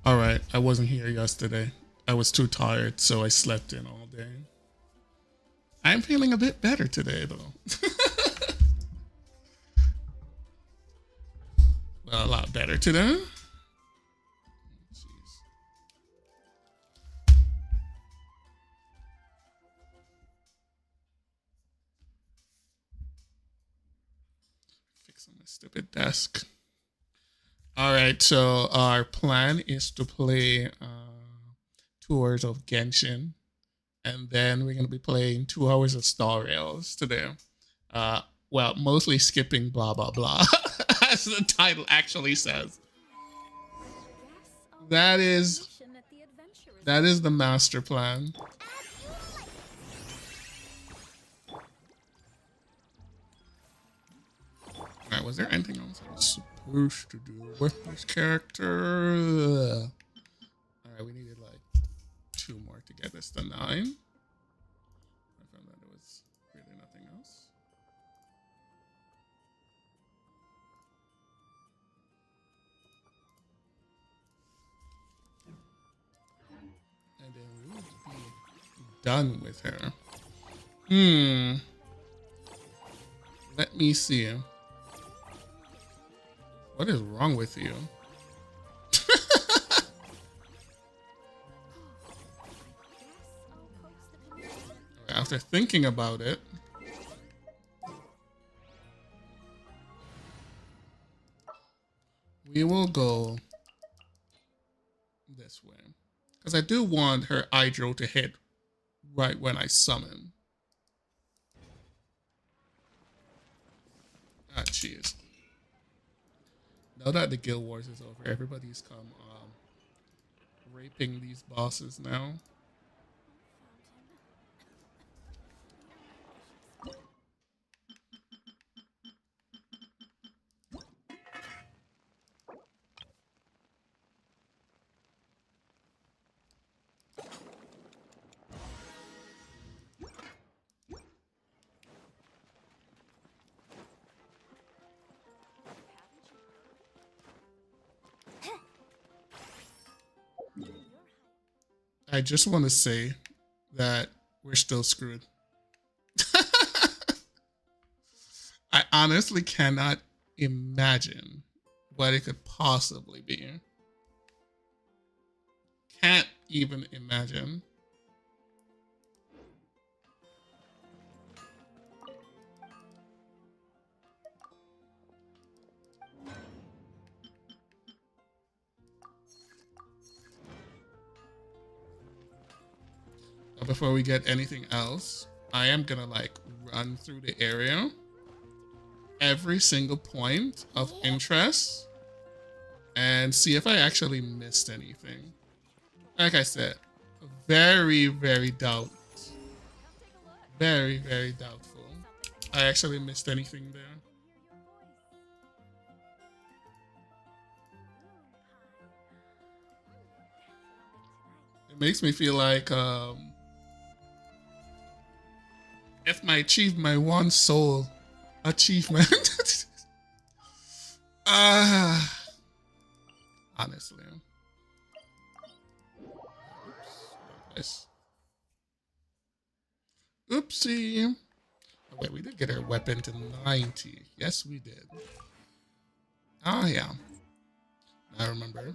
All right, I wasn't here yesterday. I was too tired, so I slept in all day. I'm feeling a bit better today, though. A lot better today. Jeez. Fixing my stupid desk. All right, so our plan is to play tours of Genshin, and then we're gonna be playing 2 hours of Star Rails today. Well, mostly skipping blah blah blah, as the title actually says. That is the master plan. Alright, was there anything else I was supposed to do with this character? Alright, we needed like 2 more to get this to 9. I found that there was really nothing else. And then we would be done with her. Let me see. What is wrong with you? After thinking about it, we will go this way. Because I do want her hydro to hit right when I summon. Ah, jeez. Now that the Guild Wars is over, everybody's come raping these bosses now. I just want to say that we're still screwed. I honestly cannot imagine what it could possibly be. Can't even imagine. Before we get anything else, I am gonna like run through the area, every single point of interest, and see if I actually missed anything. Like I said, very, very doubtful. Very, very doubtful I actually missed anything there. It makes me feel like if I achieved my one soul achievement, honestly. Oops. Oopsie. Oh, wait, we did get our weapon to 90. Yes, we did. Oh, yeah. I remember.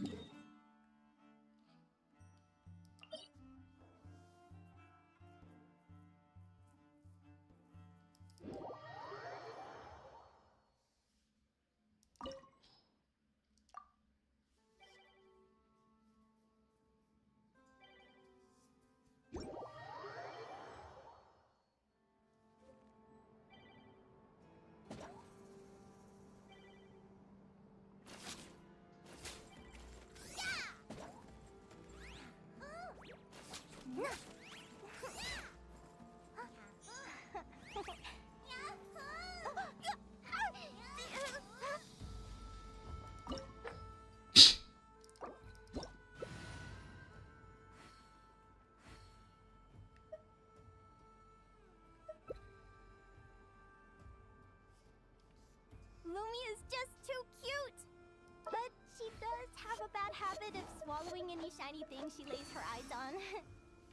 bad habit of swallowing any shiny thing she lays her eyes on.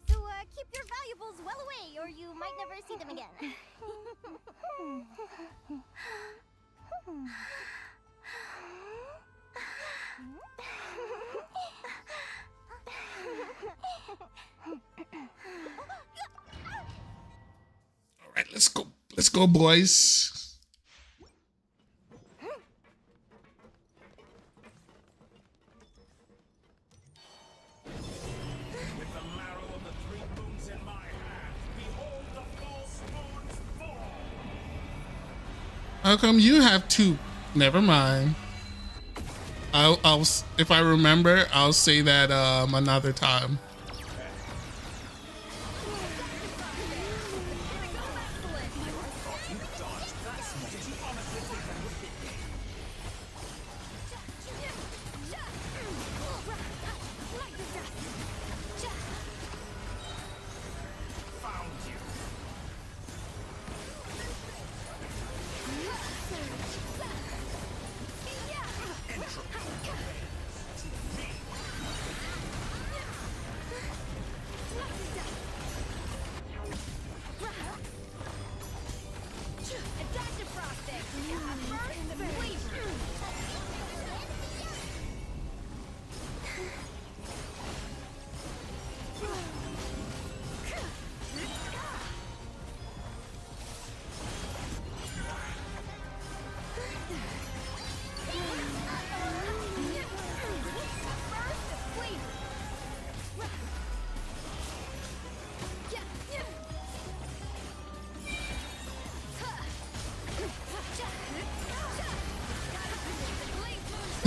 So, keep your valuables well away, or you might never see them again. All right, let's go. Let's go, boys. How come you have two? Never mind. I'll if I remember, I'll say that another time.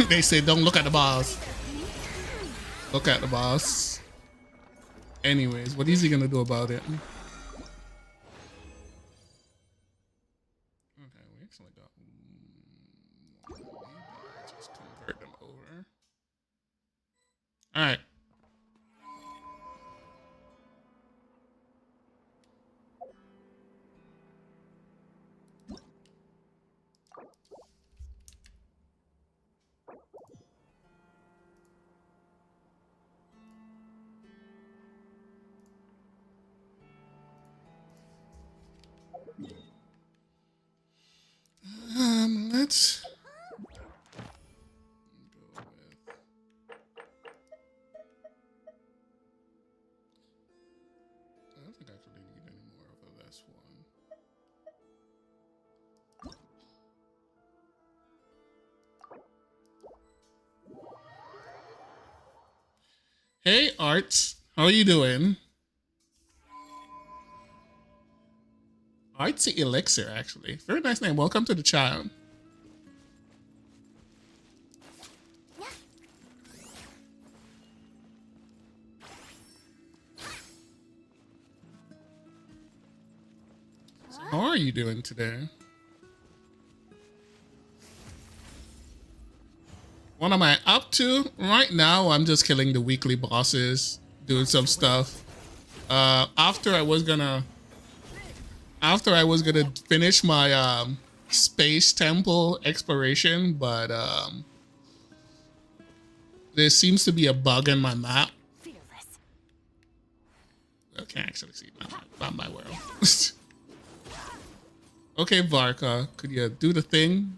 They say don't look at the boss. Look at the boss. Anyways, what is he gonna do about it? Okay, we actually got just convert them over. All right. Let's go with. I don't think I actually need any more of this one. Hey, Arts, how are you doing? Artsy Elixir, actually. Very nice name. Welcome to the chat. So how are you doing today? What am I up to? Right now, I'm just killing the weekly bosses, doing some stuff. After I was gonna finish my space temple exploration, but there seems to be a bug in my map. I can't actually see my map, not my world. Okay, Varka, could you do the thing?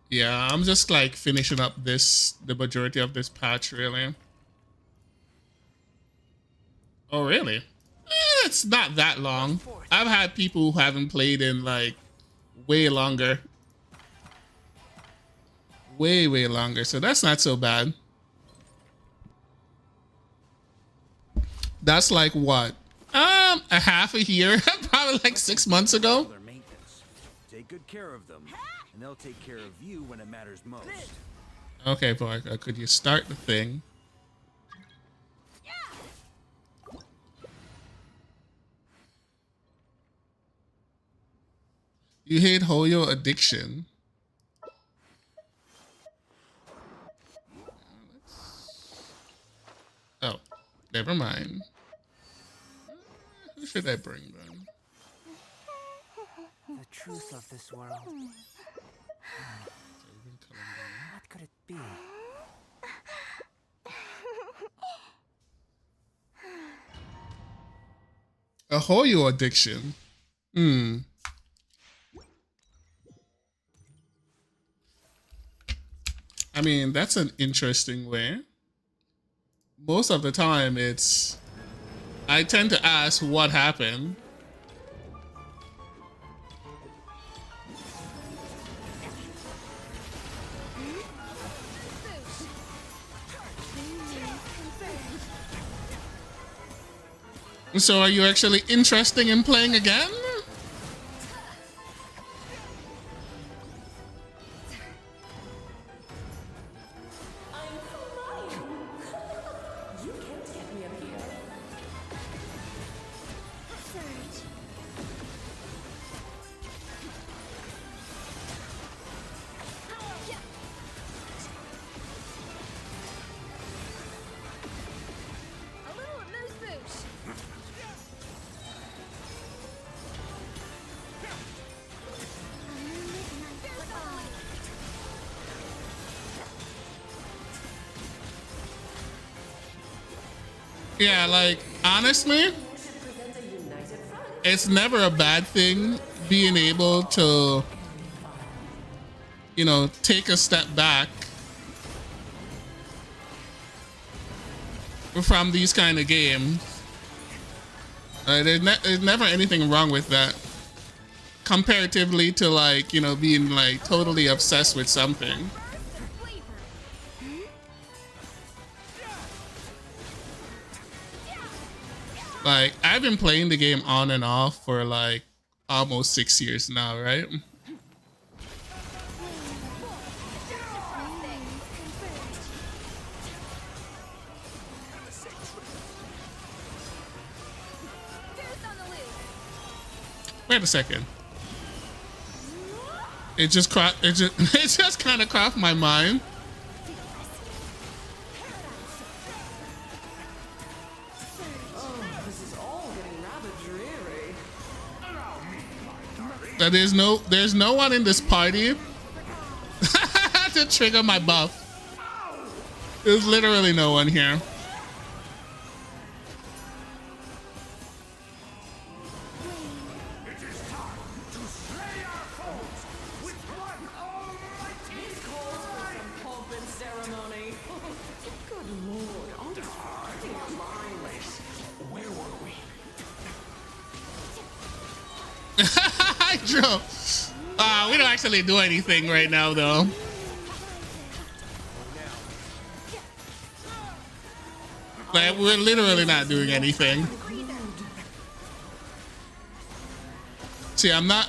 Yeah, I'm just like finishing up the majority of this patch, really. Oh, really? It's not that long. I've had people who haven't played in like way longer. Way longer, so that's not so bad. That's like what? A half a year? Probably like 6 months ago. Take good care of them, and they'll take care of you when it matters most. Okay, Varka, could you start the thing? You hate Hoyo addiction. Oh, never mind. Who should I bring then? The truth of this world. What could it be? A Hoyo addiction. Hmm. I mean, that's an interesting way. Most of the time, I tend to ask what happened. So are you actually interested in playing again? Yeah, like, honestly, it's never a bad thing being able to, you know, take a step back from these kind of games. There's never anything wrong with that. Comparatively to, like, you know, being, like, totally obsessed with something. Like, I've been playing the game on and off for like almost 6 years now, right? Wait a second. It just it just kind of crossed my mind. That there's no one in this party to trigger my buff. There's literally no one here. Hydro! We don't actually do anything right now, though. Like, we're literally not doing anything. See, I'm not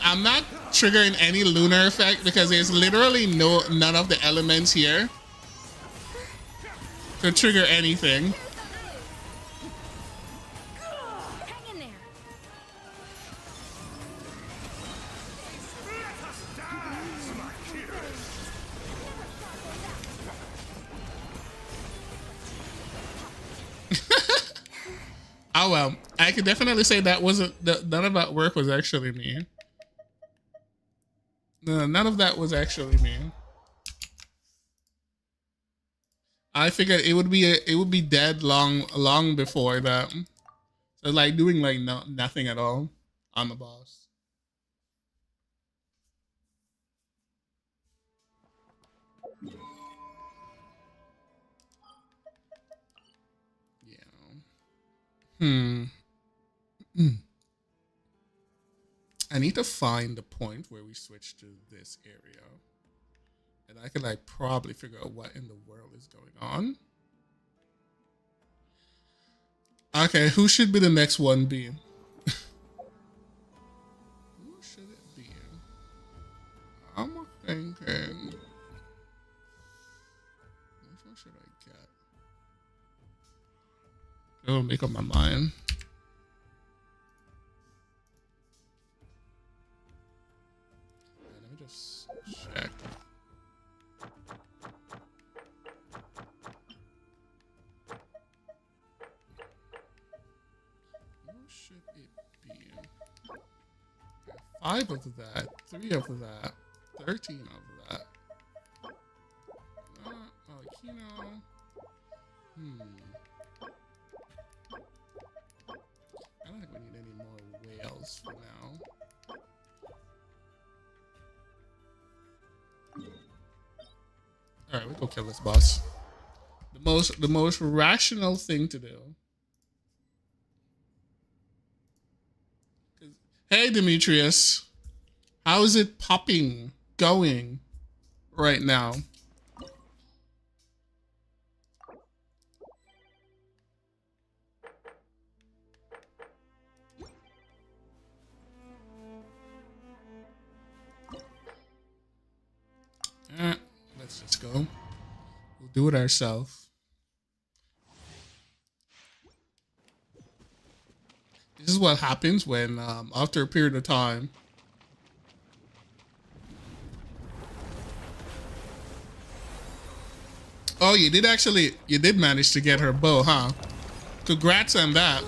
triggering any lunar effect because there's literally none of the elements here to trigger anything. Oh well, I could definitely say that wasn't none of that work was actually me. No, none of that was actually me. I figured it would be dead long before that. So like doing like nothing at all on the boss. Yeah. I need to find the point where we switch to this area. And I could like probably figure out what in the world is going on. Okay, who should be the next one be? Who should it be? I'm thinking, which one should I get? I'll make up my mind. Let me just check. 5 of that, 3 of that, 13 of that. Kino. I don't think we need any more whales for now. All right, we go kill this boss. The most rational thing to do. Hey Demetrius, how is it going right now? Let's just go. We'll do it ourselves. This is what happens when, after a period of time, oh, you did manage to get her bow, huh? Congrats on that.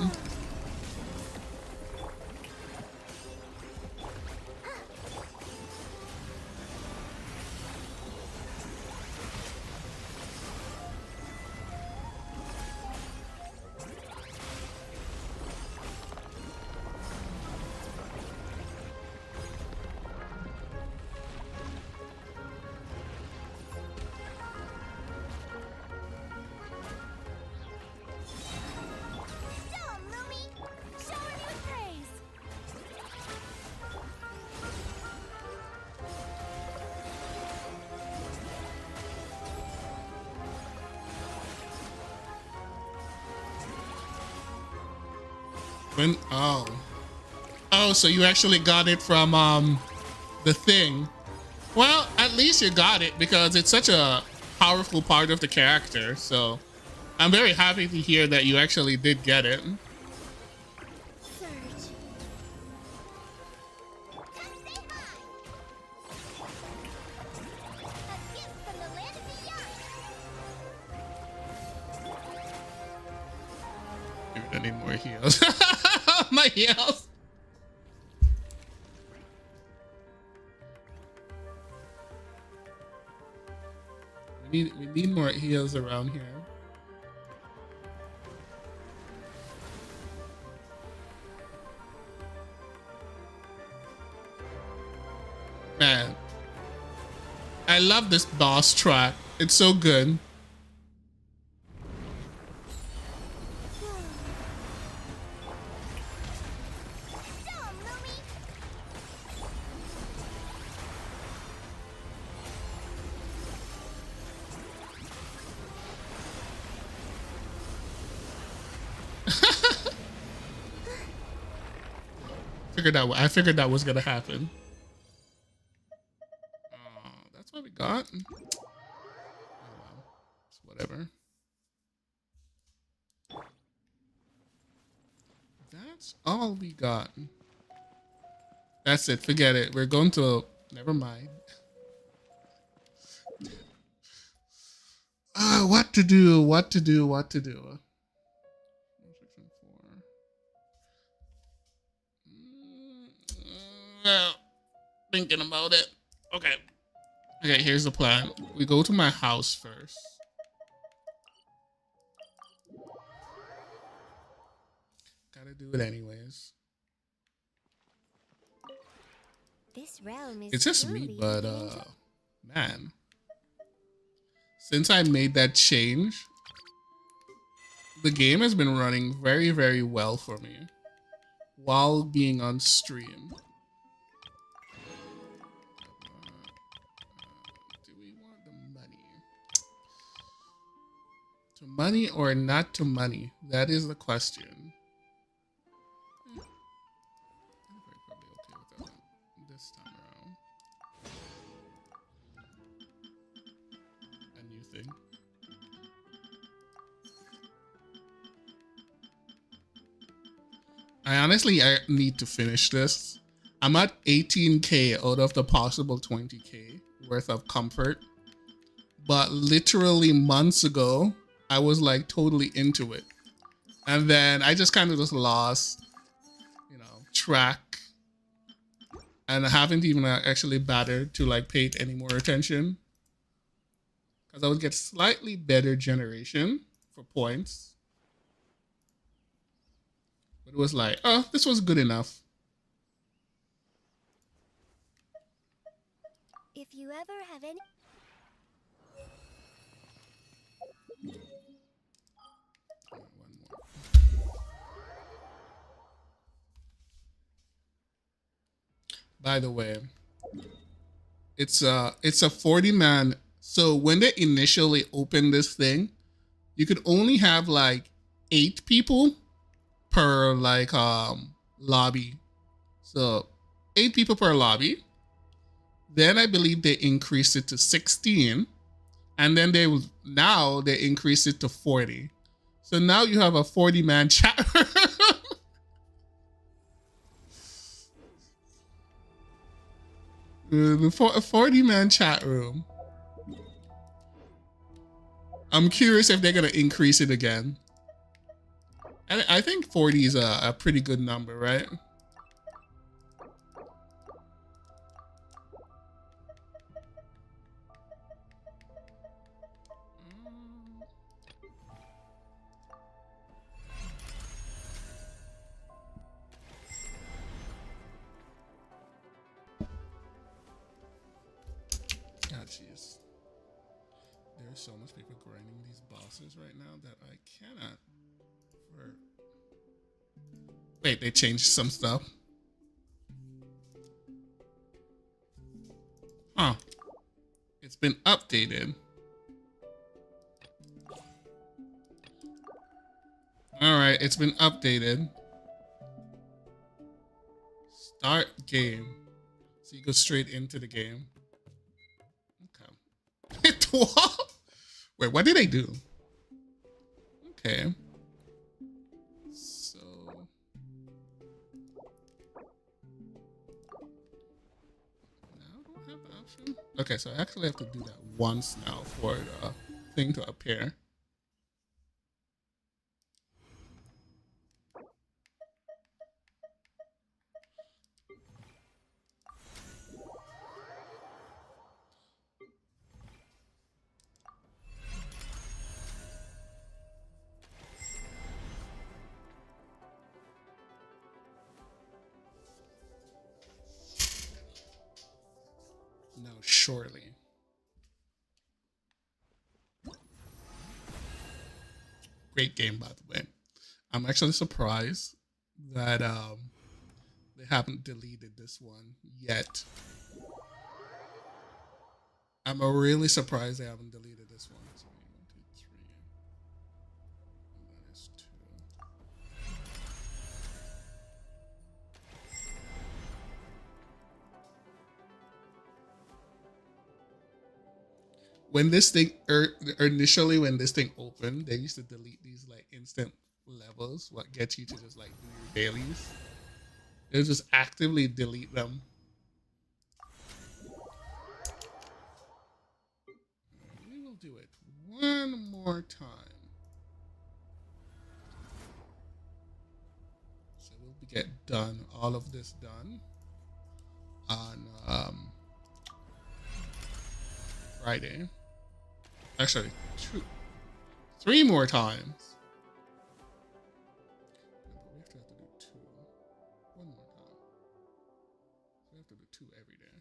Oh, so you actually got it from the thing. Well, at least you got it because it's such a powerful part of the character. So I'm very happy to hear that you actually did get it. I need more heals. My heals. We need more heals around here. Man, I love this boss track. It's so good. I figured that was gonna happen. That's what we got. Oh well, it's whatever. That's all we got. That's it. Forget it. We're going to. Never mind. What to do? What to do? What to do? Well, thinking about it. Okay. Okay, here's the plan. We go to my house first. Gotta do it anyways. This realm is it's just me, but man. Since I made that change, the game has been running very, very well for me while being on stream. Do we want the money? To money or not to money? That is the question. I'm probably okay with that one this time around. A new thing. I need to finish this. I'm at 18k out of the possible 20k worth of comfort. But literally months ago, I was like totally into it. And then I just kind of just lost, track. and I haven't even actually bothered to like pay it any more attention because I would get slightly better generation for points. But it was like, oh, this was good enough. If you ever have any... By the way, it's a 40 man. So when they initially opened this thing, you could only have like 8 people per like lobby. So 8 people per lobby. Then I believe they increased it to 16, and then now they increased it to 40. So now you have a 40 man chat. The 40 man chat room. I'm curious if they're gonna increase it again. I think 40 is a pretty good number, right? Ah, jeez. There's so much people grinding these bosses right now that I cannot. Wait, they changed some stuff. Huh. It's been updated. Alright, it's been updated. Start game. So you go straight into the game. Okay. 12? Wait, what did I do? Okay. So... now I don't have the option. Okay, so I actually have to do that once now for the thing to appear. No, surely. Great game, by the way. I'm actually surprised that they haven't deleted this one yet. I'm really surprised they haven't deleted this one. So 1, 2, 3. And that is 2. When this thing initially when this thing opened, they used to delete these like instant levels, what gets you to just like do your dailies. They'll just actively delete them. We will do it one more time. So we'll get done, all of this done on Friday. Actually, 3 more times. We have to do 2. 1 more time. So we have to do 2 every day.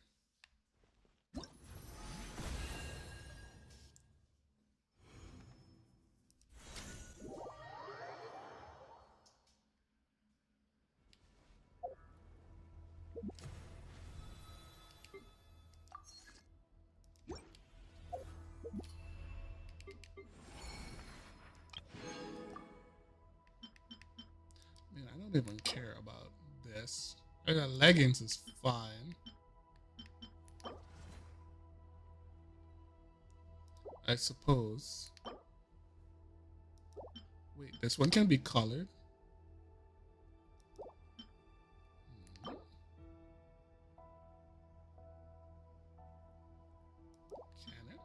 Man, I don't even care about this. I got leggings is fine. I suppose. Wait, this one can be colored. Can it?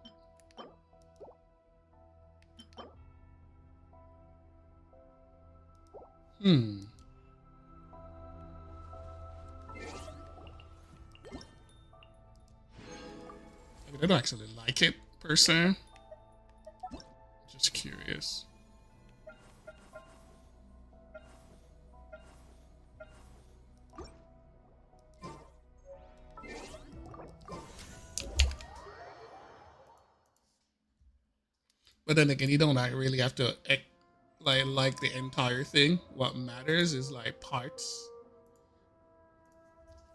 I don't actually like it per se. Just curious. But then again, you don't like really have to like the entire thing. What matters is like parts.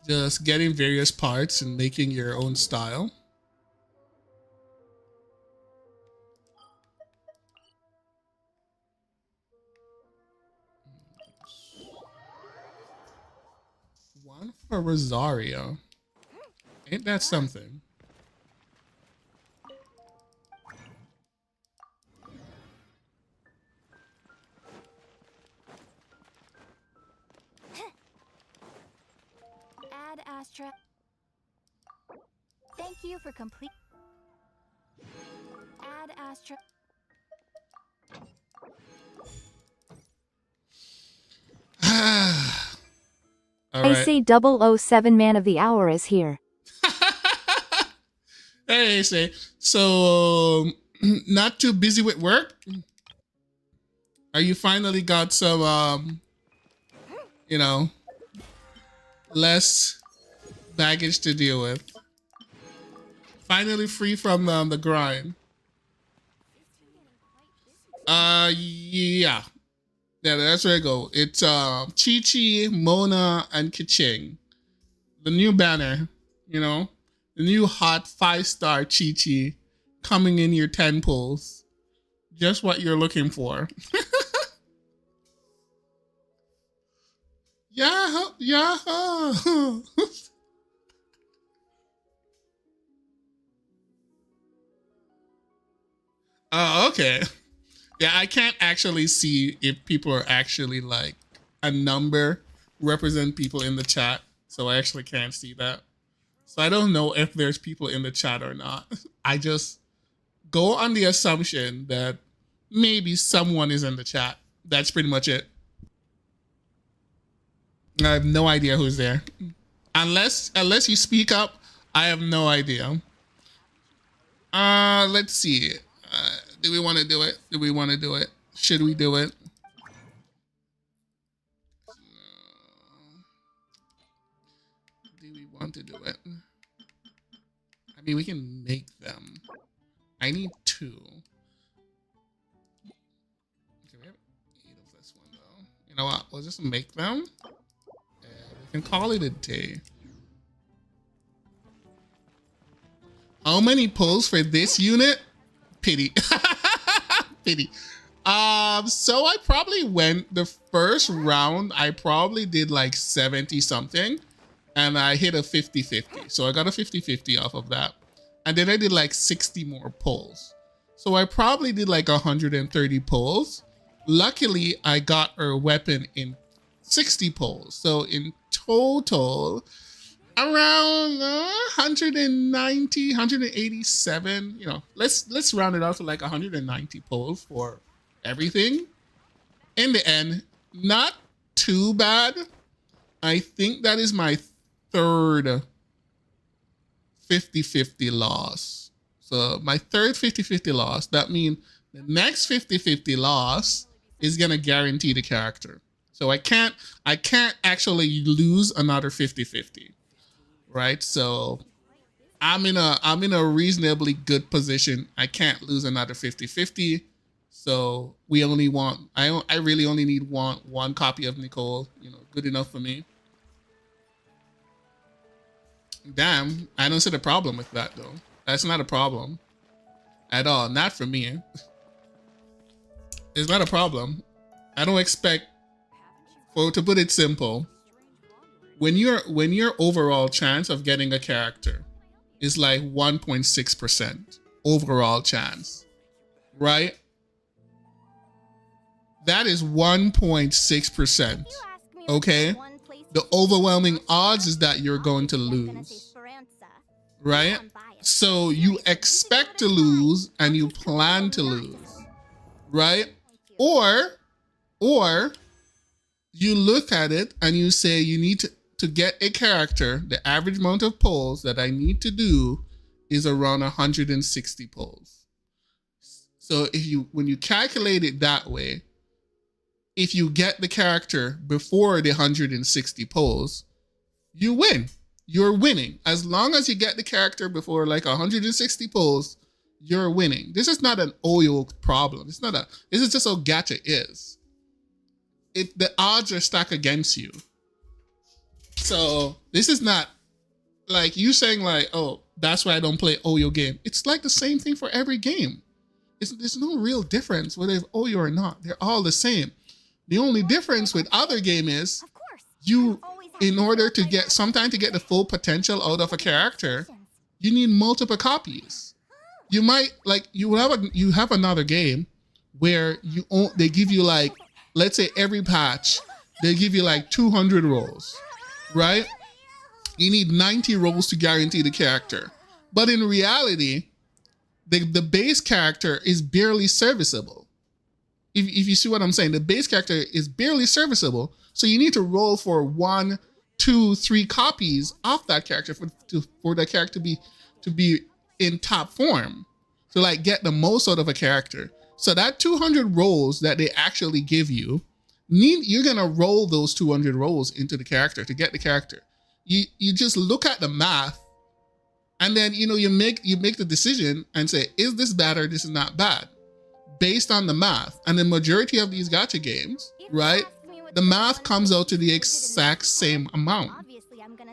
Just getting various parts and making your own style. One for Rosario. Ain't that something? Add Astra. Thank you for complete. Add Astra. All I right. say 007 man of the hour is here. Hey, say so. Not too busy with work. Are you finally got some you know, less baggage to deal with? Finally free from the grind. Yeah. Yeah, that's where I go. It's Chi-Chi, Mona, and Kiching. The new banner, you know? The new hot 5-star Chi-Chi coming in your 10 pulls. Just what you're looking for. Yeah, yeah. Oh, okay. Yeah, I can't actually see if people are actually like a number represent people in the chat. So I actually can't see that. So I don't know if there's people in the chat or not. I just go on the assumption that maybe someone is in the chat. That's pretty much it. I have no idea who's there. Unless you speak up, I have no idea. Let's see. Do we want to do it? Do we want to do it? Should we do it? Do we want to do it? I mean, we can make them. I need 2. Okay, we have 8 of this one though. You know what? We'll just make them. And we can call it a day. How many pulls for this unit? Pity. Pity. So I probably went the first round. I probably did like 70 something. And I hit a 50-50. So I got a 50-50 off of that. And then I did like 60 more pulls. So I probably did like 130 pulls. Luckily, I got her weapon in 60 pulls. So in total, around 190, 187. You know, let's round it out to like 190 pulls for everything. In the end, not too bad. I think that is my third 50-50 loss. So my third 50-50 loss, that means the next 50-50 loss is gonna guarantee the character. So I can't actually lose another 50-50. Right? So I'm in a reasonably good position. I can't lose another 50-50. So we only want I really only need one copy of Nicole, you know, good enough for me. Damn, I don't see the problem with that though. That's not a problem at all. Not for me. It's not a problem. I don't expect, to put it simple, when your overall chance of getting a character is like 1.6% overall chance, right? That is 1.6%. Okay? The overwhelming odds is that you're going to lose, right? So you expect to lose and you plan to lose, right? Or you look at it and you say you need to get a character, the average amount of pulls that I need to do is around 160 pulls. So when you calculate it that way, if you get the character before the 160 pulls, you win. You're winning. As long as you get the character before like 160 pulls, you're winning. This is not an Oyo problem. This is just how gacha is. The odds are stacked against you. So this is not like you saying like, oh, that's why I don't play Oyo game. It's like the same thing for every game. There's no real difference whether it's Oyo or not. They're all the same. The only difference with other game is you, in order to get the full potential out of a character, you need multiple copies. You might like you have another game where they give you like, let's say every patch they give you like 200 rolls, right? You need 90 rolls to guarantee the character, but in reality, the base character is barely serviceable. If you see what I'm saying, the base character is barely serviceable. So you need to roll for 1, 2, 3 copies of that character for that character to be in top form. To like get the most out of a character. So that 200 rolls that they actually give you, you're gonna roll those 200 rolls into the character to get the character. You just look at the math, and then you make the decision and say, is this bad or this is not bad? Based on the math. And the majority of these gacha games, right? The math comes out to the exact same amount.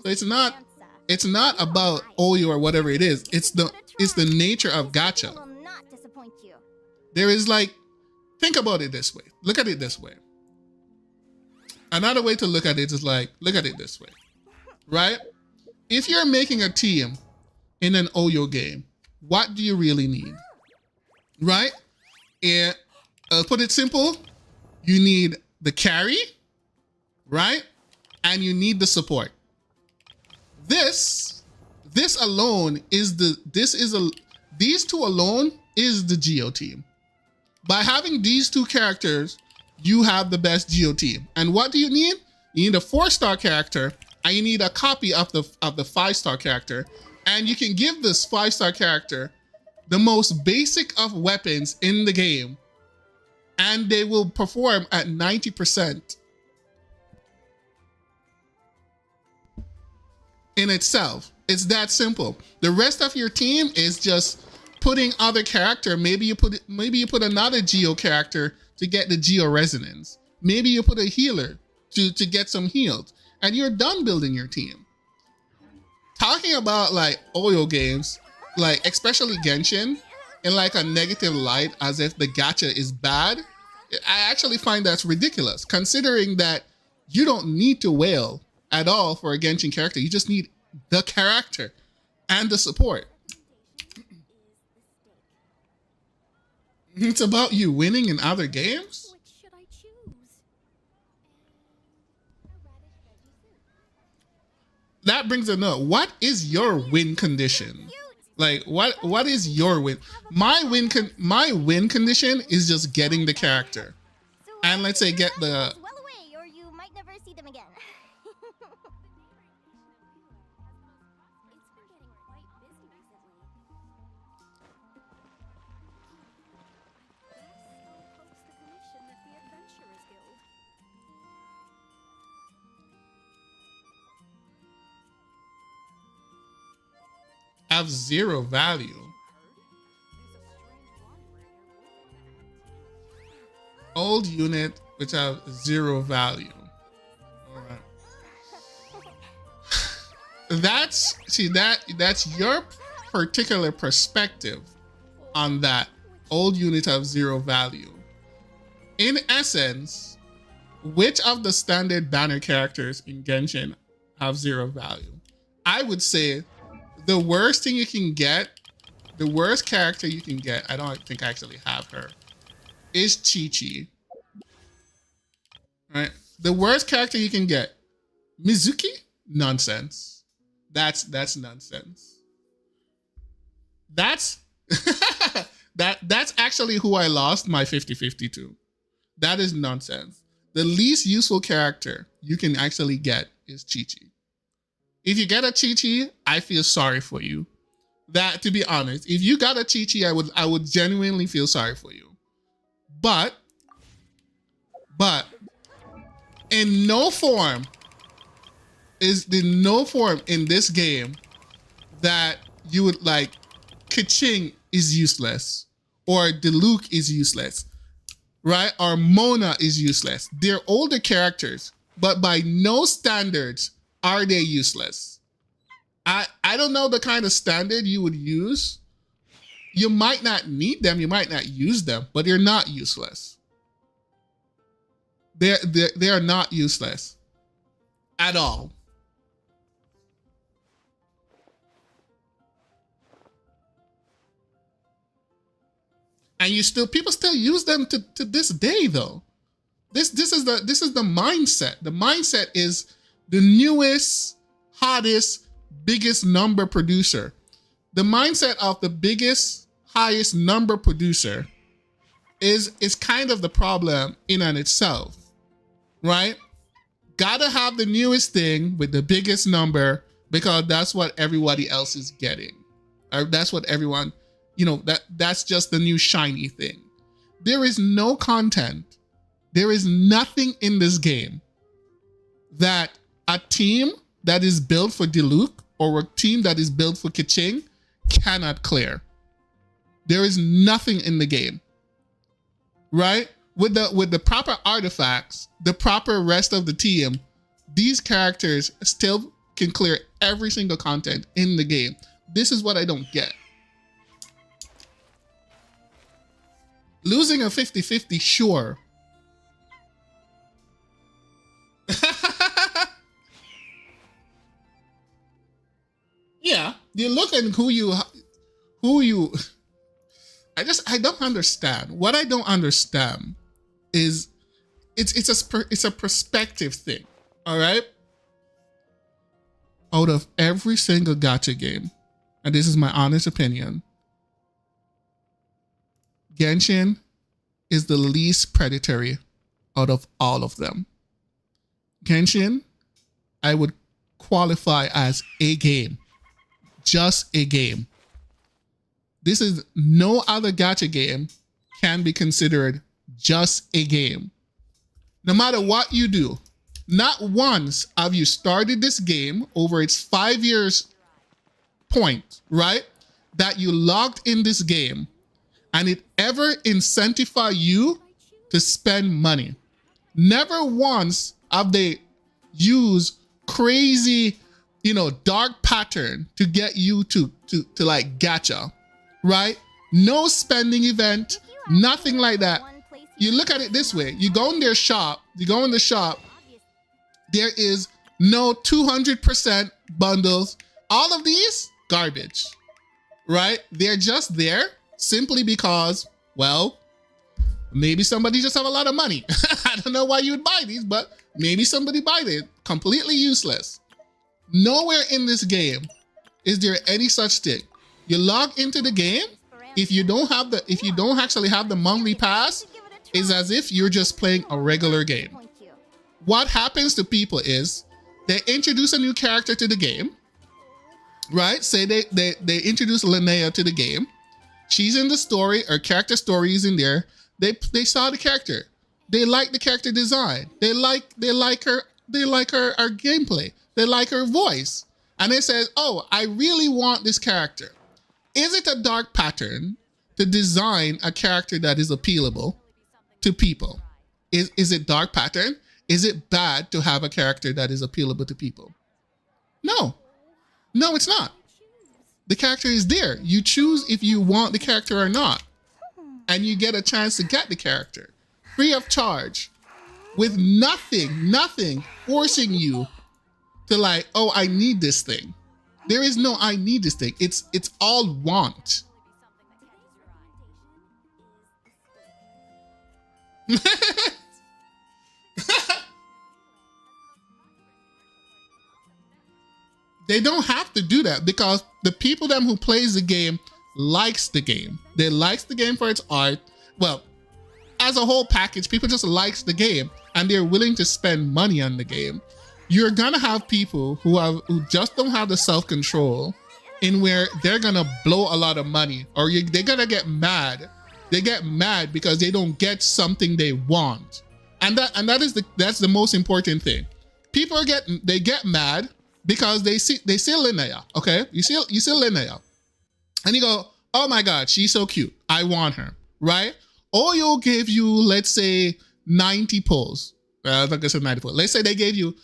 So it's not about Oyo or whatever it is. It's the nature of gacha. There is like, think about it this way. Look at it this way. Another way to look at it is like, look at it this way, right? If you're making a team in an Oyo game, what do you really need, right? And put it simple, you need the carry, right? And you need the support. This alone is these two alone is the Geo team. By having these two characters, you have the best Geo team. And what do you need? You need a 4-star character, and you need a copy of the 5-star character. And you can give this 5-star character the most basic of weapons in the game, and they will perform at 90% in itself. It's that simple. The rest of your team is just putting other character. Maybe you put another Geo character to get the Geo resonance. Maybe you put a healer to get some healed, and you're done building your team. Talking about like Oyo games, like especially Genshin, in like a negative light as if the gacha is bad, I actually find that's ridiculous, considering that you don't need to whale at all for a Genshin character. You just need the character and the support. It's about you winning in other games? Which should I choose? That brings a note. What is your win condition? Like what is your win? My win condition is just getting the character. And let's say get the well away, or you might never see them again. have 0 value. Old unit which have 0 value. All right. That's your particular perspective on that. Old unit have 0 value. In essence, which of the standard banner characters in Genshin have 0 value? I would say the worst thing you can get, the worst character you can get, I don't think I actually have her, is Chi-Chi. Right? The worst character you can get, Mizuki? Nonsense. That's nonsense. That's that's actually who I lost my 50-50 to. That is nonsense. The least useful character you can actually get is Chi-Chi. If you get a Chi-Chi, I feel sorry for you. That, to be honest, if you got a Chi-Chi, I would genuinely feel sorry for you. But in no form in this game that you would like Kaching is useless or Diluc is useless, right? Or Mona is useless. They're older characters, but by no standards are they useless. I don't know the kind of standard you would use. You might not need them, you might not use them, but they're not useless. They are not useless at all. And people still use them to this day though. This is the mindset. The mindset is the newest, hottest, biggest number producer. The mindset of the biggest, highest number producer is kind of the problem in and itself, right? Gotta have the newest thing with the biggest number because that's what everybody else is getting. Or that's what everyone, that's just the new shiny thing. There is no content. There is nothing in this game that a team that is built for Diluc or a team that is built for Kaching cannot clear. There is nothing in the game, right? With the proper artifacts, the proper rest of the team, these characters still can clear every single content in the game. This is what I don't get. Losing a 50-50, sure. Yeah, you look at who you I don't understand. What I don't understand is it's a perspective thing. All right? Out of every single gacha game, and this is my honest opinion, Genshin is the least predatory out of all of them. Genshin, I would qualify as a game. Just a game. This is no other gacha game can be considered just a game. No matter what you do, not once have you started this game over its 5 years point, right? That you logged in this game and it ever incentivized you to spend money. Never once have they used crazy, dark pattern to get you to like gacha, right? No spending event, nothing like that. You look at it this way. You go in the shop, there is no 200% bundles. All of these, garbage, right? They're just there simply because, well, maybe somebody just have a lot of money. I don't know why you would buy these, but maybe somebody buy it. Completely useless. Nowhere in this game is there any such thing. You log into the game, if you don't actually have the monthly pass, it's as if you're just playing a regular game. What happens to people is they introduce a new character to the game, right? Say they introduce Linnea to the game. She's in the story, her character story is in there. They saw the character. They like the character design. They like her gameplay. They like her voice. And they say, oh, I really want this character. Is it a dark pattern to design a character that is appealable to people? Is it dark pattern? Is it bad to have a character that is appealable to people? No. No, it's not. The character is there. You choose if you want the character or not. And you get a chance to get the character free of charge with nothing forcing you to like, oh, I need this thing. There is no I need this thing. It's all want. They don't have to do that because the people who plays the game likes the game. They likes the game for its art. Well, as a whole package, people just likes the game and they're willing to spend money on the game. You're gonna have people who just don't have the self-control in where they're gonna blow a lot of money, or they're gonna get mad. They get mad because they don't get something they want, and that's the most important thing. People get mad because they see Linnea. Okay, you see Linnea, and you go, oh my God, she's so cute. I want her, right? Oyo gave you, let's say, 90 pulls. I think I said 90 pulls. Let's say they gave you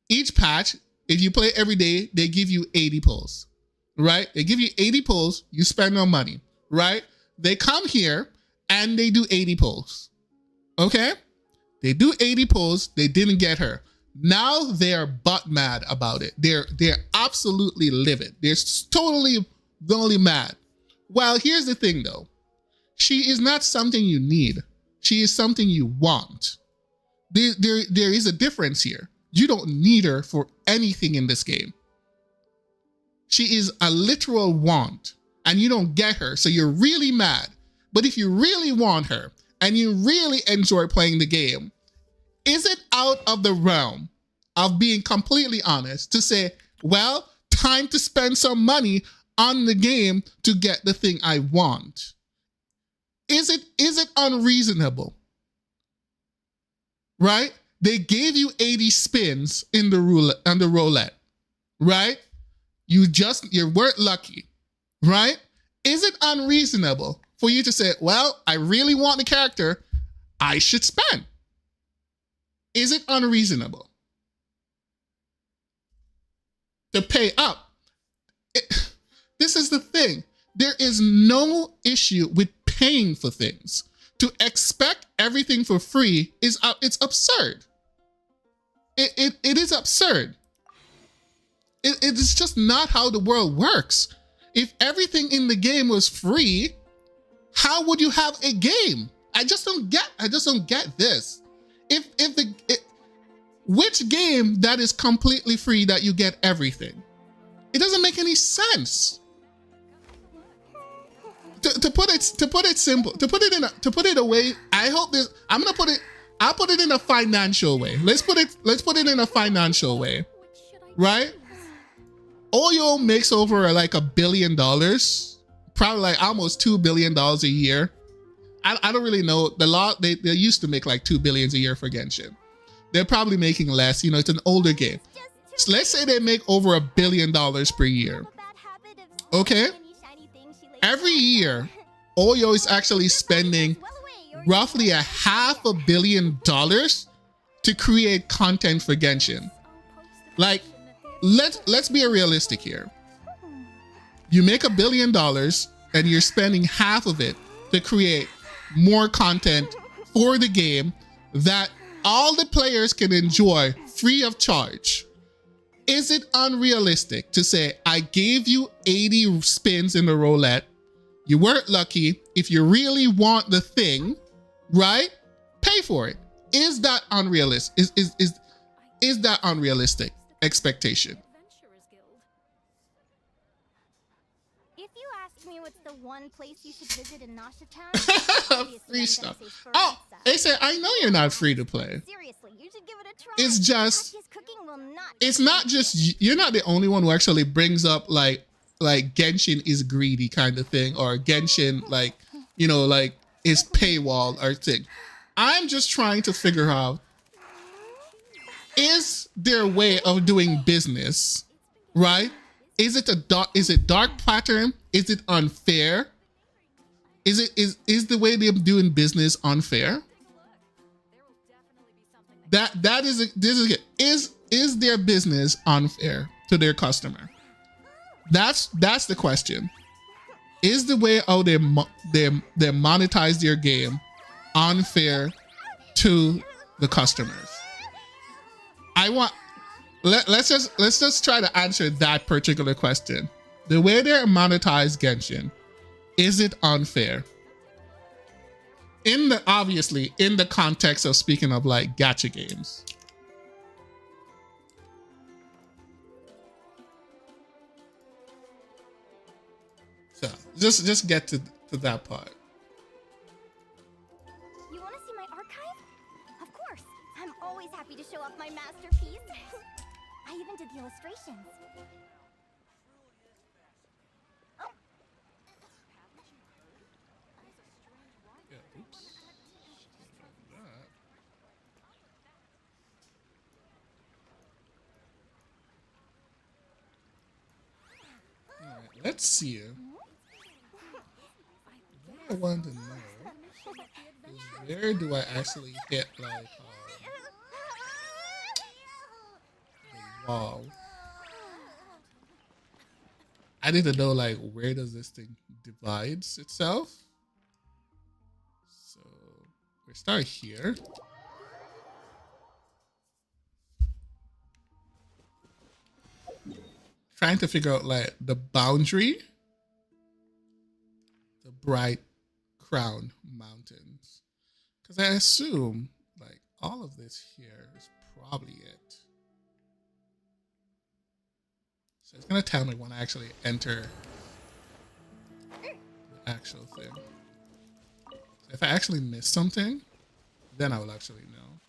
each patch. If you play every day, they give you 80 pulls, right? They give you 80 pulls. You spend no money, right? They come here and they do 80 pulls, okay? They do 80 pulls. They didn't get her. Now they're butt mad about it. They're absolutely livid. They're totally mad. Well, here's the thing though. She is not something you need. She is something you want. There is a difference here. You don't need her for anything in this game. She is a literal want, and you don't get her, so you're really mad. But if you really want her, and you really enjoy playing the game, is it out of the realm of being completely honest to say, well, time to spend some money on the game to get the thing I want? Is it unreasonable? Right? They gave you 80 spins in the roulette, right? You weren't lucky, right? Is it unreasonable for you to say, well, I really want the character, I should spend? Is it unreasonable to pay up? This is the thing. There is no issue with paying for things. To expect everything for free it's absurd. It is absurd. It is just not how the world works. If everything in the game was free, how would you have a game? I just don't get this. Which game that is completely free that you get everything? It doesn't make any sense. To put it simple, to put it away, I'll put it in a financial way. Let's put it in a financial way, right? Oyo makes over like $1 billion, probably like almost $2 billion a year. I don't really know. They used to make like $2 billion a year for Genshin. They're probably making less. You know, it's an older game. So let's say they make over $1 billion per year. Okay? Every year, Oyo is actually spending roughly $500 million to create content for Genshin. Like, let's be realistic here. You make $1 billion and you're spending half of it to create more content for the game that all the players can enjoy free of charge. Is it unrealistic to say, I gave you 80 spins in the roulette, you weren't lucky, if you really want the thing, right, pay for it? Is that unrealistic? Is that unrealistic expectation? If you asked me what's the one place you should visit in Nasha Town, free stuff. Oh, they say, I know you're not free to play. Seriously, you should give it a try. It's just, Katya's cooking will not it's not just, you're not the only one who actually brings up like Genshin is greedy kind of thing, or Genshin like, you know, like is paywall or thing. I'm just trying to figure out, is there a way of doing business, right? Is it dark pattern? Is it unfair? Is the way they're doing business unfair? Is their business unfair to their customer? That's the question. Is the way how they monetize their game unfair to the customers? Let's just try to answer that particular question. The way they monetize Genshin, is it unfair? Obviously in the context of speaking of like gacha games. So just get to that part. You want to see my archive? Of course. I'm always happy to show off my masterpiece. I even did the illustrations. let's see. What I want to know is where do I actually hit like the wall? I need to know like where does this thing divides itself. So we start here. Trying to figure out like the boundary, the bright crown mountains, because I assume like all of this here is probably it. So it's gonna tell me when I actually enter the actual thing. So if I actually miss something, then I will actually know.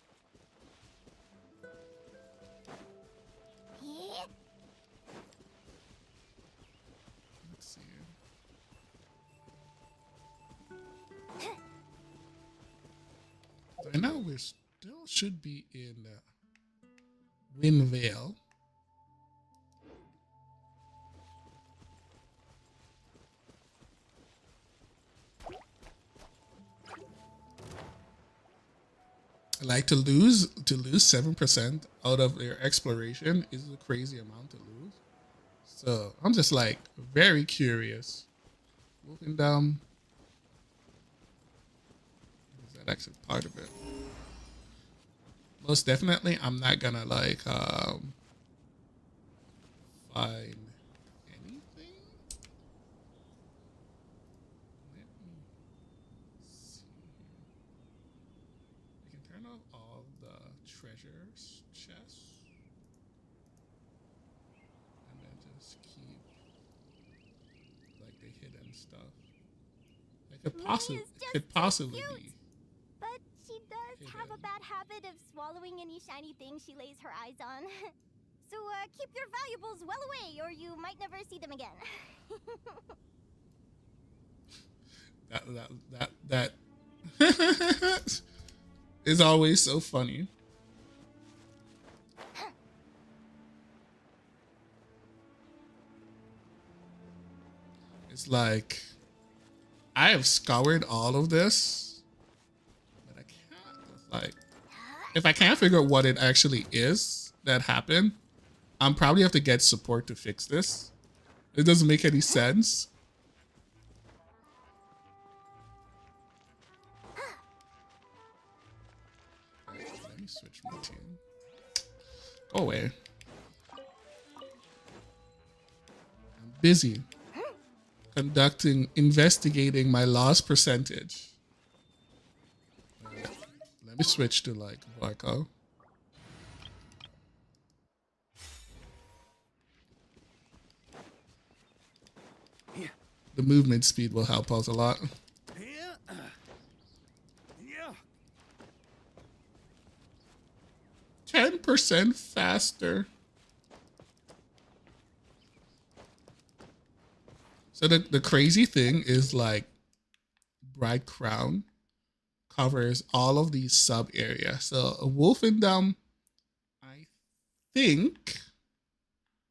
Let's see. Right now we still should be in Wind Vale. Like to lose 7% out of their exploration is a crazy amount to lose. So I'm just like very curious. Moving down. Is that actually part of it? Most definitely I'm not gonna like find anything. Let me see here. We can turn off all the treasures chests. And then just keep like the hidden stuff. It could possibly be. But she does have a hidden. bad habit of swallowing any shiny thing she lays her eyes on. So keep your valuables well away or you might never see them again. That is always so funny. It's like I have scoured all of this, but I can't like if I can't figure out what it actually is that happened, I'm probably have to get support to fix this. It doesn't make any sense. Right, let me switch my team. Go away. I'm busy investigating my loss percentage. Right, let me switch to like Varco. The movement speed will help us a lot. 10% faster. So the crazy thing is like Bright Crown covers all of these sub areas. So Wolfendom, I think,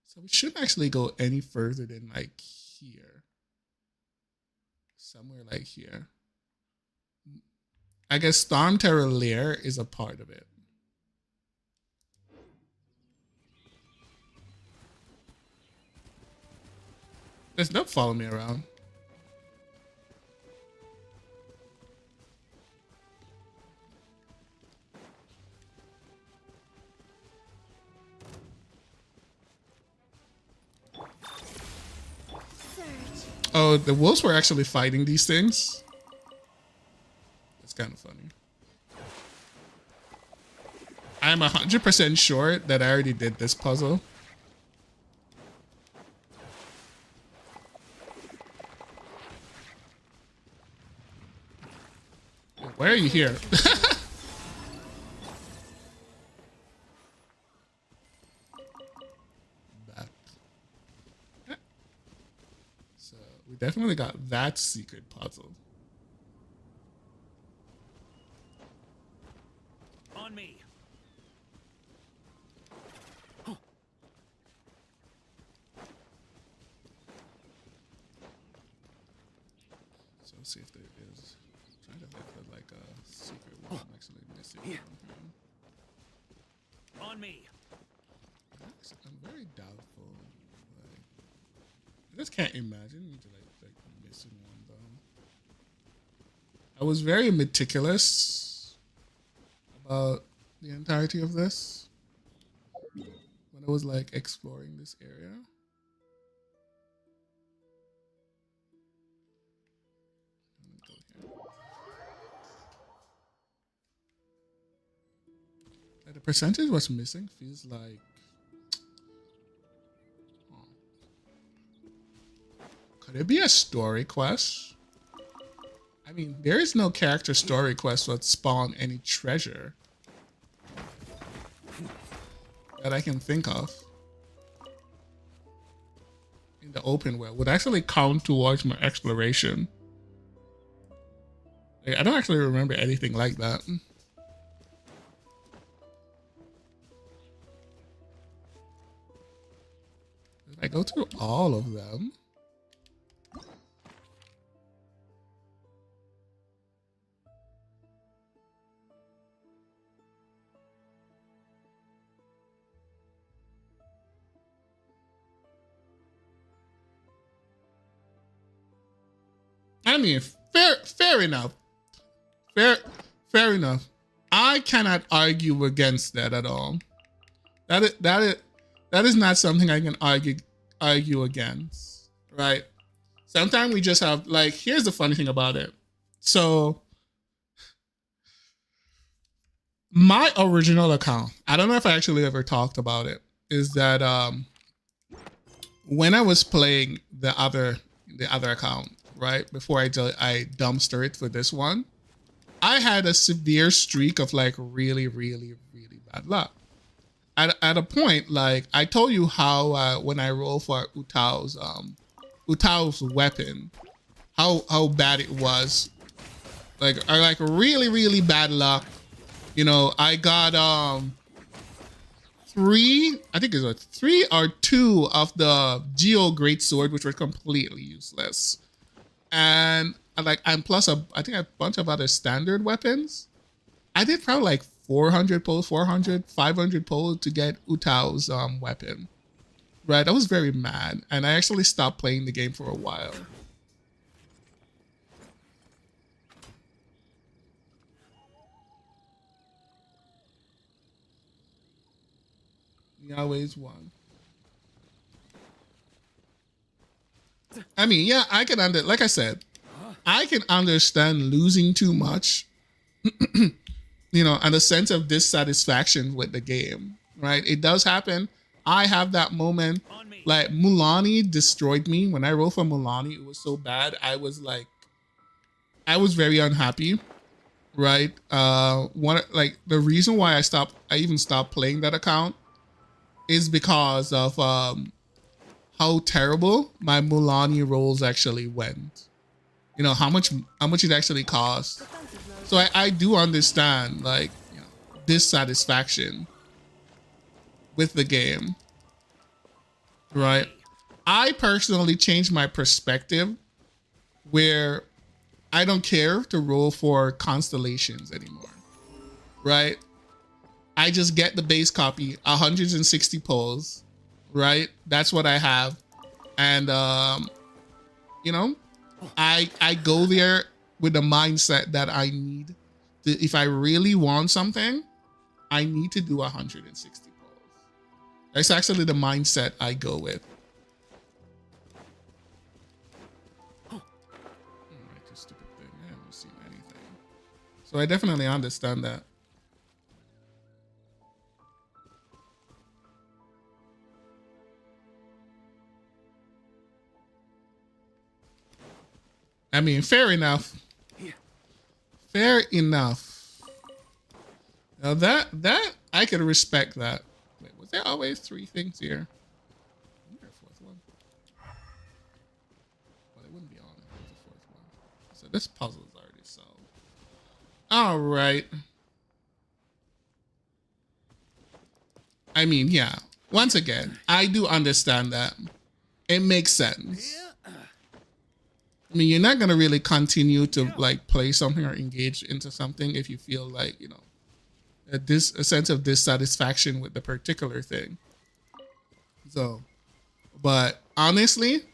so we shouldn't actually go any further than like here. Somewhere like here. I guess Storm Terror Lair is a part of it. There's no follow me around. Oh, the wolves were actually fighting these things. It's kind of funny. I'm 100% sure that I already did this puzzle. Why are you here? Back. So we definitely got that secret puzzle. On me. Let's see if there is. I'm trying to look for like a secret one I'm actually missing. From here. On me. I'm very doubtful. Like, I just can't imagine me to like missing one though. I was very meticulous about the entirety of this when I was like exploring this area. Like, the percentage what's missing feels like. Could it be a story quest? I mean, there is no character story quest that spawn any treasure that I can think of in the open world would actually count towards my exploration. Like, I don't actually remember anything like that. If I go through all of them. I mean, fair enough. Fair enough. I cannot argue against that at all. That is not something I can argue against, right? Sometimes we just have like, here's the funny thing about it. So my original account, I don't know if I actually ever talked about it, is that when I was playing the other account, right, before I dumpster it for this one, I had a severe streak of like really bad luck. At a point, like I told you how when I roll for Utao's weapon, how bad it was. Like really bad luck. You know, I got three or two of the Geo Greatsword, which were completely useless. And plus I think a bunch of other standard weapons. I did probably like 400 pulls, 500 pulls to get Utao's weapon. Right, I was very mad, and I actually stopped playing the game for a while. He always won. I mean, yeah, I can like I said, I can understand losing too much, you know, and a sense of dissatisfaction with the game, right? It does happen. I have that moment. Like Mulani destroyed me. When I rolled for Mulani, it was so bad. I was very unhappy, right? The reason why I even stopped playing that account is because of how terrible my Mulani rolls actually went. You know, how much it actually cost. So I do understand, like, you know, dissatisfaction with the game, right? I personally changed my perspective where I don't care to roll for constellations anymore, right? I just get the base copy, 160 pulls, right? That's what I have. And, you know, I go there with the mindset that I need to, if I really want something, I need to do 160 pulls. That's actually the mindset I go with. Oh, right, this stupid thing. I haven't seen anything. So I definitely understand that. I mean, fair enough. Fair enough. Now that I could respect that. Wait, was there always three things here? Is there a fourth one? Well, it wouldn't be on if there was a fourth one. So this puzzle is already solved. All right. I mean, yeah. Once again, I do understand that. It makes sense. I mean, you're not gonna really continue to like play something or engage into something if you feel like, you know, a sense of dissatisfaction with the particular thing. So, but honestly,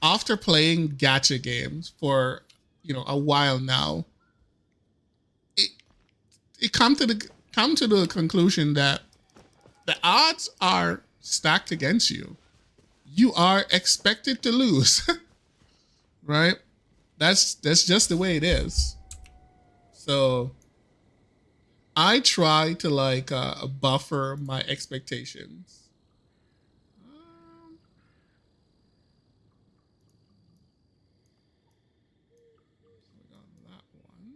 after playing gacha games for, you know, a while now, it come to the conclusion that the odds are stacked against you. You are expected to lose, right? That's just the way it is. So I try to like buffer my expectations. We got that one.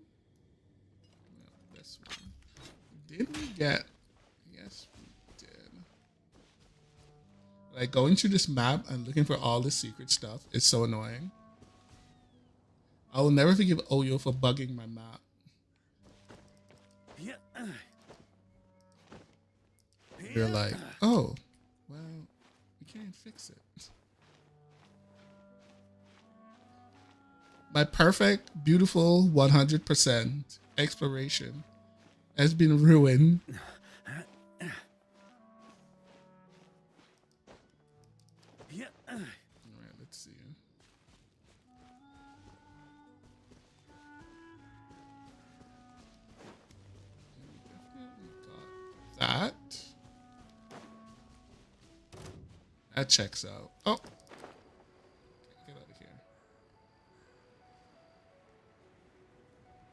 We got this one. Did we get? Yes, we did. Like going through this map and looking for all the secret stuff is so annoying. I will never forgive Oyo for bugging my map. You're like, oh, well, we can't fix it. My perfect, beautiful 100% exploration has been ruined. All right, let's see. Definitely got that. That checks out. Oh, get out of here.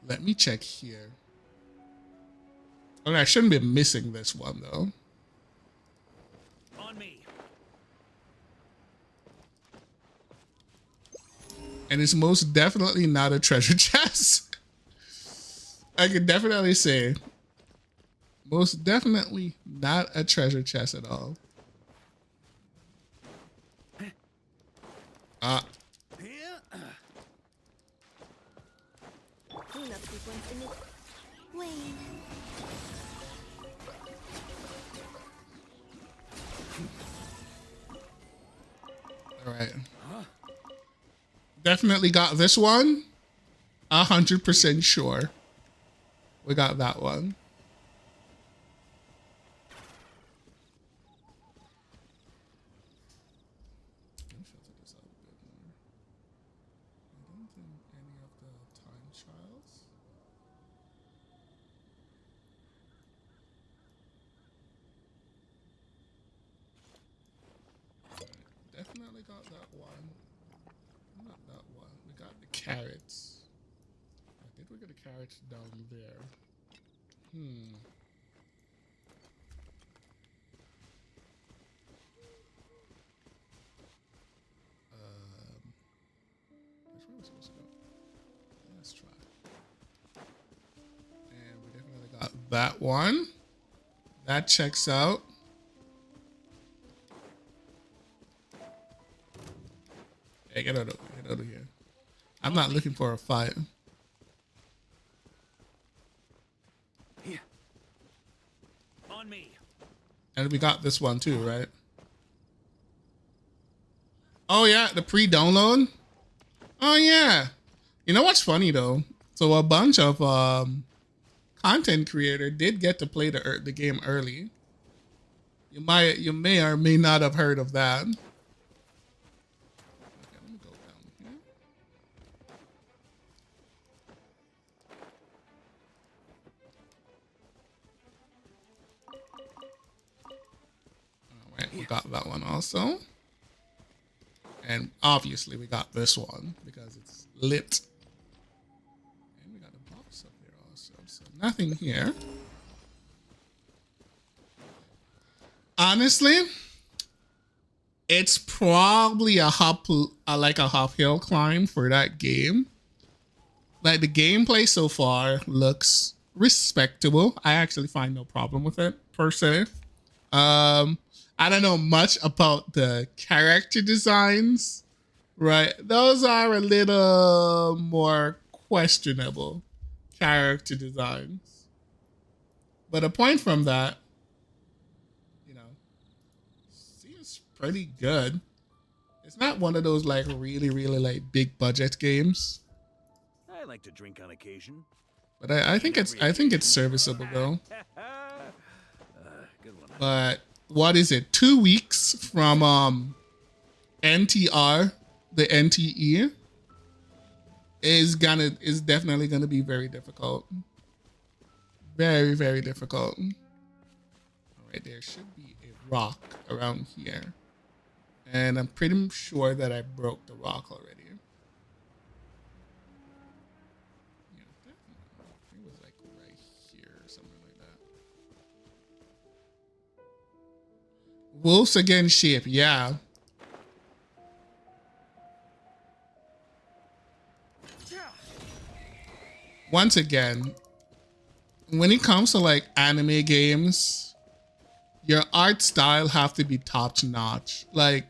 Let me check here. Okay, I shouldn't be missing this one though. On me. And it's most definitely not a treasure chest. I can definitely say, most definitely not a treasure chest at all. All right. Definitely got this one. 100% sure. We got that one. Definitely got that one. Not that one. We got the carrots. I think we got the carrots down there. Which way are we supposed to go? Let's try. And we definitely got that one. That checks out. Hey, get out of here. I'm not looking for a fight. Here. On me. And we got this one too, right? Oh yeah, the pre-download. Oh yeah. You know what's funny though? So a bunch of content creator did get to play the game early. You may or may not have heard of that. We got that one also. And obviously we got this one because it's lit. And we got a box up here also. So nothing here. Honestly, it's probably a uphill climb for that game. Like the gameplay so far looks respectable. I actually find no problem with it per se. I don't know much about the character designs, right? Those are a little more questionable character designs. But apart from that, you know, seems pretty good. It's not one of those like really like big budget games. I like to drink on occasion. But I think it's serviceable though. Good one. But what is it? 2 weeks from NTR, the NTE is definitely gonna be very difficult. Very difficult. Alright, there should be a rock around here. And I'm pretty sure that I broke the rock already. Yeah, definitely. It was like right here or something like that. Wolves against sheep, yeah. Once again, when it comes to like anime games, your art style have to be top notch. Like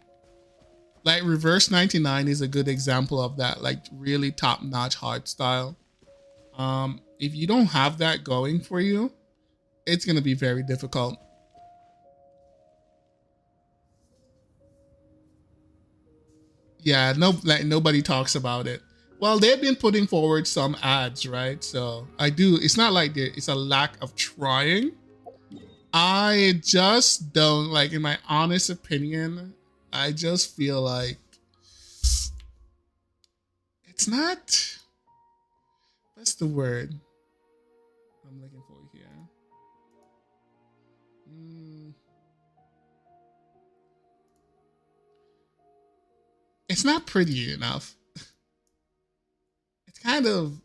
Reverse 99 is a good example of that, like really top notch art style. If you don't have that going for you, it's gonna be very difficult. Yeah, nobody talks about it. Well, they've been putting forward some ads, right? So it's not like it's a lack of trying. I just don't, like, in my honest opinion, I just feel like it's not, what's the word I'm looking for here? It's not pretty enough. It's kind of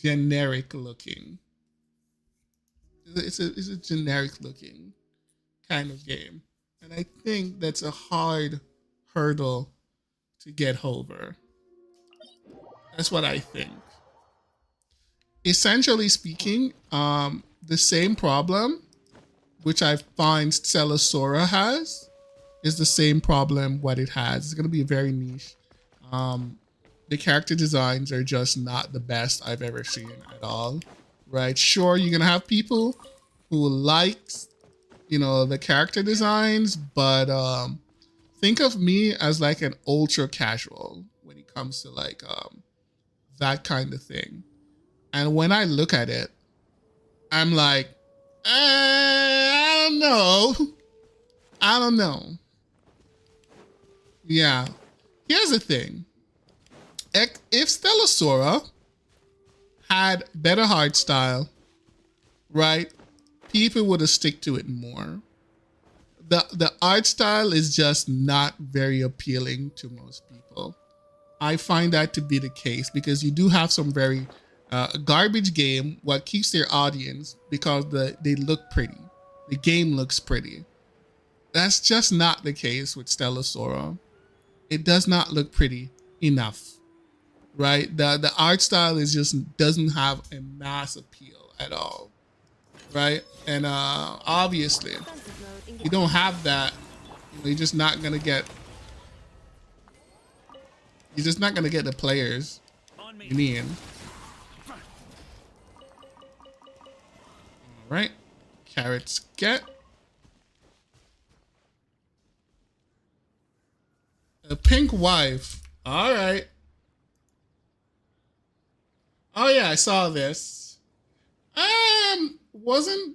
generic looking. It's a generic looking kind of game. And I think that's a hard hurdle to get over. That's what I think. Essentially speaking, the same problem which I find Stellosora has is the same problem what it has. It's going to be very niche. The character designs are just not the best I've ever seen at all. Right? Sure, you're going to have people who likes, the character designs, but think of me as like an ultra casual when it comes to like that kind of thing. And when I look at it, I'm like, I don't know. Yeah. Here's the thing. If Stellosora had better art style, right, people would have stick to it more. The art style is just not very appealing to most people. I find that to be the case because you do have some very garbage game what keeps their audience because they look pretty. The game looks pretty. That's just not the case with Stellosora. It does not look pretty enough, right? The art style is just doesn't have a mass appeal at all, right? And obviously, you don't have that. You're just not gonna get. You're just not gonna get the players you need. All right, carrots get. A pink wife. All right. Oh yeah, I saw this.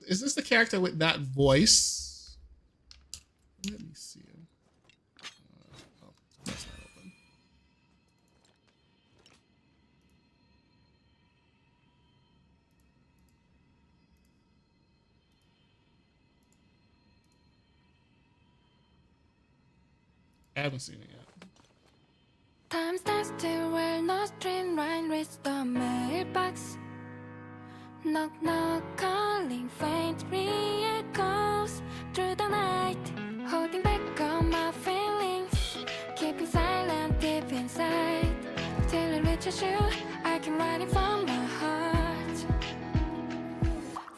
Is this the character with that voice? Let me see. Oh, that's not open. I haven't seen it yet. Time stands still where no streamline reaches the mailbox. Knock knock calling faintly echoes through the night, holding back all my feelings, keeping silent deep inside. Till it reaches you, I can write it from my heart.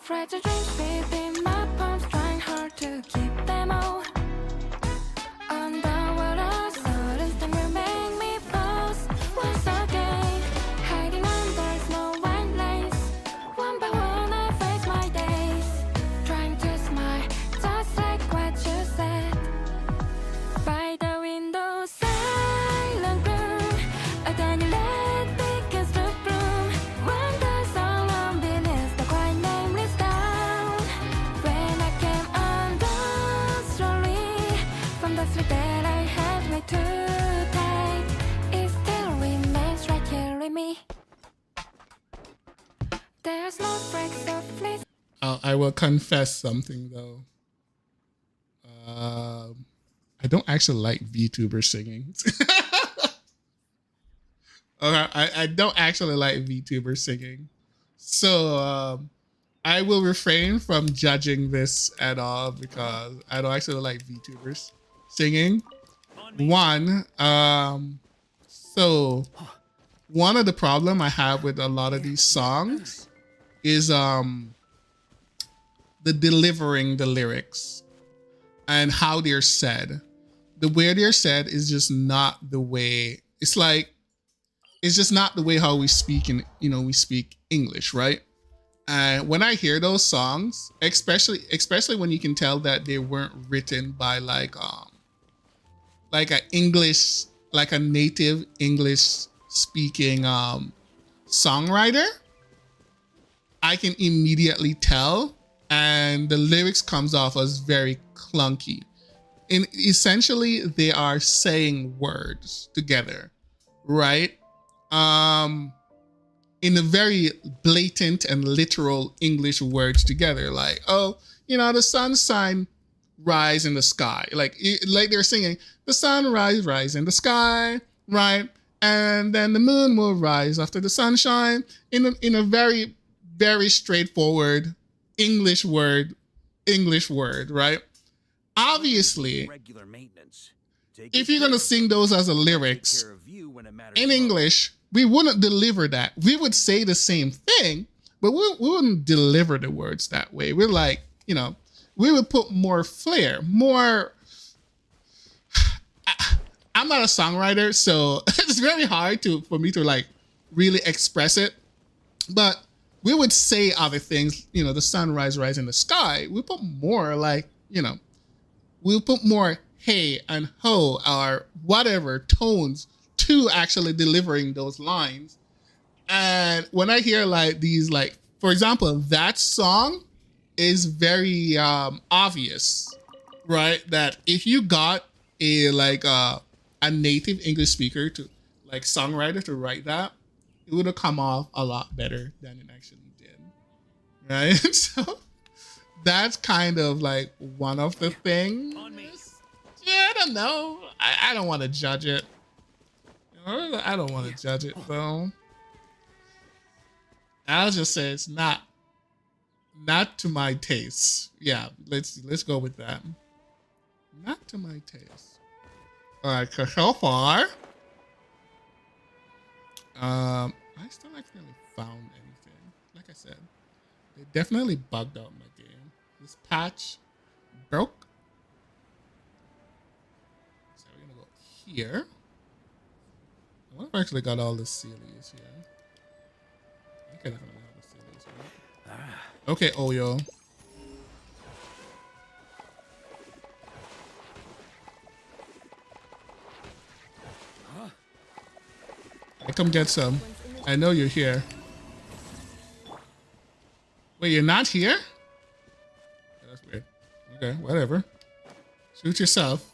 Fragile dreams within my palms, trying hard to keep them all. Underwater, sudden thing will make me pause once again. Hiding under snow white lace, one by one I face my days. Trying to smile, just like what you said. By the windowside, There's no breaks of bliss. I will confess something though. I don't actually like VTubers singing. Okay, I don't actually like VTubers singing. So I will refrain from judging this at all because I don't actually like VTubers singing. One, so one of the problem I have with a lot of these songs is the delivering the lyrics and how they're said. The way they're said is just not the way, it's like, it's just not the way how we speak in, we speak English, right? And when I hear those songs, especially when you can tell that they weren't written by like a native English speaking songwriter, I can immediately tell, and the lyrics comes off as very clunky. And essentially they are saying words together, right? In a very blatant and literal English words together, like, oh, the sun shine rise in the sky, like they're singing the sun rise in the sky, right? And then the moon will rise after the sunshine, in a very, very straightforward English word, right? Obviously, Regular maintenance. Take if good you're gonna care of sing them. those as a Take lyrics care of you when it matters in most. English, we wouldn't deliver that. We would say the same thing, but we wouldn't deliver the words that way. We're like, we would put more flair, more. I'm not a songwriter, so it's very hard for me to like really express it. But we would say other things, the sunrise, rise in the sky. We put more like, we'll put more hey and ho or whatever tones to actually delivering those lines. And when I hear like these, like, for example, that song is very obvious, right? That if you got a native English speaker to like songwriter to write that, it would have come off a lot better than it actually did, right? So that's kind of like one of the things. Yeah, I don't know. I don't want to judge it. I don't want to judge it though. I'll just say it's not to my taste. Yeah, let's go with that. Not to my taste. All right, so far, I still haven't really found anything. Like I said, they definitely bugged out my game. This patch broke. So we're gonna go here. I wonder if I actually got all the sealies here. I think I definitely have the sealies, right? Okay, Oyo. Hey, come get some. I know you're here. Wait, you're not here? That's weird. Okay, whatever. Suit yourself.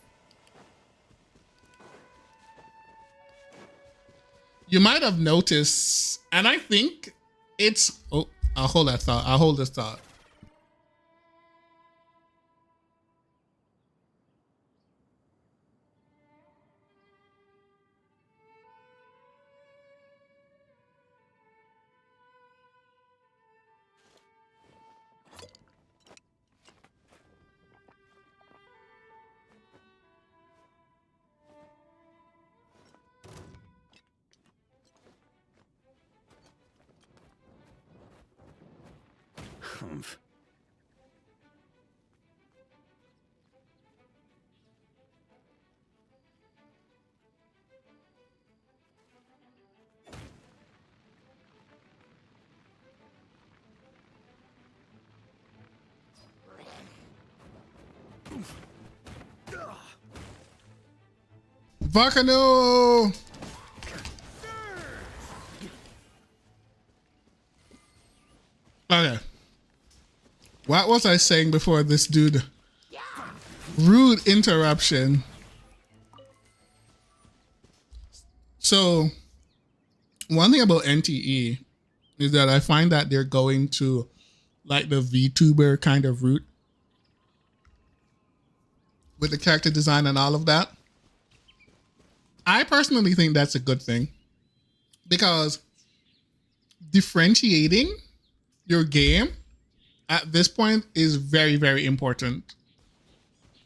You might have noticed, and I think it's... Oh, I'll hold that thought. I'll hold this thought. Humph. Volcano! Okay. What was I saying before this dude? Rude interruption. So, one thing about NTE is that I find that they're going to like the VTuber kind of route with the character design and all of that. I personally think that's a good thing because differentiating your game at this point is very, very important.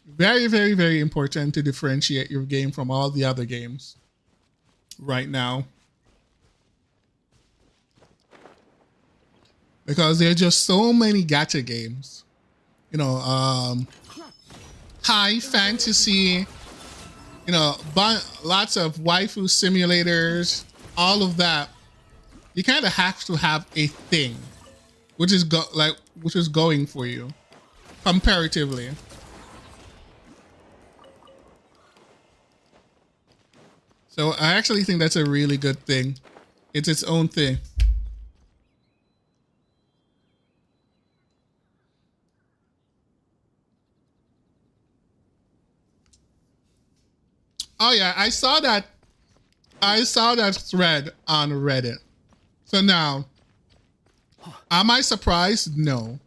Very, very, very important to differentiate your game from all the other games right now. Because there are just so many gacha games. You know, high fantasy, you know, lots of waifu simulators, all of that. You kind of have to have a thing, which is going for you, comparatively. So I actually think that's a really good thing. It's its own thing. Oh yeah, I saw that thread on Reddit. So now, am I surprised? No.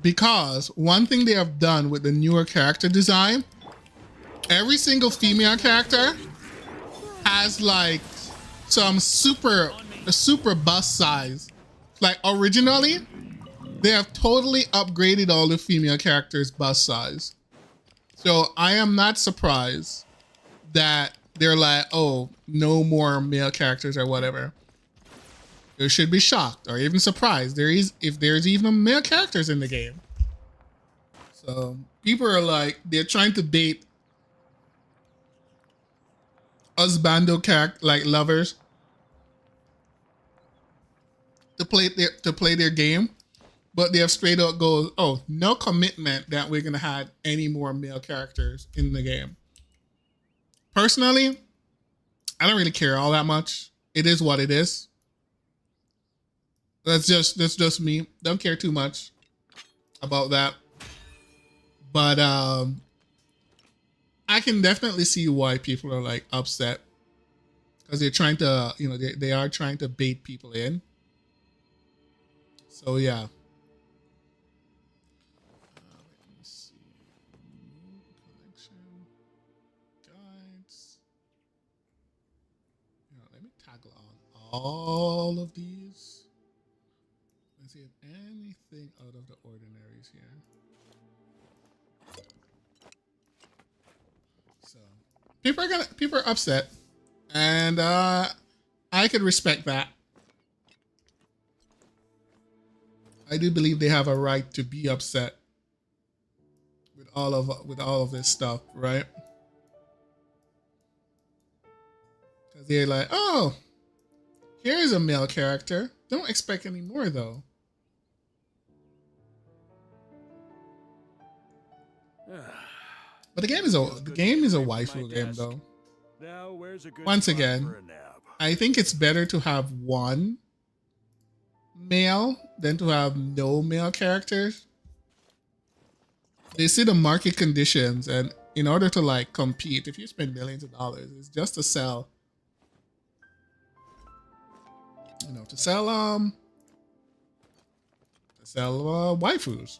Because one thing they have done with the newer character design, every single female character has like some super bust size. Like originally, they have totally upgraded all the female characters' bust size. So I am not surprised that they're like, oh, no more male characters or whatever. You should be shocked or even surprised if there's even male characters in the game. So people are like, they're trying to bait husbando character like lovers to play their game, but they have straight up goes, oh, no commitment that we're gonna have any more male characters in the game. Personally, I don't really care all that much. It is what it is. That's just me. Don't care too much about that. But I can definitely see why people are like upset because they're trying to, you know, they are trying to bait people in. So yeah. Let me see. New collection guides. You know, let me tackle on all of these. Let's see if anything out of the ordinaries here. So people are upset, and I could respect that. I do believe they have a right to be upset with all of this stuff, right? Because they're like, oh, here's a male character. Don't expect any more though. But the game is a waifu game though. Now, where's a good Once spot again, for a nap? I think it's better to have one male than to have no male characters. They see the market conditions, and in order to like compete, if you spend millions of dollars, it's just to sell, you know, to sell waifus.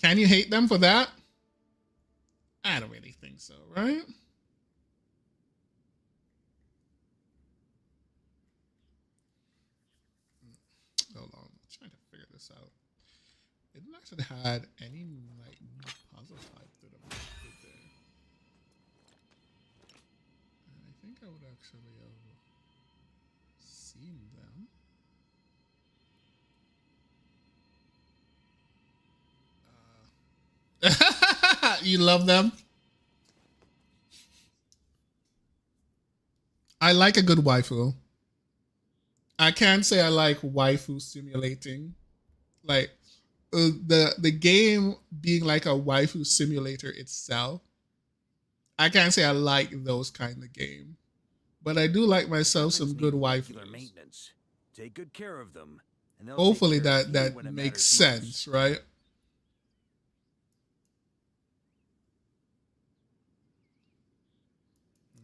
Can you hate them for that? I don't really think so, right? Hold on, I'm trying to figure this out. It didn't actually had any like new puzzle type that I did there. And I think I would actually have seen them. You love them? I like a good waifu. I can't say I like waifu simulating. Like the game being like a waifu simulator itself. I can't say I like those kind of game. But I do like myself some good waifus. Maintenance. Take good care of them. And they'll Hopefully take care of that you when it makes matters sense, most. right? I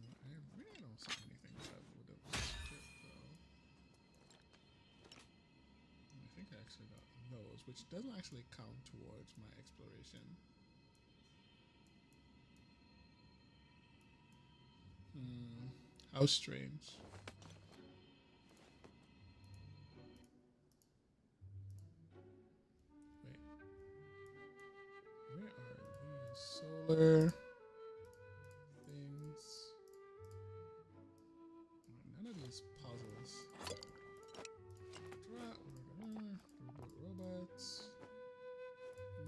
really don't see anything that would have skipped, though. actually got those, which doesn't actually count towards my exploration. How strange. Wait, where are these solar things? None of these puzzles. Robots.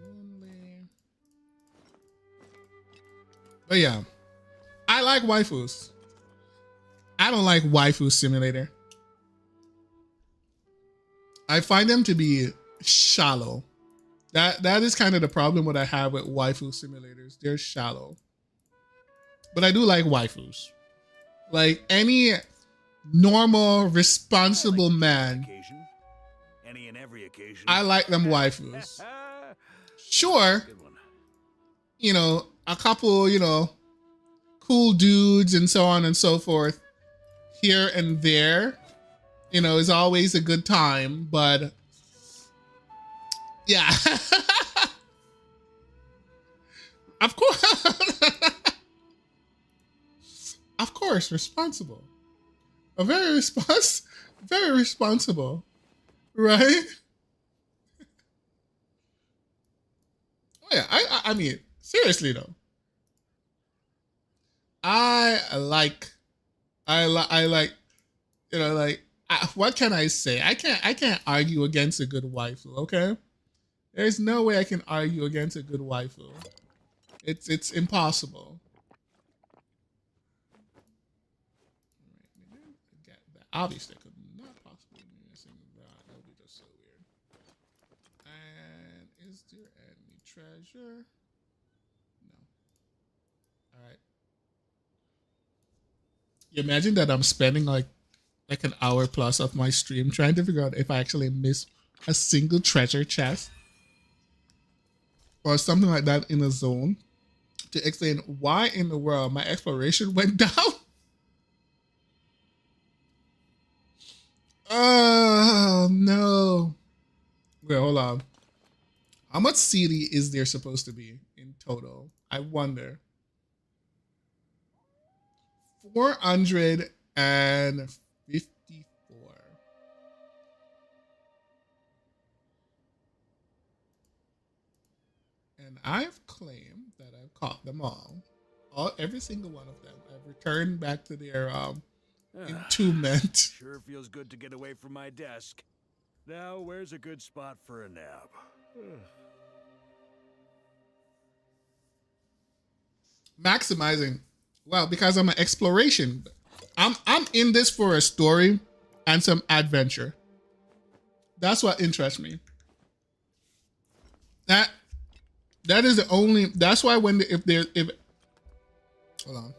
Lonely. But yeah, I like waifus. I don't like waifu simulator. I find them to be shallow. That is kind of the problem what I have with waifu simulators. They're shallow. But I do like waifus. Like any normal, responsible man. Occasion. Any and every occasion. I like them waifus. Sure, Good one. you know, a couple, you know, cool dudes and so on and so forth here and there, you know, is always a good time, but yeah. Of course. Of course, responsible. A very responsible, right? Oh yeah, I mean, seriously though. I like, you know, like, what can I say? I can't argue against a good waifu. Okay, there's no way I can argue against a good waifu. It's impossible. Obviously, I could not possibly be missing that. That would be just so weird. And is there any treasure? No. All right. You imagine that I'm spending like an hour plus of my stream trying to figure out if I actually miss a single treasure chest or something like that in a zone to explain why in the world my exploration went down. Oh no. Wait, hold on. How much CD is there supposed to be in total? I wonder. 454. And I've claimed that I've caught them all. Every single one of them. I've returned back to their entombment. Sure feels good to get away from my desk. Now, where's a good spot for a nap? Maximizing. Well, because I'm an exploration. I'm in this for a story and some adventure. That's what interests me. That is the only. That's why when if hold on.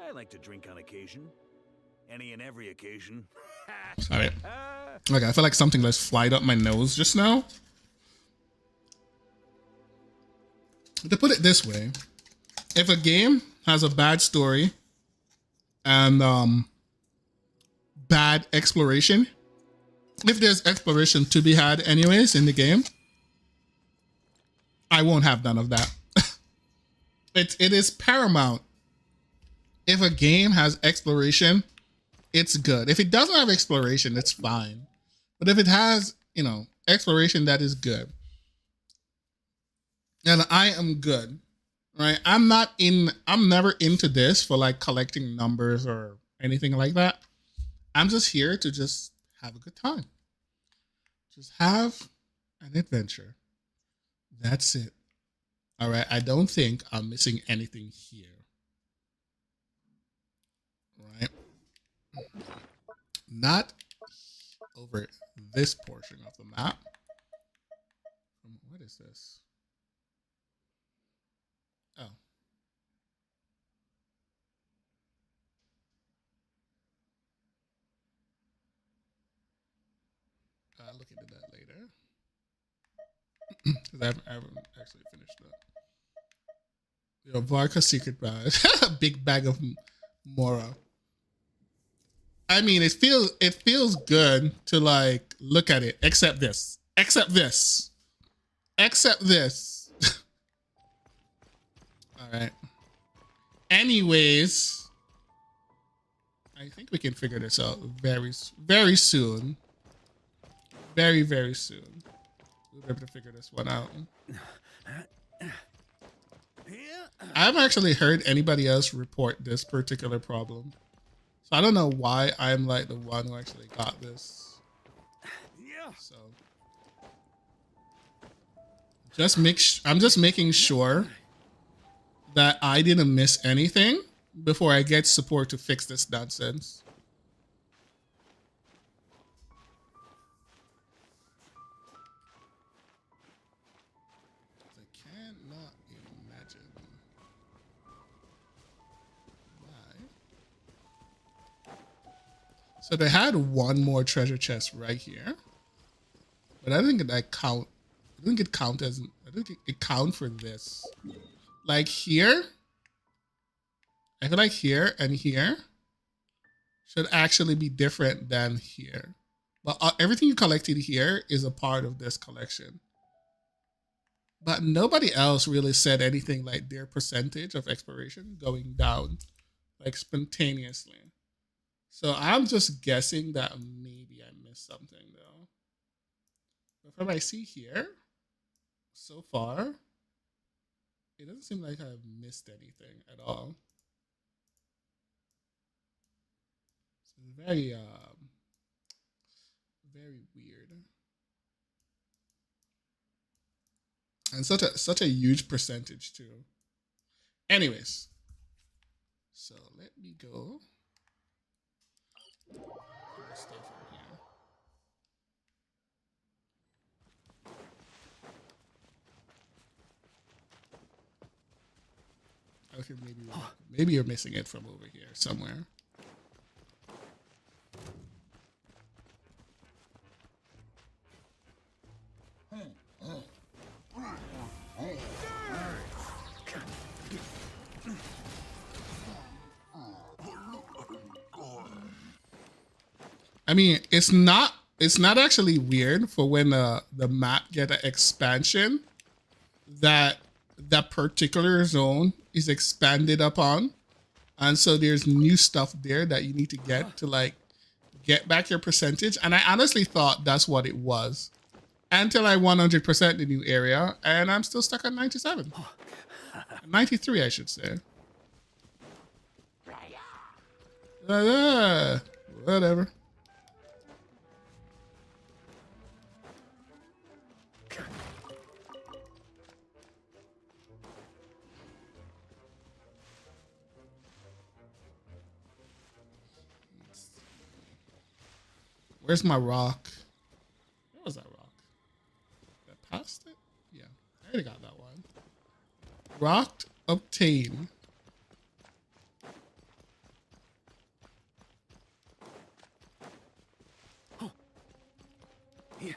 I like to drink on occasion. Any and every occasion. Sorry. Okay, I feel like something just flied up my nose just now. To put it this way, if a game has a bad story and bad exploration, if there's exploration to be had anyways in the game, I won't have none of that. It is paramount. If a game has exploration, it's good. If it doesn't have exploration, it's fine. But if it has, you know, exploration, that is good. And I am good, right? I'm never into this for like collecting numbers or anything like that. I'm just here to just have a good time. Just have an adventure. That's it. All right. I don't think I'm missing anything here. Right? Not over this portion of the map. What is this? Oh. I'll look into that later. Because I haven't actually finished that. Your Varka secret bag. Big bag of Mora. I mean, it feels good to like look at it, except this. Except this. Except this. Alright. Anyways, I think we can figure this out very, very soon. Very, very soon. We'll be able to figure this one out. I haven't actually heard anybody else report this particular problem. So I don't know why I'm like the one who actually got this. So I'm just making sure that I didn't miss anything before I get support to fix this nonsense. I cannot imagine why. So they had one more treasure chest right here, but I think that count. I think it count as. I think it count for this. Like here, I feel like here and here should actually be different than here. But everything you collected here is a part of this collection. But nobody else really said anything like their percentage of exploration going down, like spontaneously. So I'm just guessing that maybe I missed something though. But from what I see here, so far, it doesn't seem like I've missed anything at all. It's very, very weird. And such a huge percentage too. Anyways, so let me go. Stuff in here. Okay, maybe you're missing it from over here somewhere. I mean, it's not actually weird for when the map get an expansion that particular zone is expanded upon, and so there's new stuff there that you need to get to like get back your percentage. And I honestly thought that's what it was until I 100% the new area, and I'm still stuck at 97, 93, I should say. Whatever. Where's my rock? Where was that rock? Did I pass it? Yeah, I already got that one. Rock obtain. Oh. Yeah.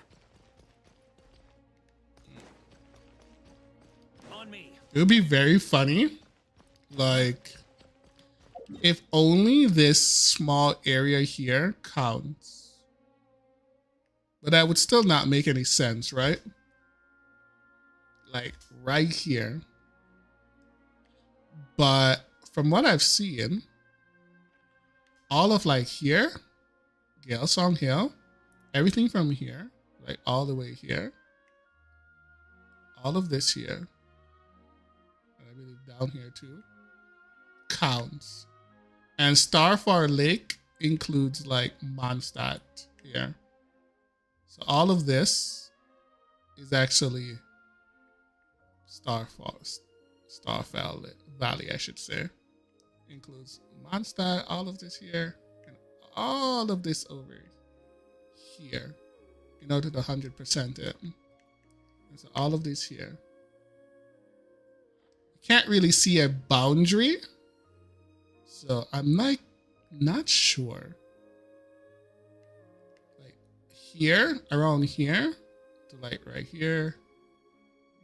On me. It would be very funny, like, if only this small area here counts. But that would still not make any sense, right? Like right here. But from what I've seen, all of like here, Gale Song Hill, everything from here, like all the way here, all of this here, and I believe down here too, counts. And Starfar Lake includes like Mondstadt here. So all of this is actually Starfall Valley, I should say. Includes Mondstadt, all of this here, and all of this over here in order to 100% it. And so all of this here. Can't really see a boundary. So I'm like not sure. Here, around here, to like right here,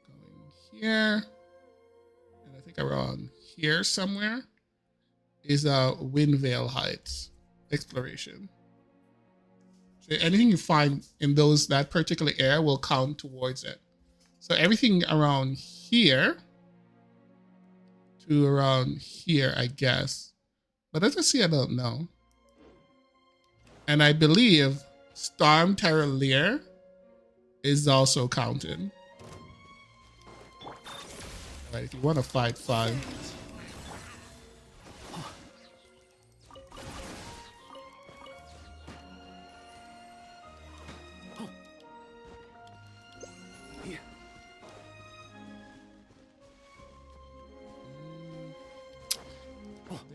going here, and I think around here somewhere, is Windvale Heights exploration. So anything you find in that particular area will count towards it. So everything around here to around here, I guess. But let's just see, I don't know. And I believe Storm Terror Lair is also counted. Right, if you want to fight, fine.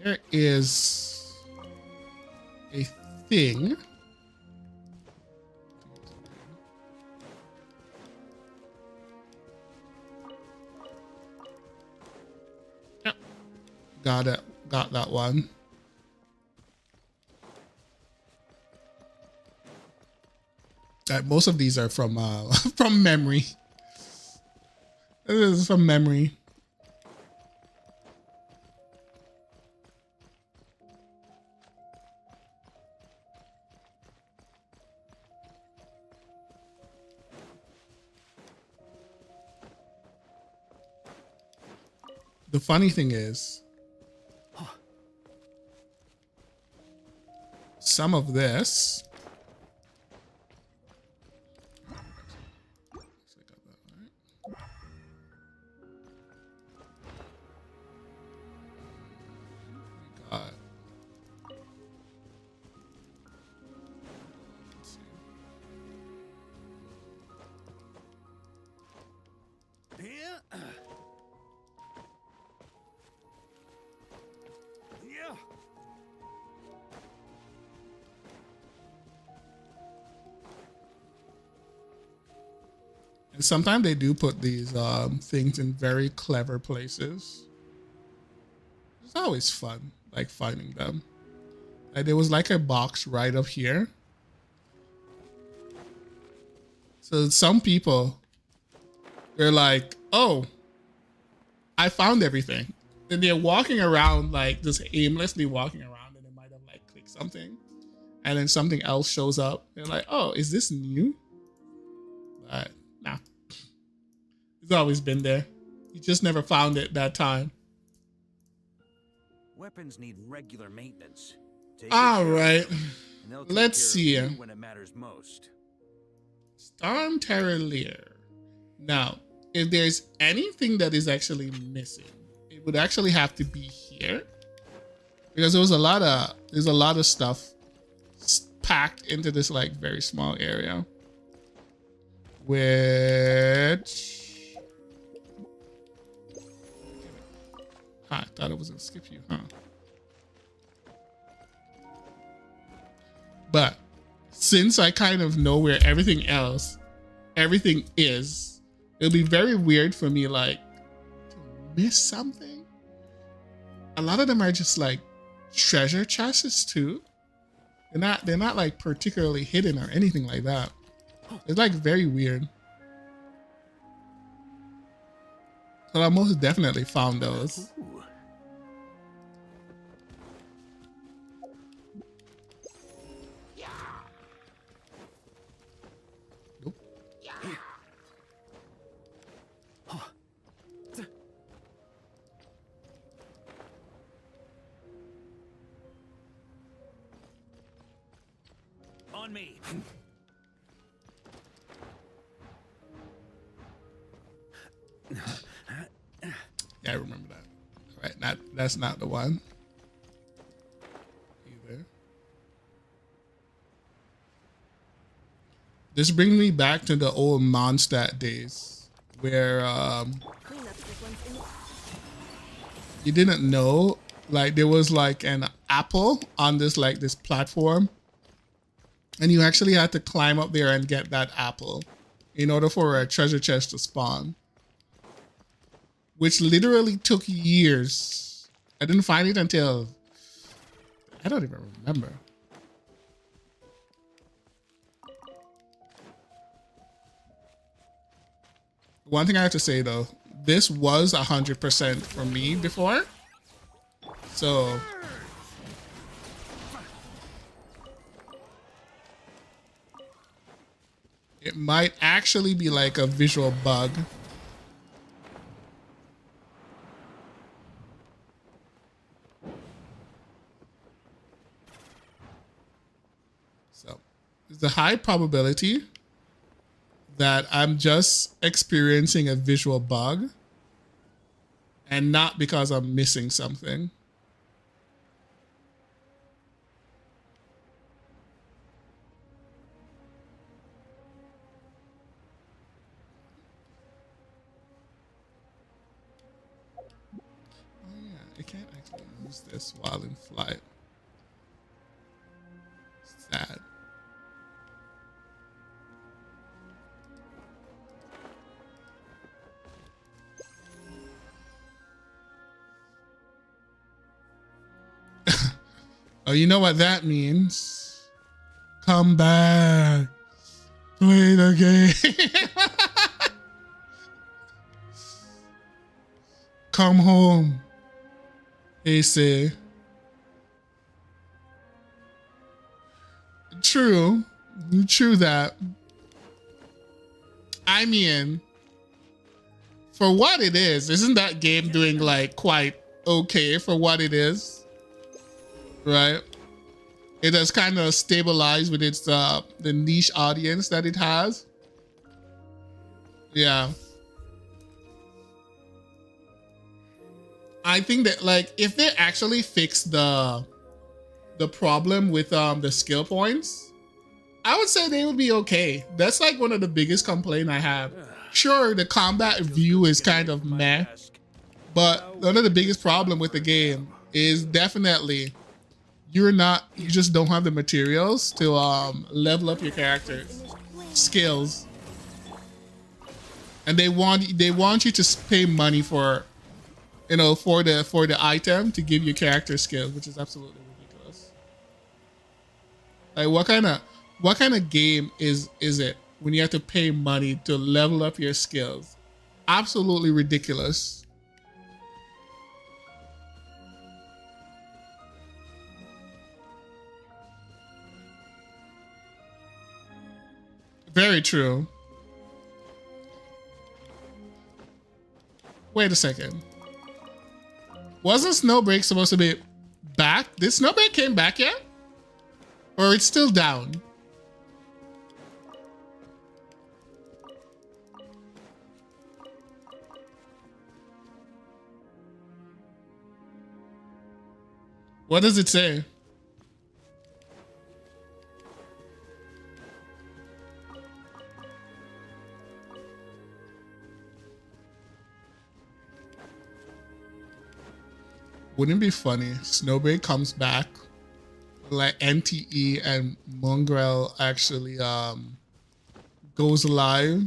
There is a thing. Yep. Got it. Got that one. Most of these are from from memory. This is from memory. The funny thing is, some of this. And sometimes they do put these things in very clever places. It's always fun, like finding them. Like there was like a box right up here. So some people, they're like, oh, I found everything. Then they're walking around like just aimlessly walking around, and they might have like clicked something. And then something else shows up. They're like, oh, is this new? But nah. It's always been there. You just never found it that time. Weapons need regular maintenance. All right. Let's see. When it matters most. Storm Terror Lair. Now, if there's anything that is actually missing, it would actually have to be here, because there's a lot of stuff packed into this like very small area. Which I thought it was gonna skip you, huh? But since I kind of know where everything is, it'll be very weird for me like to miss something. A lot of them are just like treasure chests too. They're not like particularly hidden or anything like that. It's like very weird. So I most definitely found those. On me. Yeah, I remember that. All right, that's not the one either. This brings me back to the old Mondstadt days, where you didn't know, like there was like an apple on this platform, and you actually had to climb up there and get that apple in order for a treasure chest to spawn, which literally took years. I didn't find it until, I don't even remember. One thing I have to say though, this was 100% for me before. So it might actually be like a visual bug. So there's a high probability that I'm just experiencing a visual bug and not because I'm missing something. Oh yeah, I can't actually use this while in flight. Sad. Oh, you know what that means? Come back. Play the game. Come home. They say. True. True that. I mean, for what it is, isn't that game doing like quite okay for what it is? Right? It has kind of stabilized with its the niche audience that it has. Yeah. I think that like if they actually fix the problem with the skill points, I would say they would be okay. That's like one of the biggest complaints I have. Sure, the combat view is kind of meh, but one of the biggest problem with the game is definitely you just don't have the materials to level up your character's skills, and they want you to pay money for, you know, for the item to give your character skills, which is absolutely ridiculous. Like what kind of game is it when you have to pay money to level up your skills? Absolutely ridiculous. Very true. Wait a second. Wasn't Snowbreak supposed to be back? Did Snowbreak came back yet? Or it's still down? What does it say? Wouldn't it be funny? Snowbreak comes back, like NTE and Mongrel actually goes live.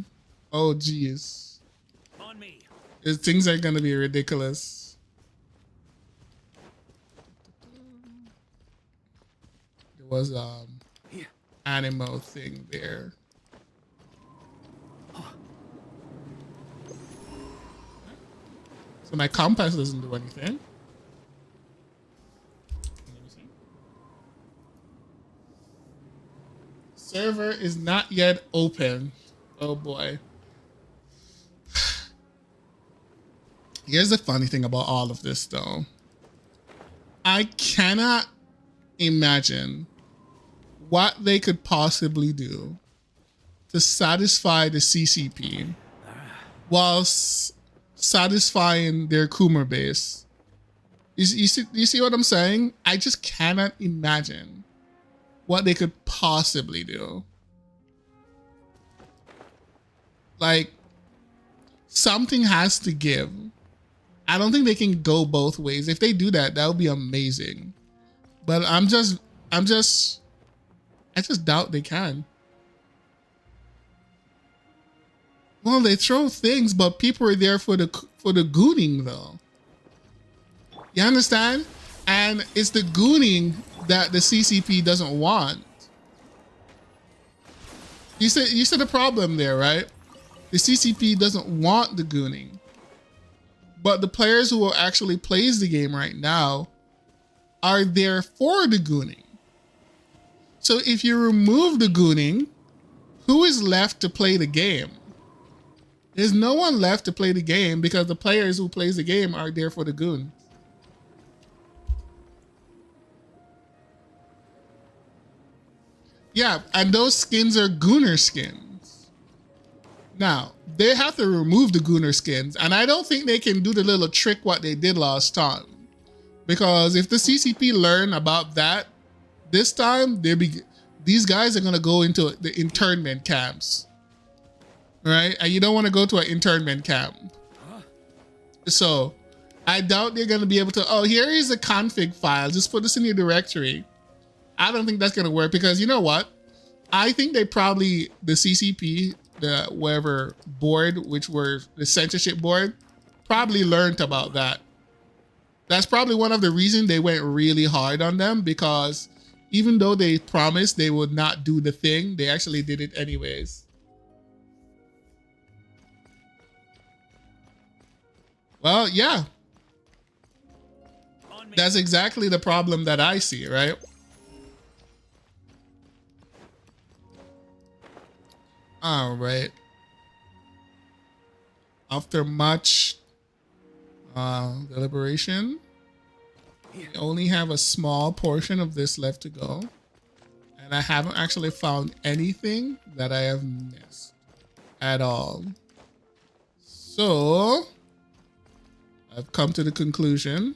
Oh geez. On me. Things are gonna be ridiculous. There was animal thing there. So my compass doesn't do anything. Server is not yet open. Oh boy. Here's the funny thing about all of this though. I cannot imagine what they could possibly do to satisfy the CCP whilst satisfying their Coomer base. You see what I'm saying? I just cannot imagine what they could possibly do. Like, something has to give. I don't think they can go both ways. If they do that, that would be amazing. But I just doubt they can. Well, they throw things, but people are there for the gooning though. You understand? And it's the gooning that the CCP doesn't want. You said the problem there, right? The CCP doesn't want the gooning. but the players who actually plays the game right now are there for the gooning. So if you remove the gooning, who is left to play the game? There's no one left to play the game because the players who plays the game are there for the goon. Yeah, and those skins are gooner skins. Now, they have to remove the gooner skins, and I don't think they can do the little trick what they did last time. Because if the CCP learn about that, this time these guys are gonna go into the internment camps. Right? And you don't want to go to an internment camp. So I doubt they're gonna be able to, oh, here is the config file, just put this in your directory. I don't think that's gonna work because you know what? I think they probably, the CCP, the whatever board, which were the censorship board, probably learned about that. That's probably one of the reasons they went really hard on them, because even though they promised they would not do the thing, they actually did it anyways. Well, yeah. That's exactly the problem that I see, right? All right. After much deliberation, we only have a small portion of this left to go. And I haven't actually found anything that I have missed at all. So I've come to the conclusion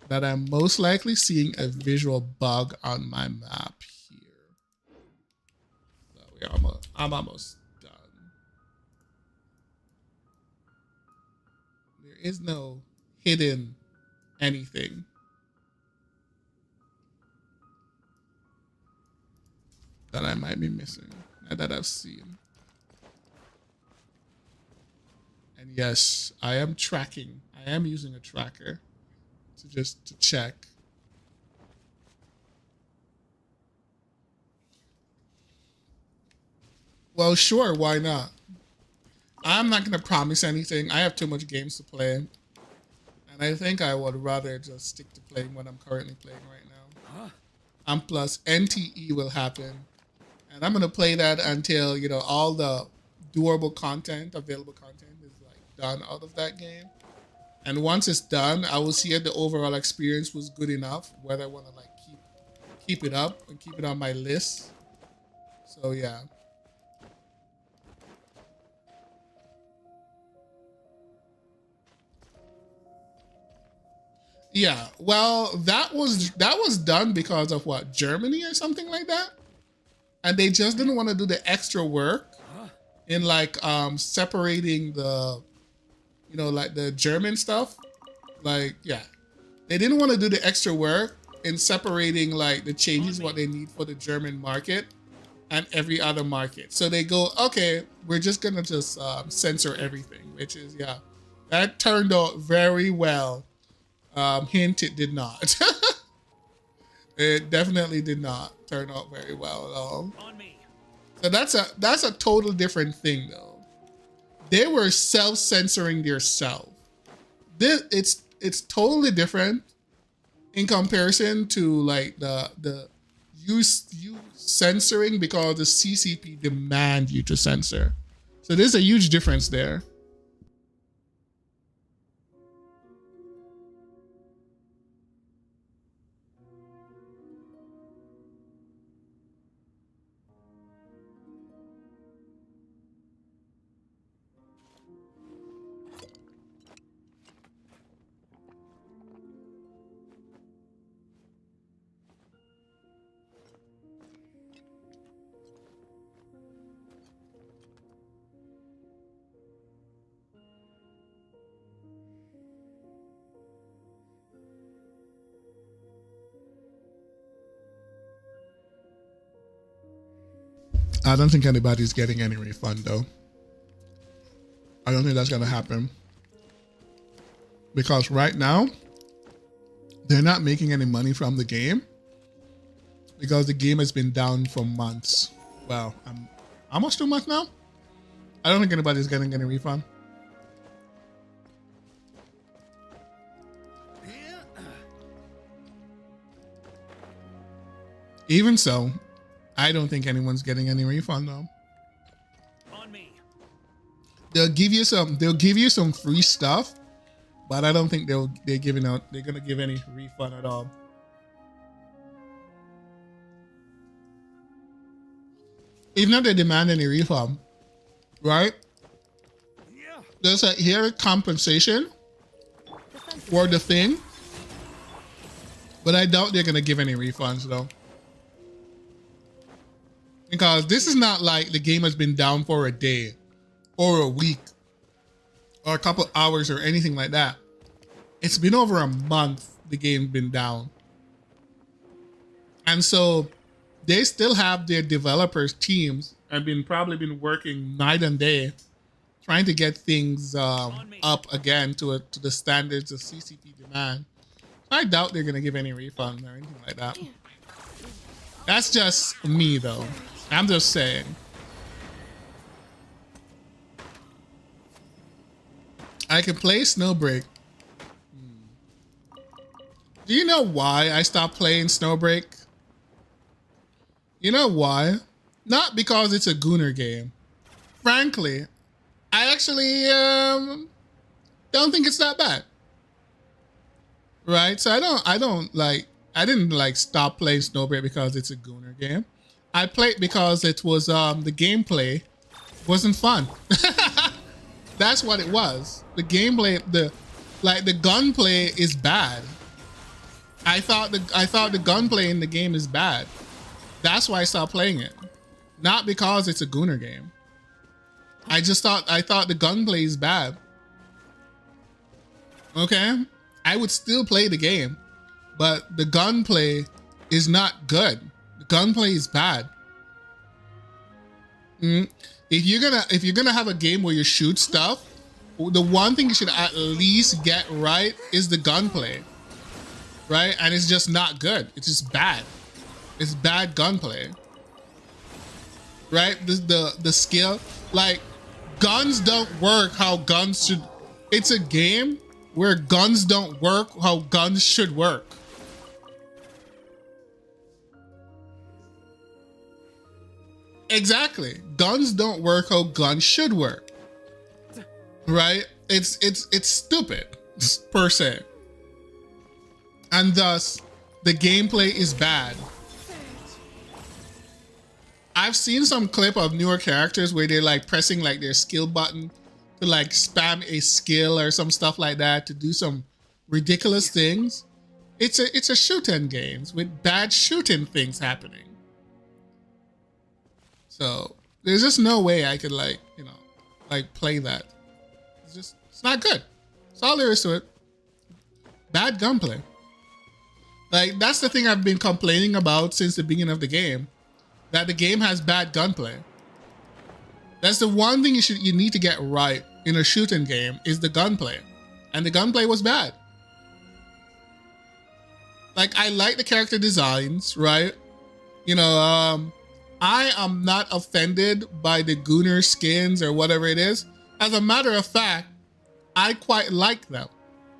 that I'm most likely seeing a visual bug on my map here. So I'm almost done. There is no hidden anything. That I might be missing, that I've seen. And yes, I am tracking. I am using a tracker to check. Well, sure, why not? I'm not gonna promise anything. I have too much games to play. And I think I would rather just stick to playing what I'm currently playing right now. And plus NTE will happen. And I'm gonna play that until, you know, all the doable content, available content is like done out of that game. And once it's done, I will see if the overall experience was good enough, whether I want to like keep it up and keep it on my list. So yeah. Yeah, well, that was done because of what, Germany or something like that? And they just didn't want to do the extra work in like separating the, you know, like the German stuff. Like, yeah, they didn't want to do the extra work in separating like the changes, what they need for the German market and every other market. So they go, okay, we're just gonna just censor everything, which is, yeah, that turned out very well. Hint, it did not. It definitely did not turn out very well at all. So that's a total different thing though. They were self-censoring themselves. It's totally different in comparison to like the you censoring because the CCP demand you to censor. So there's a huge difference there. I don't think anybody's getting any refund though. I don't think that's gonna happen. Because right now, they're not making any money from the game because the game has been down for months. Well, almost 2 months now. I don't think anybody's getting any refund. Even so, I don't think anyone's getting any refund though. On me. They'll give you some free stuff, but I don't think they're gonna give any refund at all. Even if they demand any refund, right? Yeah. There's a here compensation for the thing, but I doubt they're gonna give any refunds though. Because this is not like the game has been down for a day or a week or a couple hours or anything like that. It's been over a month the game's been down. And so they still have their developers teams and probably been working night and day trying to get things up again to the standards of CCP demand. I doubt they're gonna give any refunds or anything like that. That's just me though. I'm just saying. I can play Snowbreak. Do you know why I stopped playing Snowbreak? You know why? Not because it's a Gooner game. Frankly, I actually don't think it's that bad. Right? So I didn't stop playing Snowbreak because it's a Gooner game. I played because it was the gameplay wasn't fun. That's what it was. The gameplay, the gunplay is bad. I thought the gunplay in the game is bad. That's why I stopped playing it. Not because it's a Gooner game. I thought the gunplay is bad. Okay? I would still play the game, but the gunplay is not good. The gunplay is bad. If you're gonna have a game where you shoot stuff, the one thing you should at least get right is the gunplay. Right? And it's just not good. It's just bad. It's bad gunplay. Right? The skill, like guns don't work how guns should. It's a game where guns don't work how guns should work. Exactly. Guns don't work how guns should work. Right? It's stupid per se. And thus the gameplay is bad. I've seen some clip of newer characters where they're like pressing like their skill button to like spam a skill or some stuff like that to do some ridiculous things. It's a shooting games with bad shooting things happening. So there's just no way I could like play that. It's not good. That's all there is to it. Bad gunplay. Like that's the thing I've been complaining about since the beginning of the game. That the game has bad gunplay. That's the one thing you need to get right in a shooting game is the gunplay. And the gunplay was bad. Like I like the character designs, right? I am not offended by the Gooner skins or whatever it is. As a matter of fact, I quite like that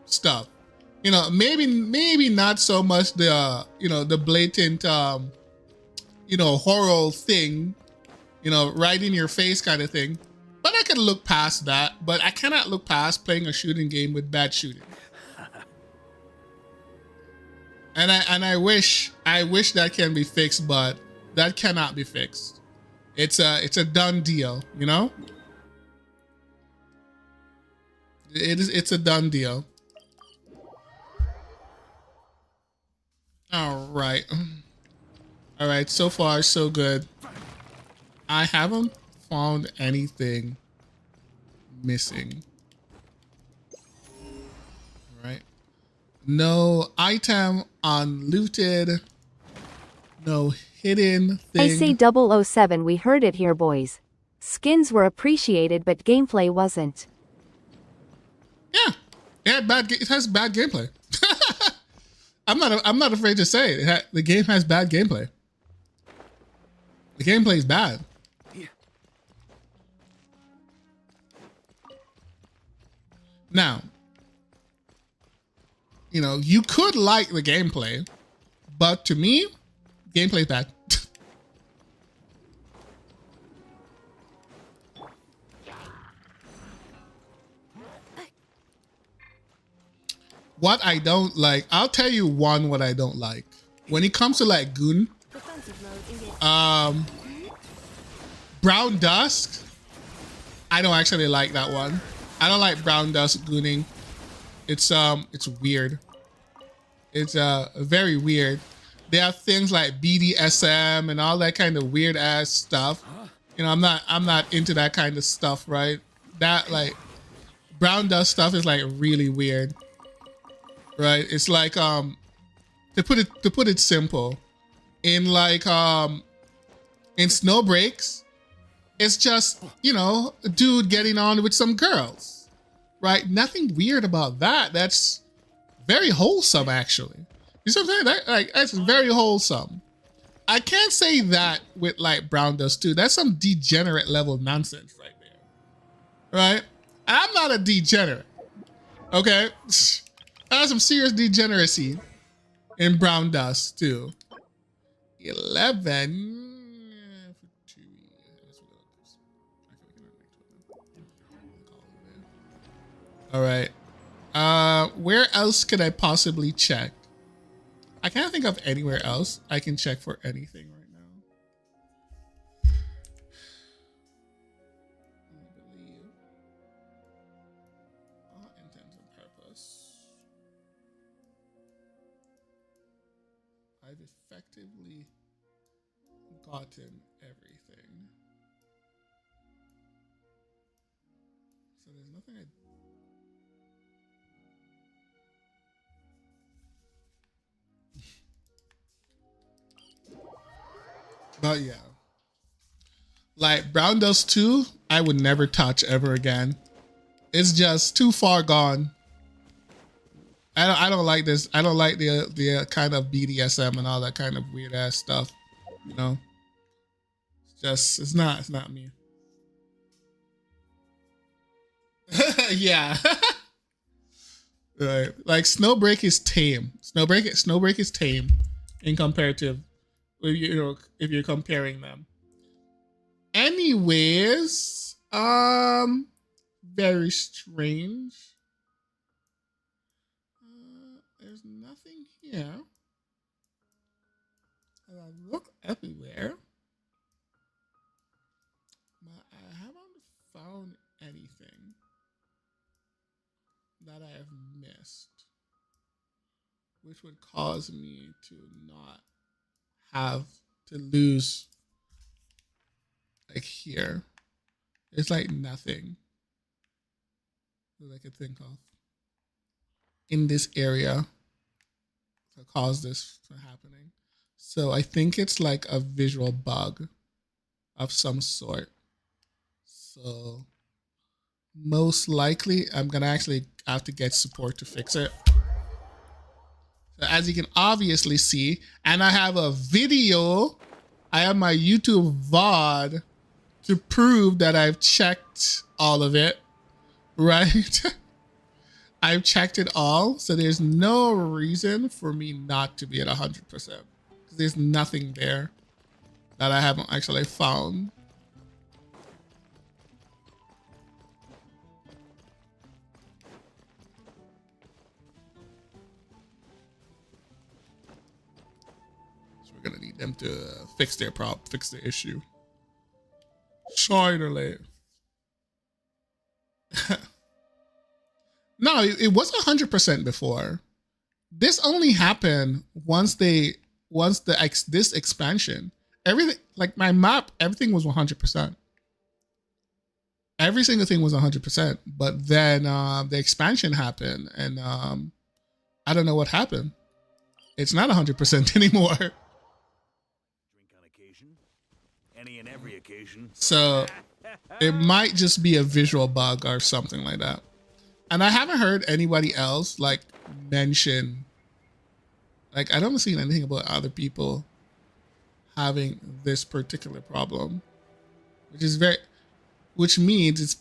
stuff. Maybe not so much the blatant horror thing, right in your face kind of thing. But I could look past that, but I cannot look past playing a shooting game with bad shooting. And I wish that can be fixed, but that cannot be fixed. It's a done deal, It's a done deal. All right. So far, so good. I haven't found anything missing. All right. No item unlooted. No hidden thing. I say 007, we heard it here, boys. Skins were appreciated, but gameplay wasn't. Yeah. It has bad gameplay. I'm not afraid to say it. The game has bad gameplay. The gameplay is bad. Yeah. Now, you could like the gameplay, but to me, Gameplay's bad. What I don't like, I'll tell you what I don't like. When it comes to like goon, brown dusk, I don't actually like that one. I don't like brown dusk gooning. It's weird. It's very weird. They have things like BDSM and all that kind of weird ass stuff. You know, I'm not into that kind of stuff, right? That like brown dust stuff is like really weird. Right? It's like to put it simple, in like in snow breaks, it's just, you know, a dude getting on with some girls. Right? Nothing weird about that. That's very wholesome actually. You see what I'm saying? That's very wholesome. I can't say that with like brown dust too. That's some degenerate level nonsense right there. Right? And I'm not a degenerate. Okay? That's some serious degeneracy in brown dust too. 11. All right. Where else could I possibly check? I can't think of anywhere else I can check for anything right now. I believe. Intent and purpose. I've effectively gotten everything. So there's nothing I... But yeah. Like Brown Dust 2, I would never touch ever again. It's just too far gone. I don't like this. I don't like the kind of BDSM and all that kind of weird ass stuff. You know, it's not me. Yeah. Right. Like Snowbreak is tame. Snowbreak is tame in comparative. You know, if you're comparing them. Anyways, very strange. There's nothing here. I look everywhere, but I haven't found anything that I have missed, which would cause me to not have to lose. Like here, it's like nothing that I could think of in this area to cause this from happening. So I think it's like a visual bug of some sort. So most likely I'm gonna actually have to get support to fix it. So as you can obviously see, and I have a video, I have my YouTube VOD to prove that I've checked all of it, right? I've checked it all, so there's no reason for me not to be at 100%. Because there's nothing there that I haven't actually found. So we're gonna need them to fix their issue. Finally. No, it was 100% before. This only happened once this expansion. Everything, like my map, everything was 100%. Every single thing was 100%. But then the expansion happened, and I don't know what happened. It's not 100% anymore. Drink on occasion. Any and every occasion. So it might just be a visual bug or something like that. And I haven't heard anybody else like mention, like I don't see anything about other people having this particular problem, which means it's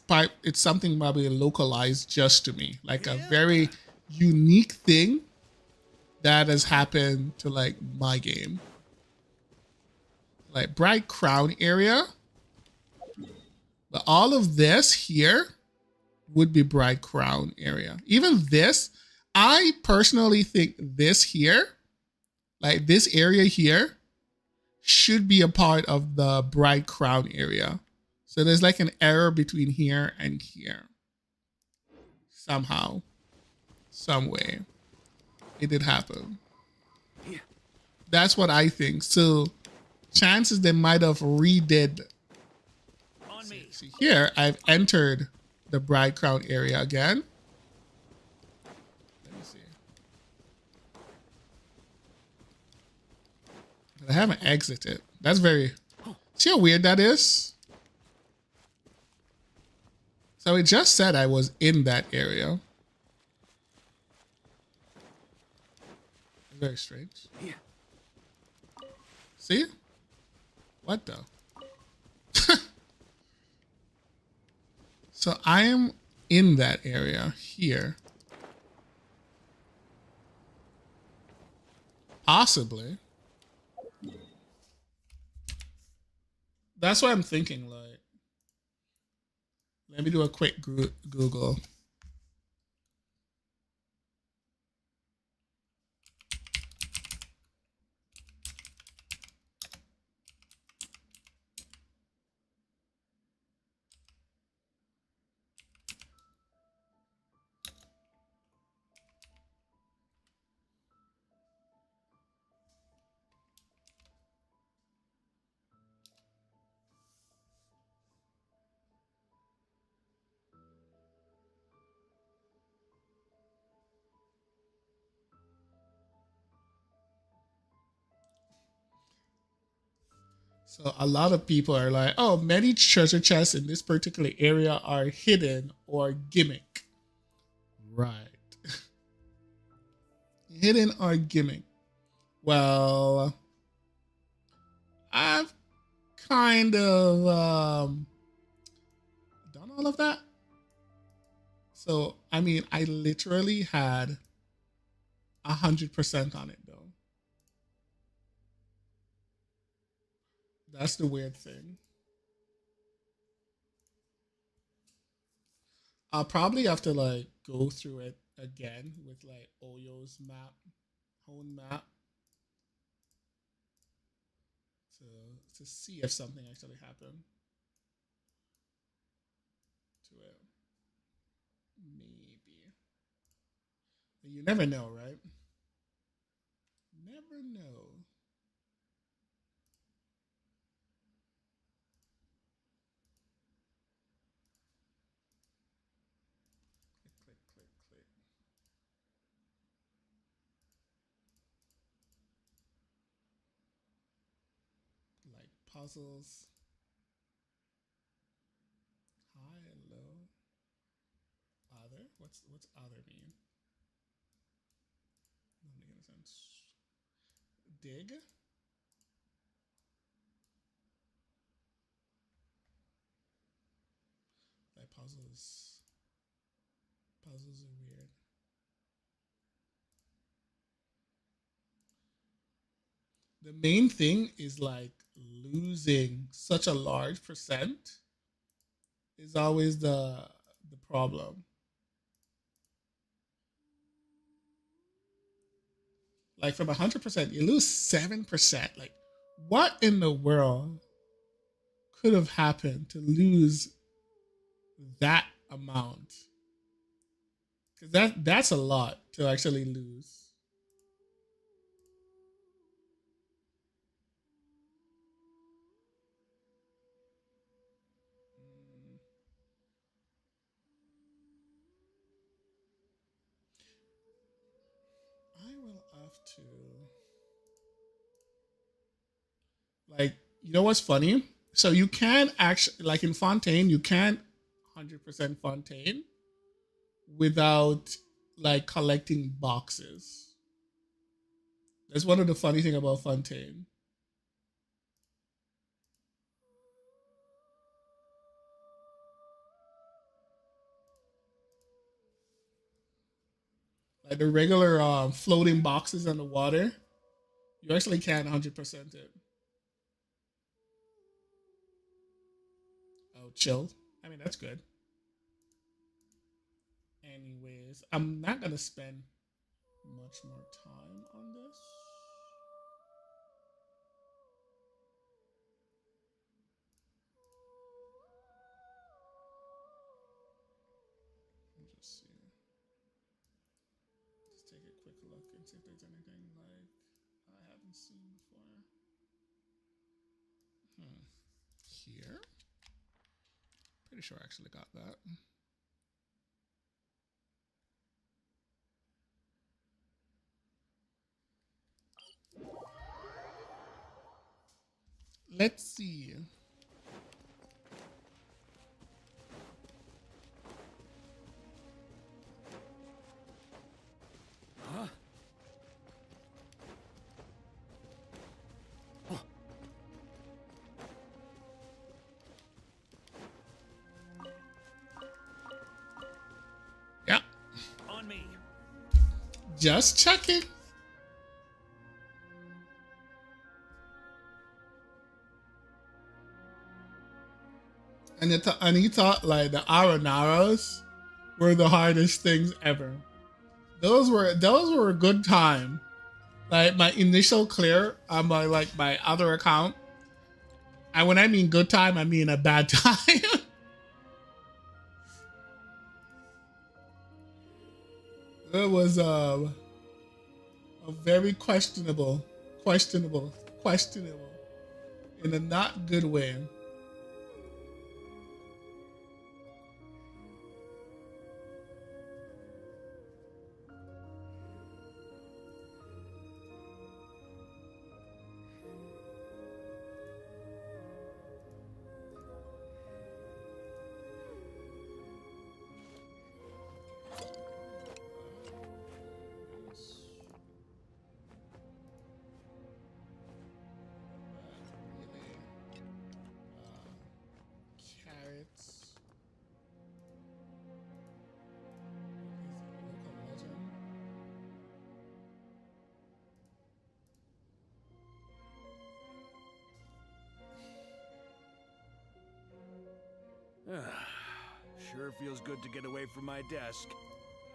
something probably localized just to me, like a very unique thing that has happened to like my game. like Bright Crown area. But all of this here would be Bright Crown area. Even this, I personally think this here, like this area here, should be a part of the Bright Crown area. So there's like an error between here and here. Somehow, some way, it did happen. That's what I think. So chances they might have redid. See here, I've entered the Bright Crown area again. Let me see. But I haven't exited. That's very. See how weird that is? So it just said I was in that area. Very strange. See? What the? So I am in that area here. Possibly. That's what I'm thinking, like. Let me do a quick Google. So a lot of people are like, oh, many treasure chests in this particular area are hidden or gimmick. Right. Hidden or gimmick. Well, I've kind of done all of that. So, I mean, I literally had 100% on it, though. That's the weird thing. I'll probably have to like go through it again with like Oyo's map, home map, to see if something actually happened to it. Maybe. You never know, right? Never know. Click, click, click, click. Like puzzles. Hi, hello. Other? What's other mean? Doesn't make any sense. Dig? Like puzzles. Puzzles are weird. The main thing is like losing such a large percent is always the problem. Like from 100%, you lose 7%. Like, what in the world could have happened to lose that amount? Because that's a lot to actually lose. I will have to. Like, you know what's funny? So you can actually, like in Fontaine, you can't 100% Fontaine without like collecting boxes. That's one of the funny thing about Fontaine. Like the regular floating boxes on the water, you actually can't 100% it. chill. I mean, that's good. Anyways, I'm not gonna spend much more time on this. Let me just see. Just take a quick look and see if there's anything like I haven't seen before. Here? Pretty sure I actually got that. Let's see. Huh? Oh. Yeah. On me. Just checking. And he thought like the Aronaras were the hardest things ever. Those were a good time. Like my initial clear on my other account. And when I mean good time, I mean a bad time. It was a very questionable in a not good way. Carrots. Sure feels good to get away from my desk.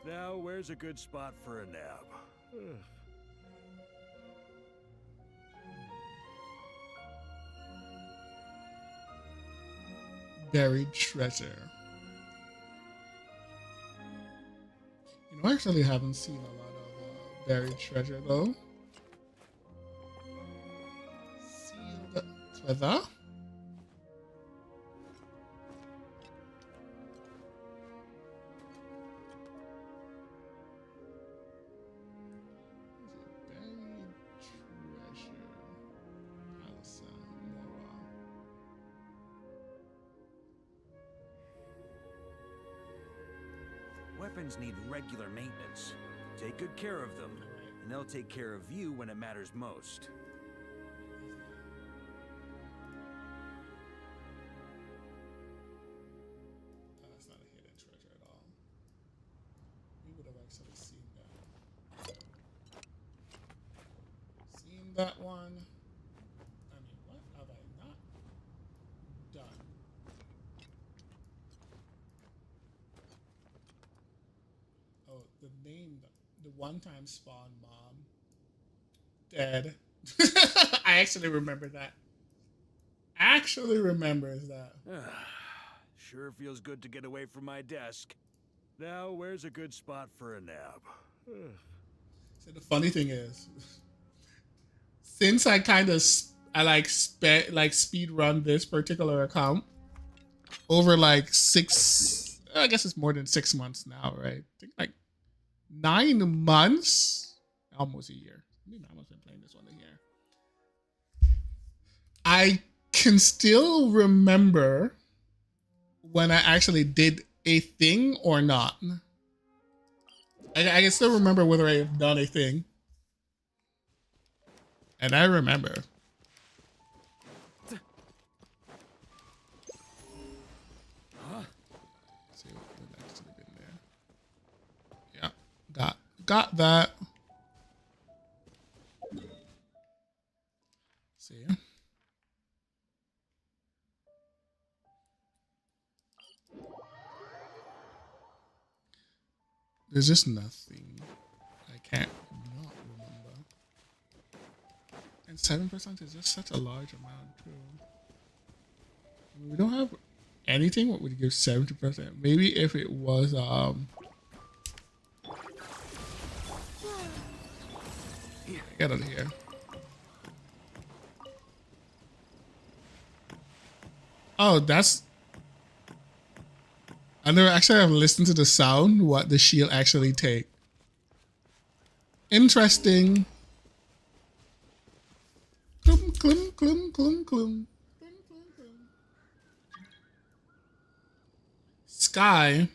Now, where's a good spot for a nap? Buried treasure. You know, I actually haven't seen a lot of buried treasure though. Sealed treasure. Weapons need regular maintenance. Take good care of them, and they'll take care of you when it matters most. That's not a hidden treasure at all. We would have actually seen that. Seen that one. I mean, what have I not done? Oh, the name, the one-time spawn mom, dead. I actually remember that. Actually remembers that. Sure feels good to get away from my desk. Now, where's a good spot for a nap? So the funny thing is, since I speed run this particular account over like I guess it's more than 6 months now, right? I think like 9 months, almost a year. I mean, I must have been playing this one a year. I can still remember when I actually did a thing or not. I can still remember whether I have done a thing. And I remember. See what actually been there. Yeah, got that. See. There's just nothing. I can't not remember. And 7% is just such a large amount too. We don't have anything what would give 70%. Maybe if it was get out of here. Oh, that's I never actually have listened to the sound what the shield actually take. Interesting. Clum, clum, clum, clum, clum. Sky.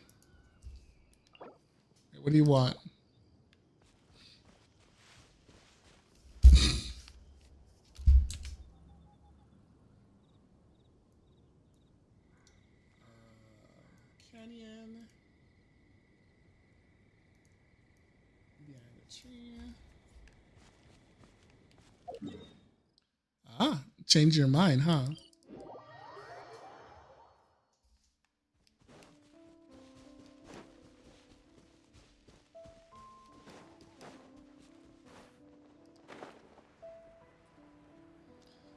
What do you want? Canyon. Behind the tree. Ah, change your mind, huh?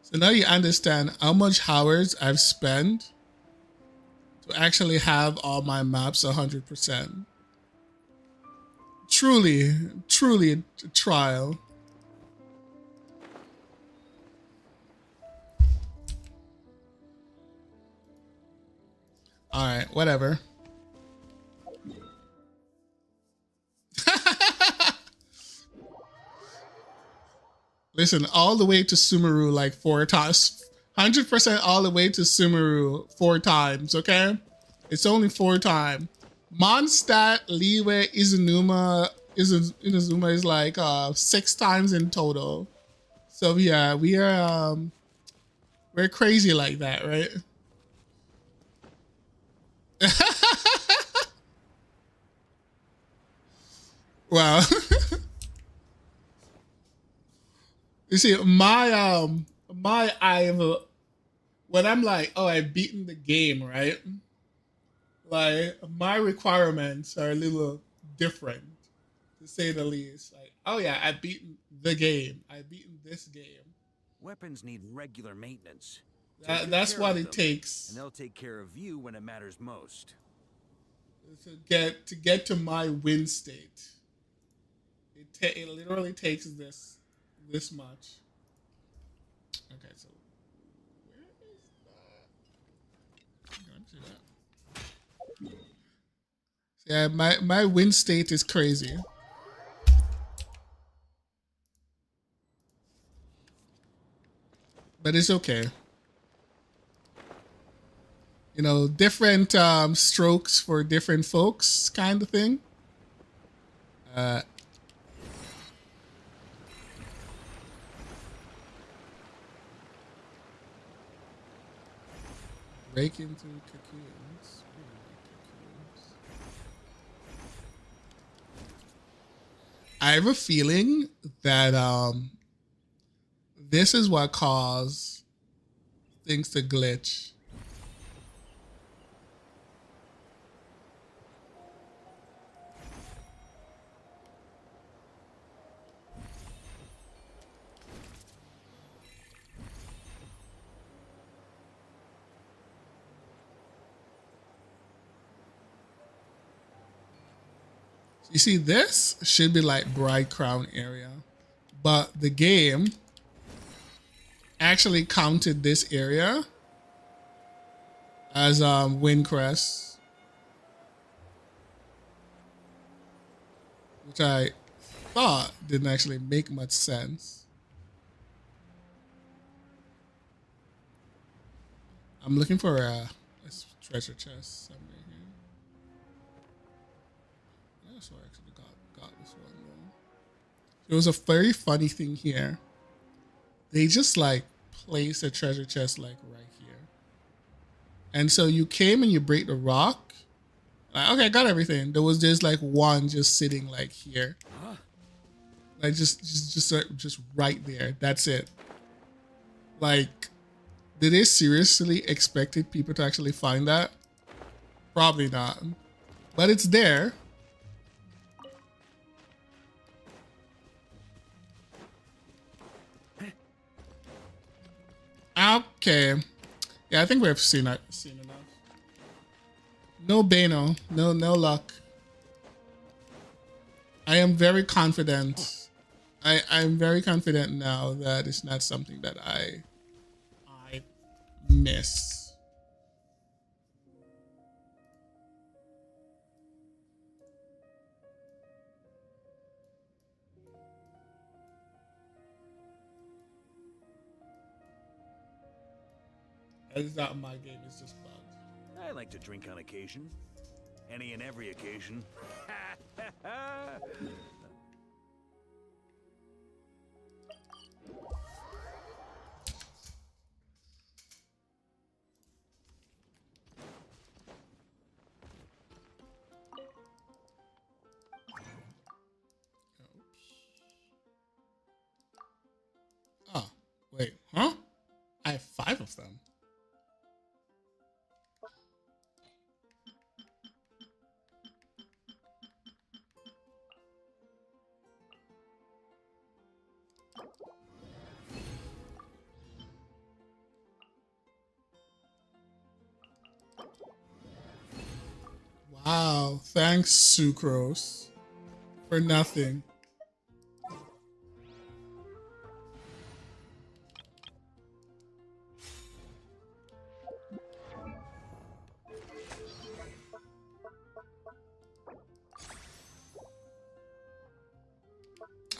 So now you understand how much hours I've spent to actually have all my maps 100%. Truly, truly a trial. All right, whatever. Listen, all the way to Sumeru like 4 times. 100% all the way to Sumeru 4 times, okay? It's only 4 times. Mondstadt, Leeway, Izanuma is like 6 times in total. So yeah, we're crazy like that, right? Wow. You see, when I'm like, oh, I've beaten the game, right? Like my requirements are a little different, to say the least. Like, oh yeah, I've beaten the game. I've beaten this game. Weapons need regular maintenance. That's what it takes. And they'll take care of you when it matters most. To get to my win state. It literally takes this much. Okay, so where is that? Yeah, my win state is crazy. But it's okay. You know, different strokes for different folks kind of thing. Break into cocoons. I have a feeling that this is what caused things to glitch. You see, this should be like Bride Crown area, but the game actually counted this area as Windcrest, which I thought didn't actually make much sense. I'm looking for a treasure chest somewhere here. So I actually got this one though. There was a very funny thing here. They just like placed a treasure chest like right here. And so you came and you break the rock. Like, okay, I got everything. There was just like one just sitting like here. Like just right there. That's it. Like, did they seriously expected people to actually find that? Probably not. But it's there. Okay. Yeah, I think we've seen enough. No Bano. No luck. I am very confident. I'm very confident now that it's not something that I miss. It's not my game, it's just bugged. I like to drink on occasion. Any and every occasion. Oh, wait, huh? I have 5 of them. Wow, thanks, Sucrose, for nothing.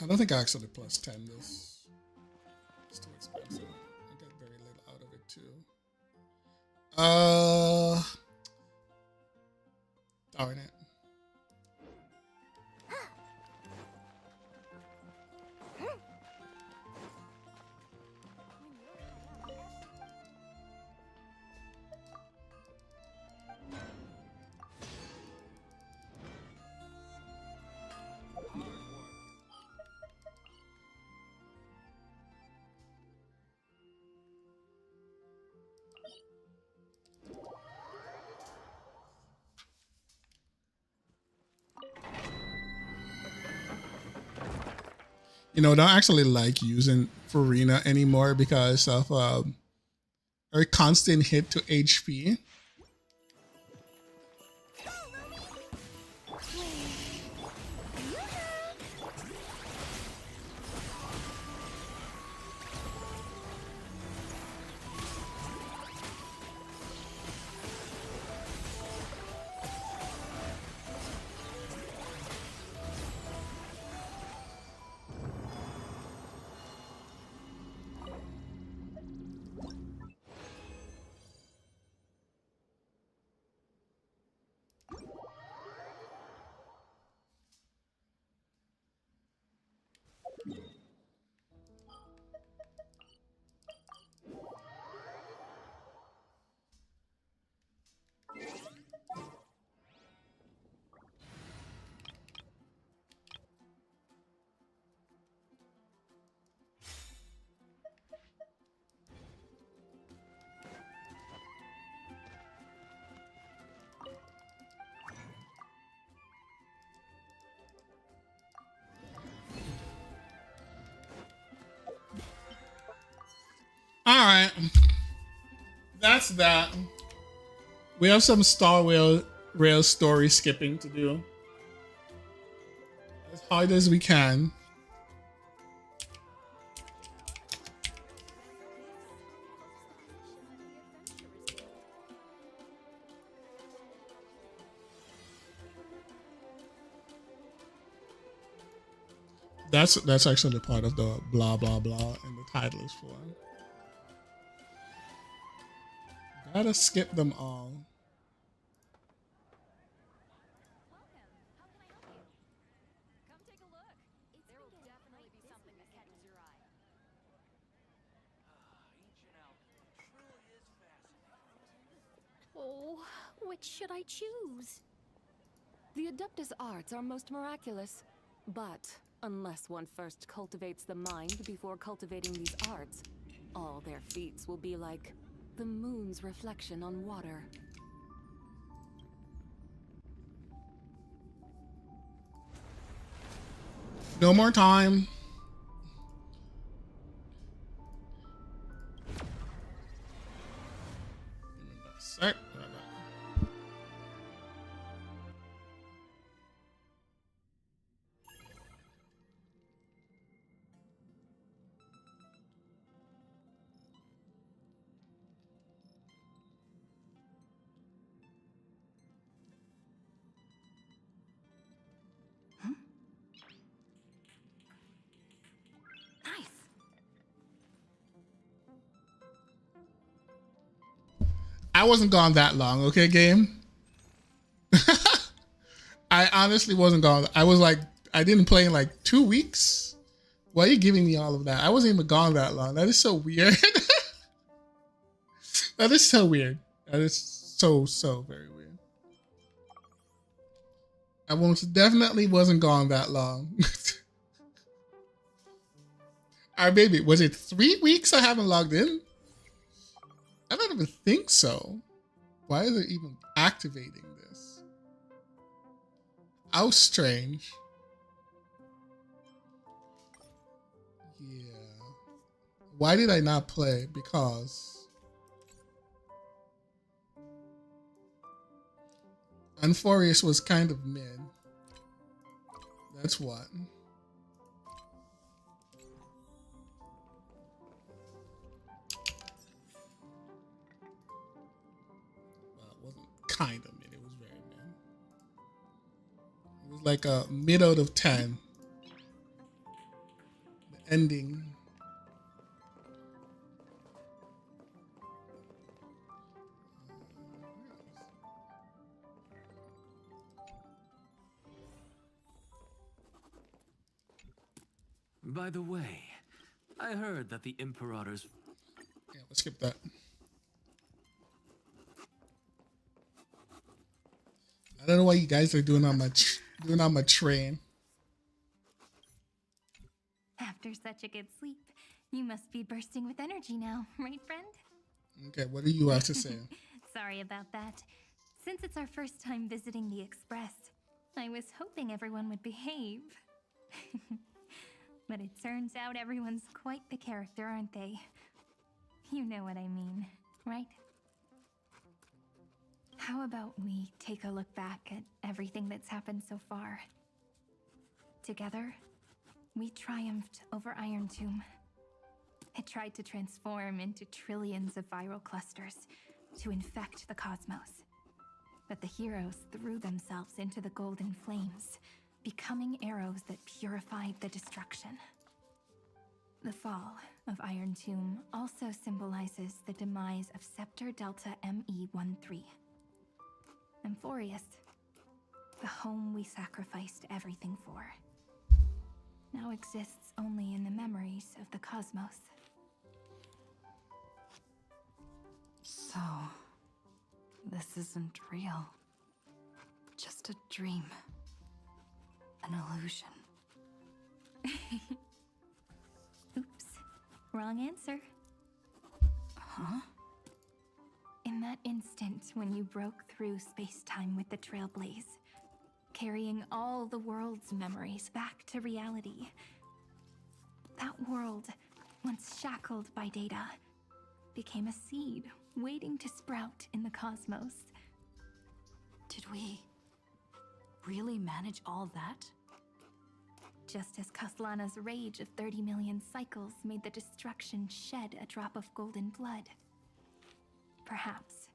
I don't think I actually plus 10 this. It's too expensive. I get very little out of it too. Darn it. You know, I don't actually like using Farina anymore because of her constant hit to HP. All right, that's that. We have some Star Rail story skipping to do as hard as we can. That's actually part of the blah blah blah and the title is for. Gotta skip them all. Oh, which should I choose? The Adeptus arts are most miraculous, but unless one first cultivates the mind before cultivating these arts, all their feats will be like the moon's reflection on water. No more time. I wasn't gone that long, okay, game? I honestly wasn't gone. I was like, I didn't play in like 2 weeks. Why are you giving me all of that? I wasn't even gone that long. That is so weird. That is so weird. That is so very weird. I most definitely wasn't gone that long. All right, baby. Was it 3 weeks I haven't logged in? I don't even think so. Why is it even activating this? How strange. Yeah. Why did I not play? Because Unfurious was kind of mid. That's what. Well, it wasn't kind of mid. It was very mid. It was like a mid out of 10. The ending. By the way, I heard that the Imperator's... Yeah, let's skip that. I don't know what you guys are doing on my train. After such a good sleep, you must be bursting with energy now, right, friend? Okay, what do you have to say? Sorry about that. Since it's our first time visiting the Express, I was hoping everyone would behave. But it turns out everyone's quite the character, aren't they? You know what I mean, right? How about we take a look back at everything that's happened so far? Together, we triumphed over Iron Tomb. It tried to transform into trillions of viral clusters to infect the cosmos. But the heroes threw themselves into the golden flames, becoming arrows that purified the destruction. The fall of Iron Tomb also symbolizes the demise of Scepter Delta ME-13. Amphorius, the home we sacrificed everything for, now exists only in the memories of the cosmos. So, this isn't real. Just a dream. An illusion. Oops, wrong answer. Huh? In that instant when you broke through space-time with the Trailblaze, carrying all the world's memories back to reality, that world, once shackled by data, became a seed waiting to sprout in the cosmos. Did we really manage all that? Just as Kaslana's rage of 30 million cycles made the destruction shed a drop of golden blood. Perhaps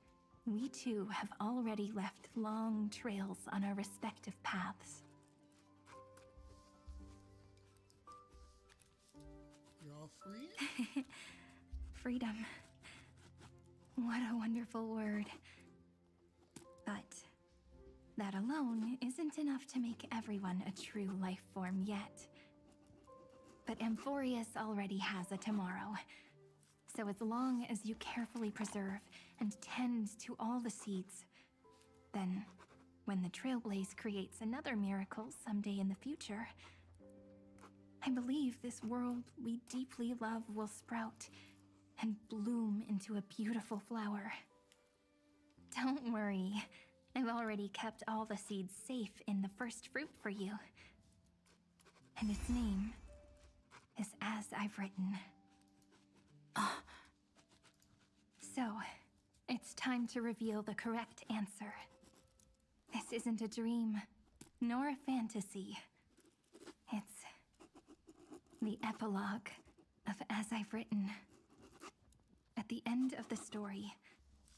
we too have already left long trails on our respective paths. You're all free? Freedom. What a wonderful word. But that alone isn't enough to make everyone a true life form yet. But Amphorius already has a tomorrow. So as long as you carefully preserve and tend to all the seeds, then when the Trailblaze creates another miracle someday in the future, I believe this world we deeply love will sprout and bloom into a beautiful flower. Don't worry, I've already kept all the seeds safe in the first fruit for you. And its name is As I've Written. So, it's time to reveal the correct answer. This isn't a dream, nor a fantasy. It's the epilogue of As I've Written. At the end of the story,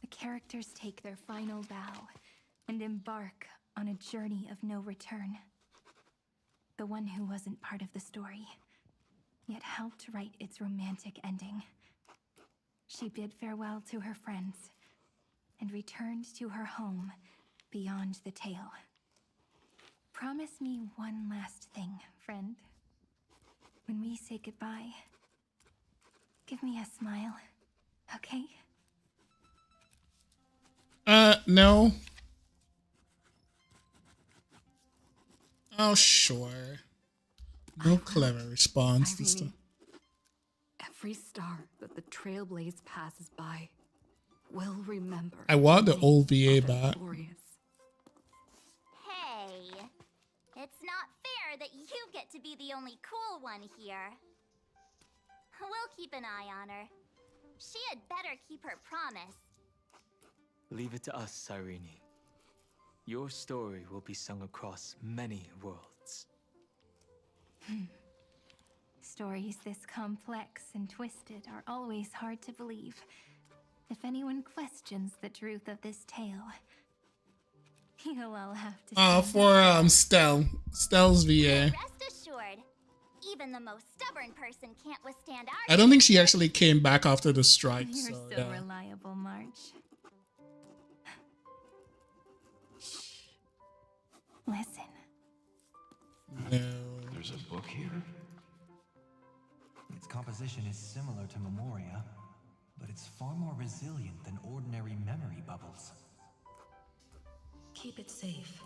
the characters take their final bow and embark on a journey of no return. The one who wasn't part of the story, yet helped write its romantic ending. She bid farewell to her friends, and returned to her home beyond the tale. Promise me one last thing, friend. When we say goodbye, give me a smile, okay? No. Oh, sure. No clever response this time. Every star that the Trailblaze passes by will remember. I want the old VA back. Hey, it's not fair that you get to be the only cool one here. We'll keep an eye on her. She had better keep her promise. Leave it to us, Cyrene. Your story will be sung across many worlds. Stories this complex and twisted are always hard to believe. If anyone questions the truth of this tale, you'll all have to. For Stell's VA. Rest assured, even the most stubborn person can't withstand our. I don't think she actually came back after the strike. You're so so reliable, March. Shh. Listen. No. There's a book here? Its composition is similar to Memoria, but it's far more resilient than ordinary memory bubbles. Keep it safe.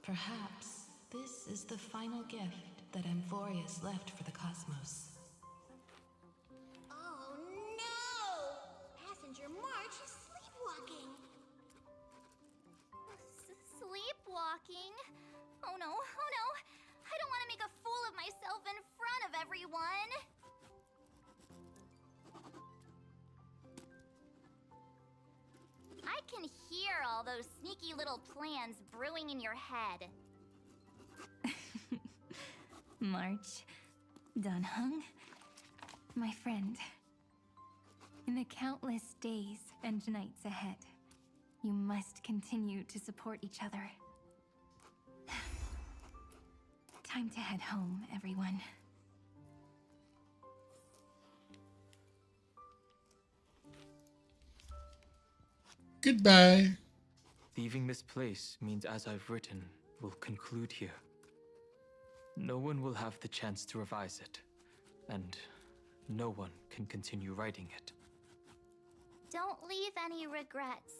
Perhaps this is the final gift that Amphorius left for the cosmos. Oh no! Passenger March is sleepwalking. Sleepwalking? Oh no, oh no! I don't want to make a fool of myself in front of everyone! I can hear all those sneaky little plans brewing in your head. March, Dunhung, my friend. In the countless days and nights ahead, you must continue to support each other. Time to head home, everyone. Goodbye. Leaving this place means, as I've written, will conclude here. No one will have the chance to revise it, and no one can continue writing it. Don't leave any regrets.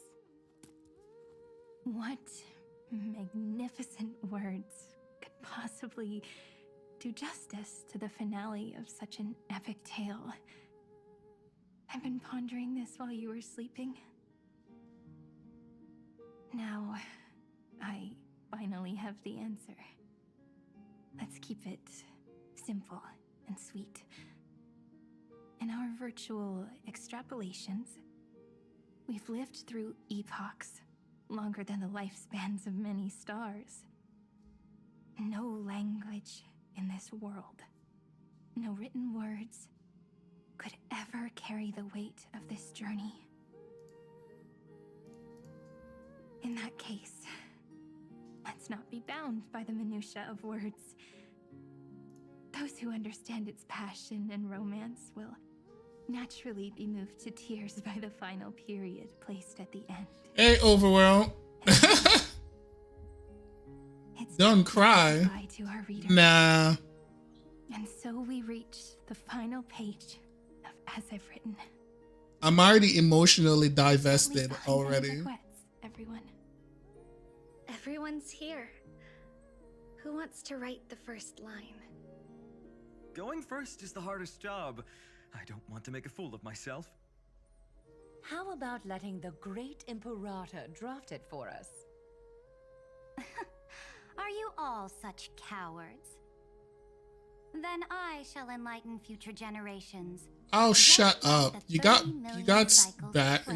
What magnificent words could possibly do justice to the finale of such an epic tale? I've been pondering this while you were sleeping. Now, I finally have the answer. Let's keep it simple and sweet. In our virtual extrapolations, we've lived through epochs longer than the lifespans of many stars. No language in this world, no written words, could ever carry the weight of this journey. In that case, let's not be bound by the minutiae of words. Those who understand its passion and romance will naturally be moved to tears by the final period placed at the end. Hey, Overworld. Don't cry. Goodbye to our readers. Nah. And so we reach the final page of As I've Written. I'm already emotionally divested already. Everyone. Everyone's here. Who wants to write the first line? Going first is the hardest job. I don't want to make a fool of myself. How about letting the great Imperator draft it for us? Are you all such cowards? Then I shall enlighten future generations. Oh, shut up. You got that.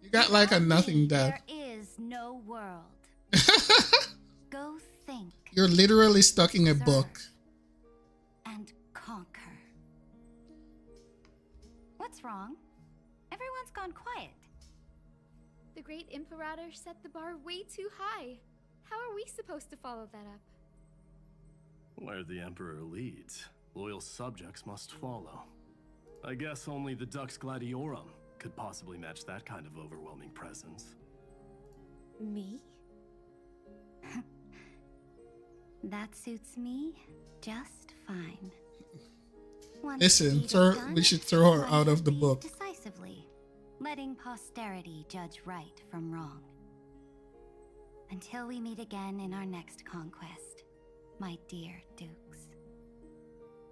You got like a nothing death. There is no world. Go think. You're literally stuck in a book. And conquer. What's wrong? Everyone's gone quiet. The great Imperator set the bar way too high. How are we supposed to follow that up? Where the Emperor leads, loyal subjects must follow. I guess only the Dux Gladiorum could possibly match that kind of overwhelming presence? Me? That suits me just fine. Once Listen, the deed is done, we should throw her one out of should the leave book. decisively, letting posterity judge right from wrong. Until we meet again in our next conquest, my dear dukes.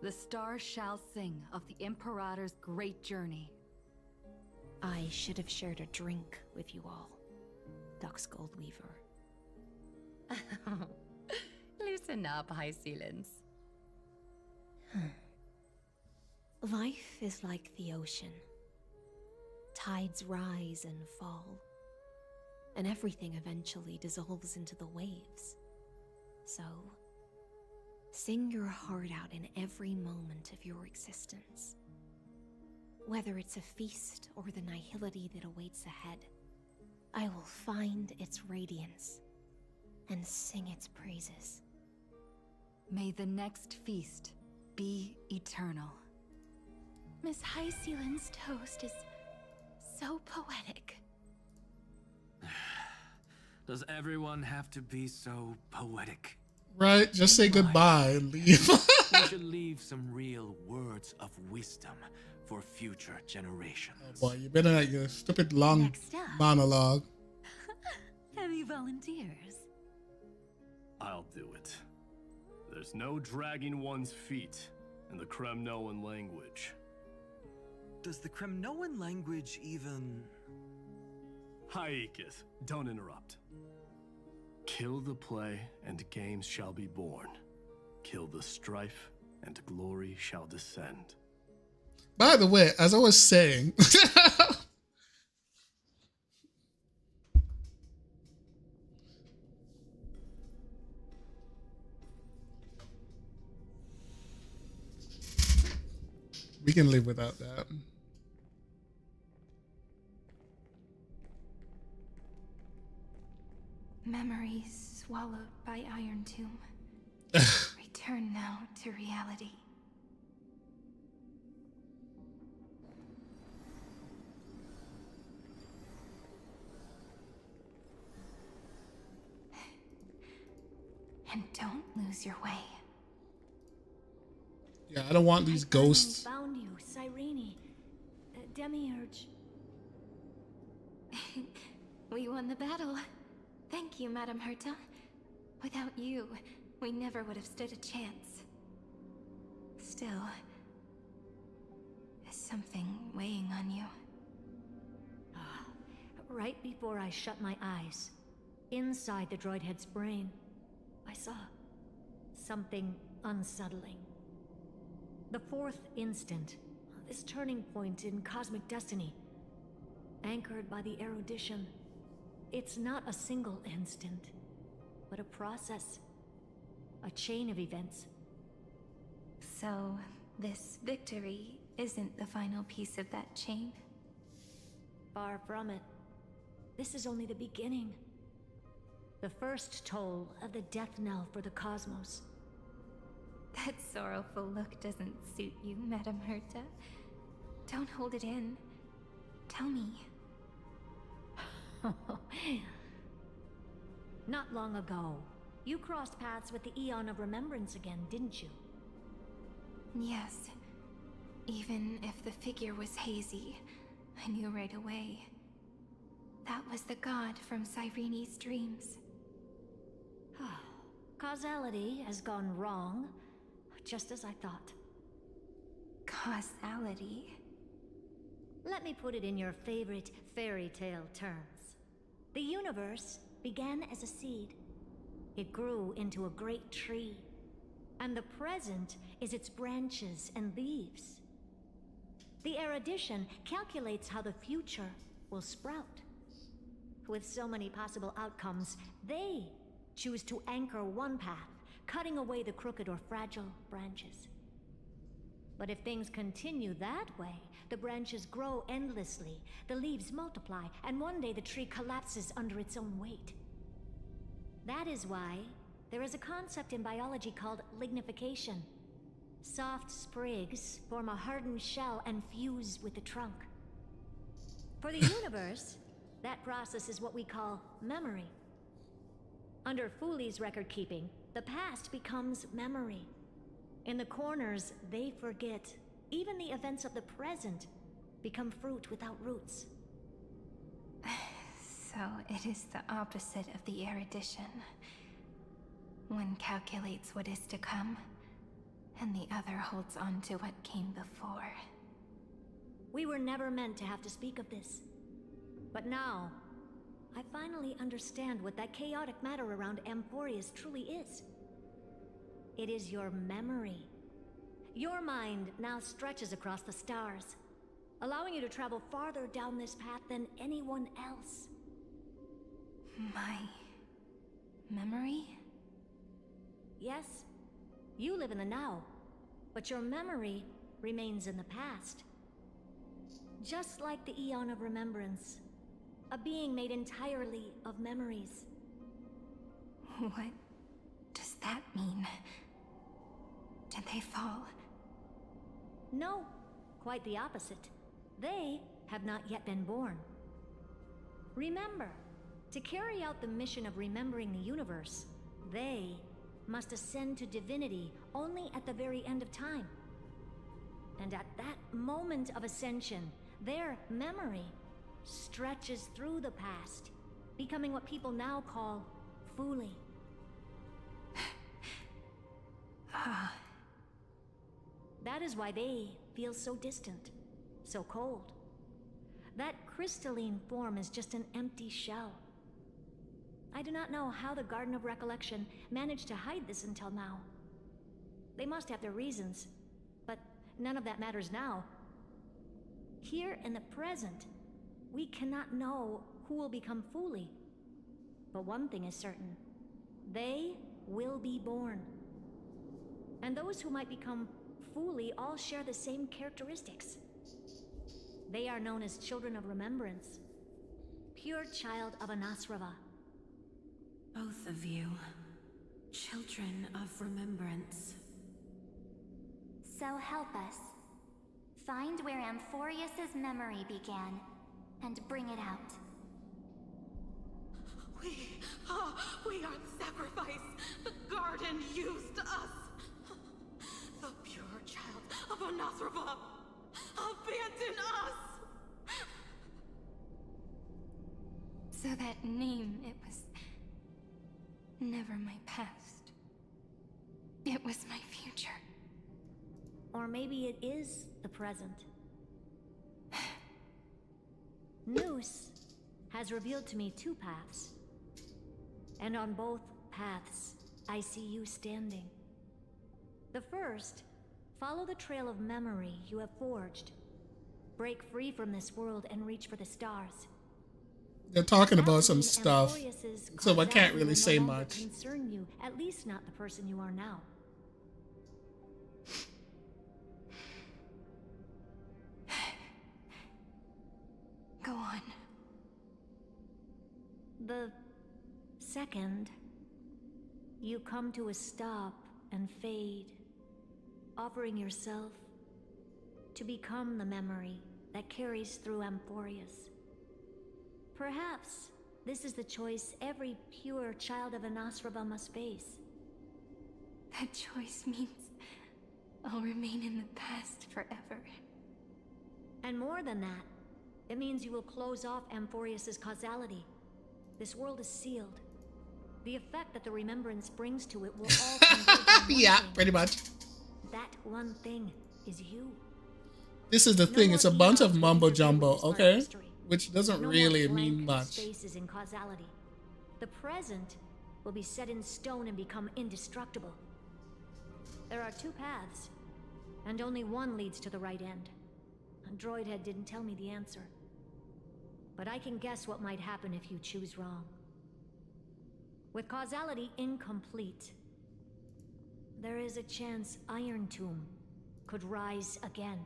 The stars shall sing of the Imperator's great journey. I should have shared a drink with you all, Dux Goldweaver. Listen up, High Ceilings. Life is like the ocean. Tides rise and fall, and everything eventually dissolves into the waves. So, sing your heart out in every moment of your existence. Whether it's a feast or the nihility that awaits ahead, I will find its radiance and sing its praises. May the next feast be eternal. Miss High Ceilings' toast is so poetic. Does everyone have to be so poetic? Right? Just say goodbye and leave. We should leave some real words of wisdom for future generations. Boy, you better not your stupid long Next up. monologue. Any volunteers? I'll do it. There's no dragging one's feet in the Kremnoan language. Does the Kremnoan language even... Haikith, don't interrupt. Kill the play, and games shall be born. Kill the strife, and glory shall descend. By the way, as I was saying, we can live without that. Memories swallowed by Iron Tomb. Return now to reality. And don't lose your way. Yeah, I don't want these ghosts. Found you, Cyrene. Demiurge. We won the battle. Thank you, Madame Herta. Without you, we never would have stood a chance. Still, is something weighing on you? Right before I shut my eyes, inside the droid head's brain, I saw something unsettling. The fourth instant, this turning point in cosmic destiny, anchored by the erudition. It's not a single instant, but a process, a chain of events. So, this victory isn't the final piece of that chain? Far from it. This is only the beginning. The first toll of the death knell for the cosmos. That sorrowful look doesn't suit you, Madame Herta. Don't hold it in. Tell me. Not long ago, you crossed paths with the Eon of Remembrance again, didn't you? Yes. Even if the figure was hazy, I knew right away. That was the god from Cyrene's dreams. Causality has gone wrong, just as I thought. Causality? Let me put it in your favorite fairy tale terms. The universe began as a seed. It grew into a great tree. And the present is its branches and leaves. The erudition calculates how the future will sprout. With so many possible outcomes, they choose to anchor one path, cutting away the crooked or fragile branches. But if things continue that way, the branches grow endlessly, the leaves multiply, and one day the tree collapses under its own weight. That is why there is a concept in biology called lignification. Soft sprigs form a hardened shell and fuse with the trunk. For the universe, that process is what we call memory. Under Fooley's record keeping, the past becomes memory. In the corners, they forget. Even the events of the present become fruit without roots. So it is the opposite of the erudition. One calculates what is to come, and the other holds on to what came before. We were never meant to have to speak of this. But now, I finally understand what that chaotic matter around Amphorius truly is. It is your memory. Your mind now stretches across the stars, allowing you to travel farther down this path than anyone else. My memory? Yes, you live in the now, but your memory remains in the past. Just like the Eon of Remembrance, a being made entirely of memories. What does that mean? Did they fall? No, quite the opposite. They have not yet been born. Remember, to carry out the mission of remembering the universe, they must ascend to divinity only at the very end of time. And at that moment of ascension, their memory stretches through the past, becoming what people now call Fooley. That is why they feel so distant, so cold. That crystalline form is just an empty shell. I do not know how the Garden of Recollection managed to hide this until now. They must have their reasons, but none of that matters now. Here in the present, we cannot know who will become Fooley. But one thing is certain. They will be born. And those who might become Fooley all share the same characteristics. They are known as Children of Remembrance. Pure child of Anasrava. Both of you. Children of Remembrance. So help us. Find where Amphorius's memory began, and bring it out. We are the sacrifice the garden used us. The pure child of Anasrava. Abandon us! So that name, it was never my past. It was my future. Or maybe it is the present. Noose has revealed to me two paths. And on both paths, I see you standing. The first, follow the trail of memory you have forged. Break free from this world and reach for the stars. They're talking about some stuff, so I can't really say much. Concern you, at least not the person you are now. Go on. The second, you come to a stop and fade, offering yourself to become the memory that carries through Amphorius. Perhaps this is the choice every pure child of Anasrava must face. That choice means I'll remain in the past forever. And more than that, it means you will close off Amphorius's causality. This world is sealed. The effect that the remembrance brings to it will all converge on one yeah, thing. pretty much. That one thing is you. This is the thing, it's a bunch of mumbo jumbo, okay? Which doesn't really mean much. Spaces in causality. The present will be set in stone and become indestructible. There are two paths, and only one leads to the right end. And Droidhead didn't tell me the answer. But I can guess what might happen if you choose wrong. With causality incomplete, there is a chance Iron Tomb could rise again.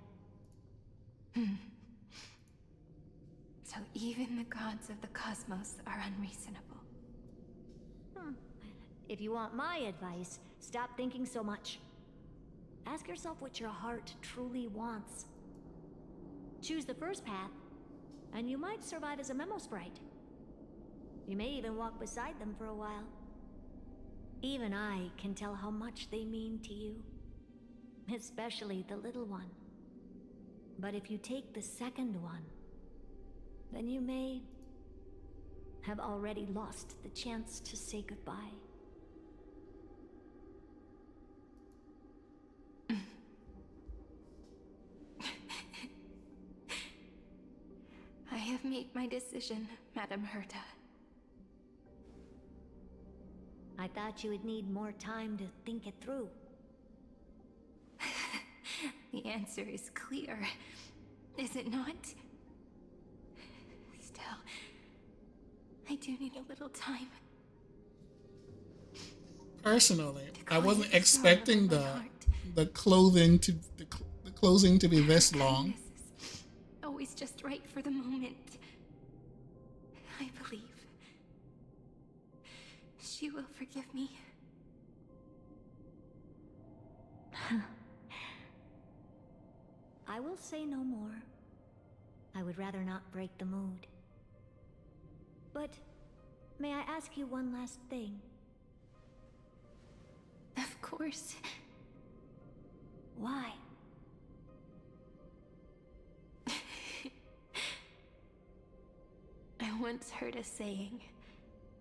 So even the gods of the cosmos are unreasonable. If you want my advice, stop thinking so much. Ask yourself what your heart truly wants. Choose the first path, and you might survive as a memo sprite. You may even walk beside them for a while. Even I can tell how much they mean to you, especially the little one. But if you take the second one, then you may have already lost the chance to say goodbye. I have made my decision, Madame Herta. I thought you would need more time to think it through. The answer is clear, is it not? Still, I do need a little time. Personally, I wasn't expecting the clothing to the closing to be this long. Always just right for the moment. I believe she will forgive me. I will say no more. I would rather not break the mood. But may I ask you one last thing? Of course. Why? I once heard a saying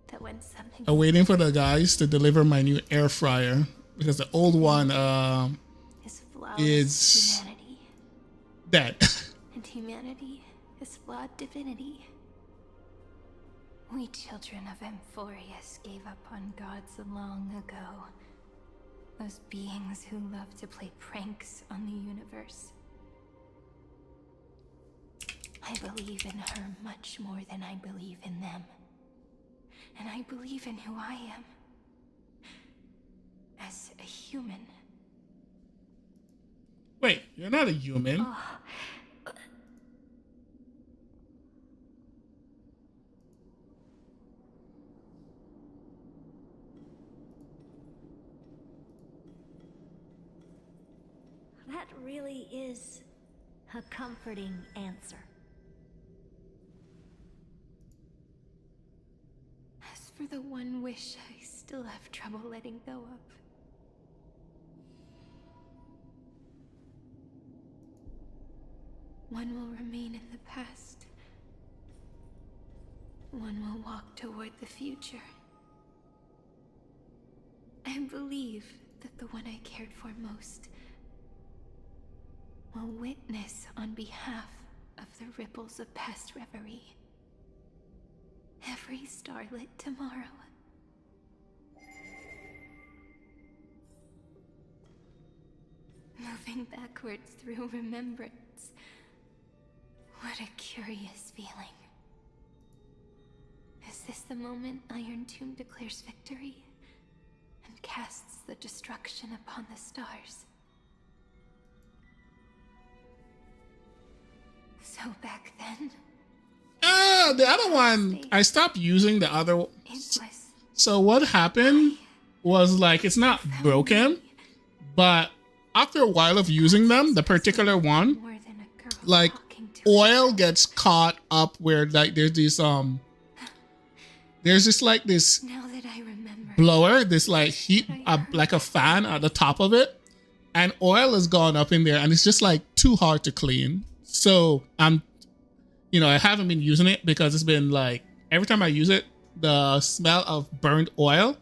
that when something... I'm waiting for the guys to deliver my new air fryer because the old one is humanity. Dead. And humanity is flawed divinity. We children of Amphorius gave up on gods long ago. Those beings who love to play pranks on the universe. I believe in her much more than I believe in them. And I believe in who I am. As a human. Wait, you're not a human. Oh. That really is a comforting answer. As for the one wish I still have trouble letting go of. One will remain in the past. One will walk toward the future. I believe that the one I cared for most will witness on behalf of the ripples of past reverie. Every starlit tomorrow. Moving backwards through remembrance. What a curious feeling. Is this the moment Iron Tomb declares victory and casts the destruction upon the stars? So back then... The other one, I stopped using the other. So what happened was like, it's not broken, but after a while of using them, the particular one, like oil gets caught up where like there's this like this blower, this like heat, like a fan at the top of it, and oil has gone up in there, and it's just like too hard to clean. So I haven't been using it because it's been like every time I use it, the smell of burnt oil,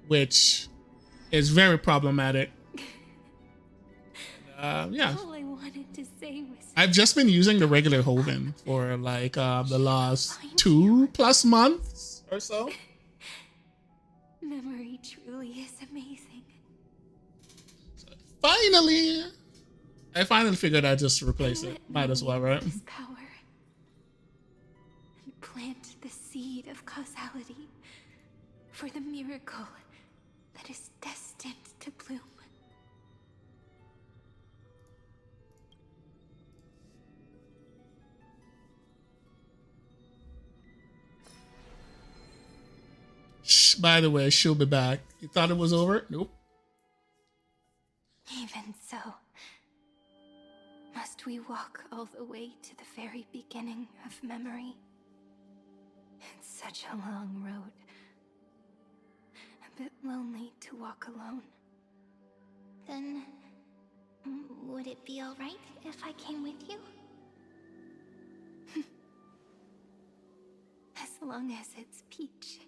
which is very problematic. Yeah. All I wanted to say was I've just been using the regular Hoven for like the last 2+ months or so. memory truly is amazing. Finally, I finally figured I'd just replace it. Might as well, right? This power and plant the seed of causality for the miracle that is destined to bloom. Shh, by the way, she'll be back. You thought it was over? Nope. Even so, Must we walk all the way to the very beginning of memory? It's such a long road. A bit lonely to walk alone. Then, would it be alright if I came with you? As long as it's Peach.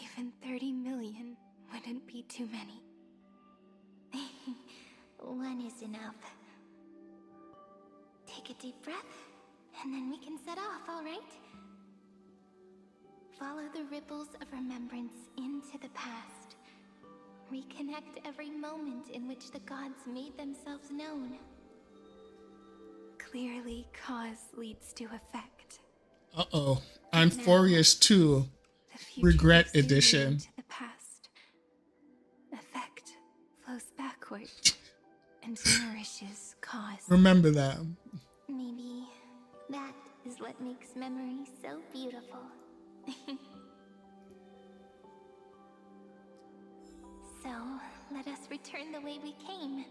Even 30 million wouldn't be too many. One is enough. Take a deep breath, and then we can set off, alright? Follow the ripples of remembrance into the past. Reconnect every moment in which the gods made themselves known. Clearly, cause leads to effect. Uh-oh. I'm Furious 2. Regret Edition. To the past. Effect flows backward and nourishes cause. Remember that. Maybe that is what makes memory so beautiful. So, let us return the way we came.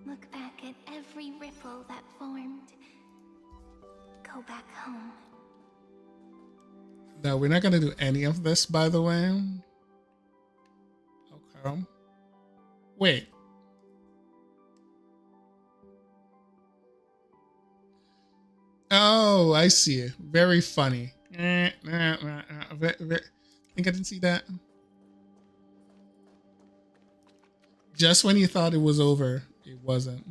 Look back at every ripple that formed. Go back home. No, we're not gonna do any of this, by the way. Okay. Wait. Oh, I see it. Very funny. I think I didn't see that. Just when you thought it was over, it wasn't.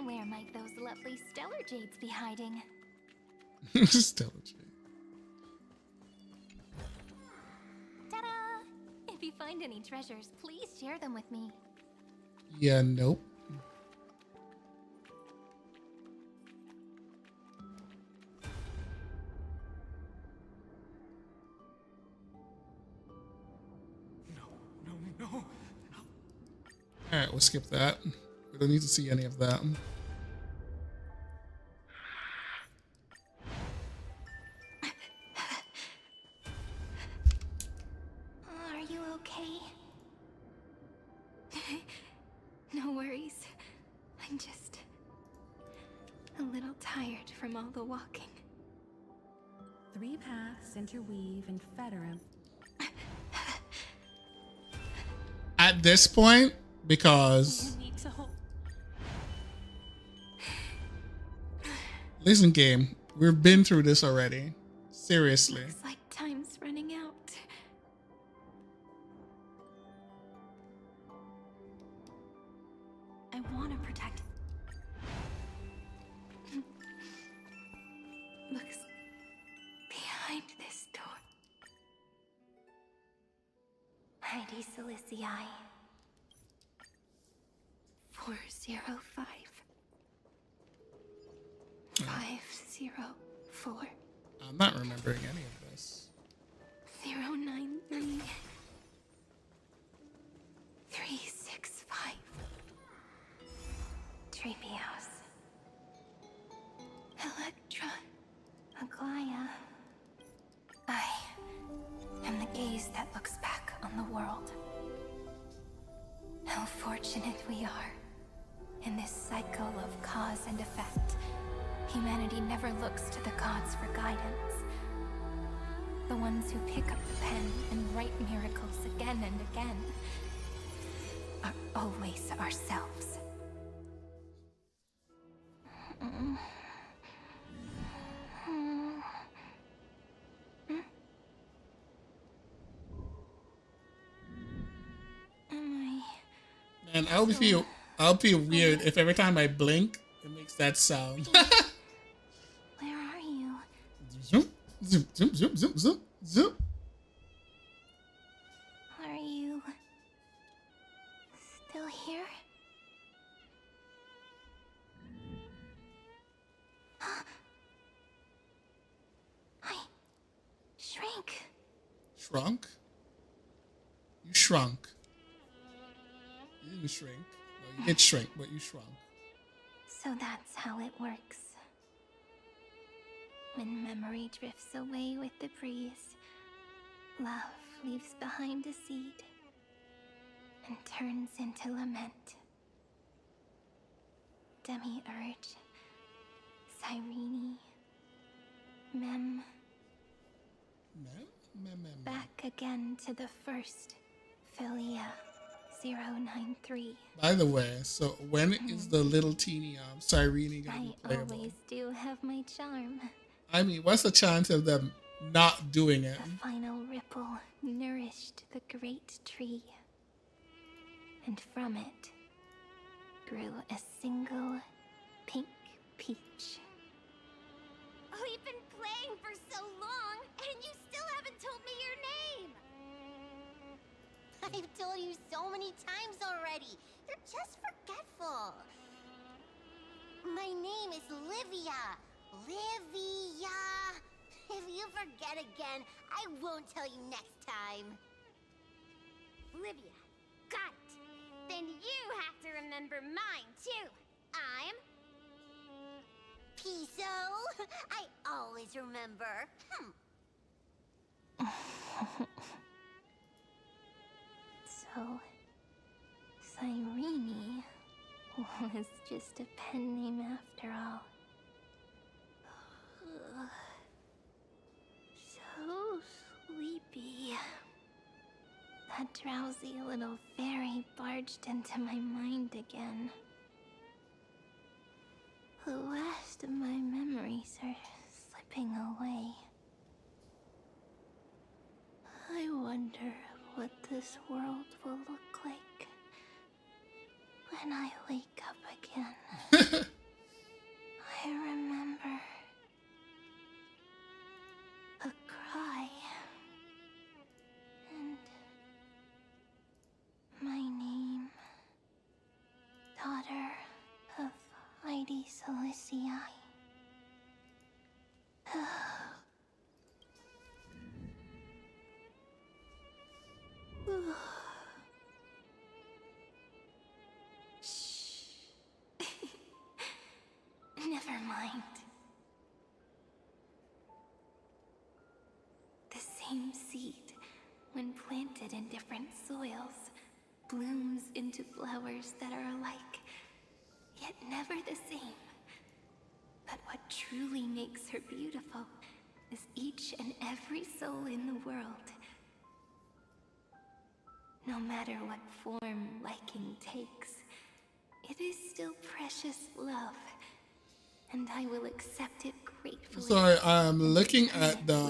Where might those lovely stellar jades be hiding? Stellar jade. Ta-da! If you find any treasures, please share them with me. Yeah, nope. No. Alright, we'll skip that. We don't need to see any of that. Are you okay? No worries. I'm just a little tired from all the walking. 3 paths interweave and fetter him. At this point, because You need to hold. listen, game, we've been through this already. Seriously. Looks like time's running out. I want to protect. Looks behind this door. Heidi Silicii. 405. 504. I'm not remembering any of this. 093. 365. Treehouse. Electra. Aglaya. I am the gaze that looks back on the world. How fortunate we are. In this cycle of cause and effect, humanity never looks to the gods for guidance. The ones who pick up the pen and write miracles again and again are always ourselves. And I'll feel weird if every time I blink, it makes that sound. Where are you? Zoom, zoom, zoom, zoom, zoom, zoom, zoom. Are you still here? I shrank. Shrunk? You shrunk. You didn't shrink. Well, you did shrink, but you shrunk. So that's how it works. When memory drifts away with the breeze, Love leaves behind a seed and turns into lament. Demiurge, Cyrene, Mem. Back again to the first, Philia 093. By the way, so when is the little teeny Cyrene gonna be I playable? always do have my charm. I mean, what's the chance of them not doing it? The final ripple nourished the great tree, and from it grew a single pink peach. We've been playing for so long, and you still haven't told me your name! I've told you so many times already. You're just forgetful. My name is Livia. Livia. If you forget again, I won't tell you next time. Livia. Got it. Then you have to remember mine, too. I'm... Piso. I always remember. So, Cyrene was just a pen name after all. So sleepy. That drowsy little fairy barged into my mind again. The last of my memories are slipping away. I wonder what this world will look like when I wake up again. I remember a cry and my name, daughter of Lady Celicii. Shh. Never mind. The same seed, when planted in different soils, blooms into flowers that are alike, yet never the same. But what truly makes her beautiful is each and every soul in the world. No matter what form liking takes, it is still precious love, and I will accept it gratefully. So I'm looking at the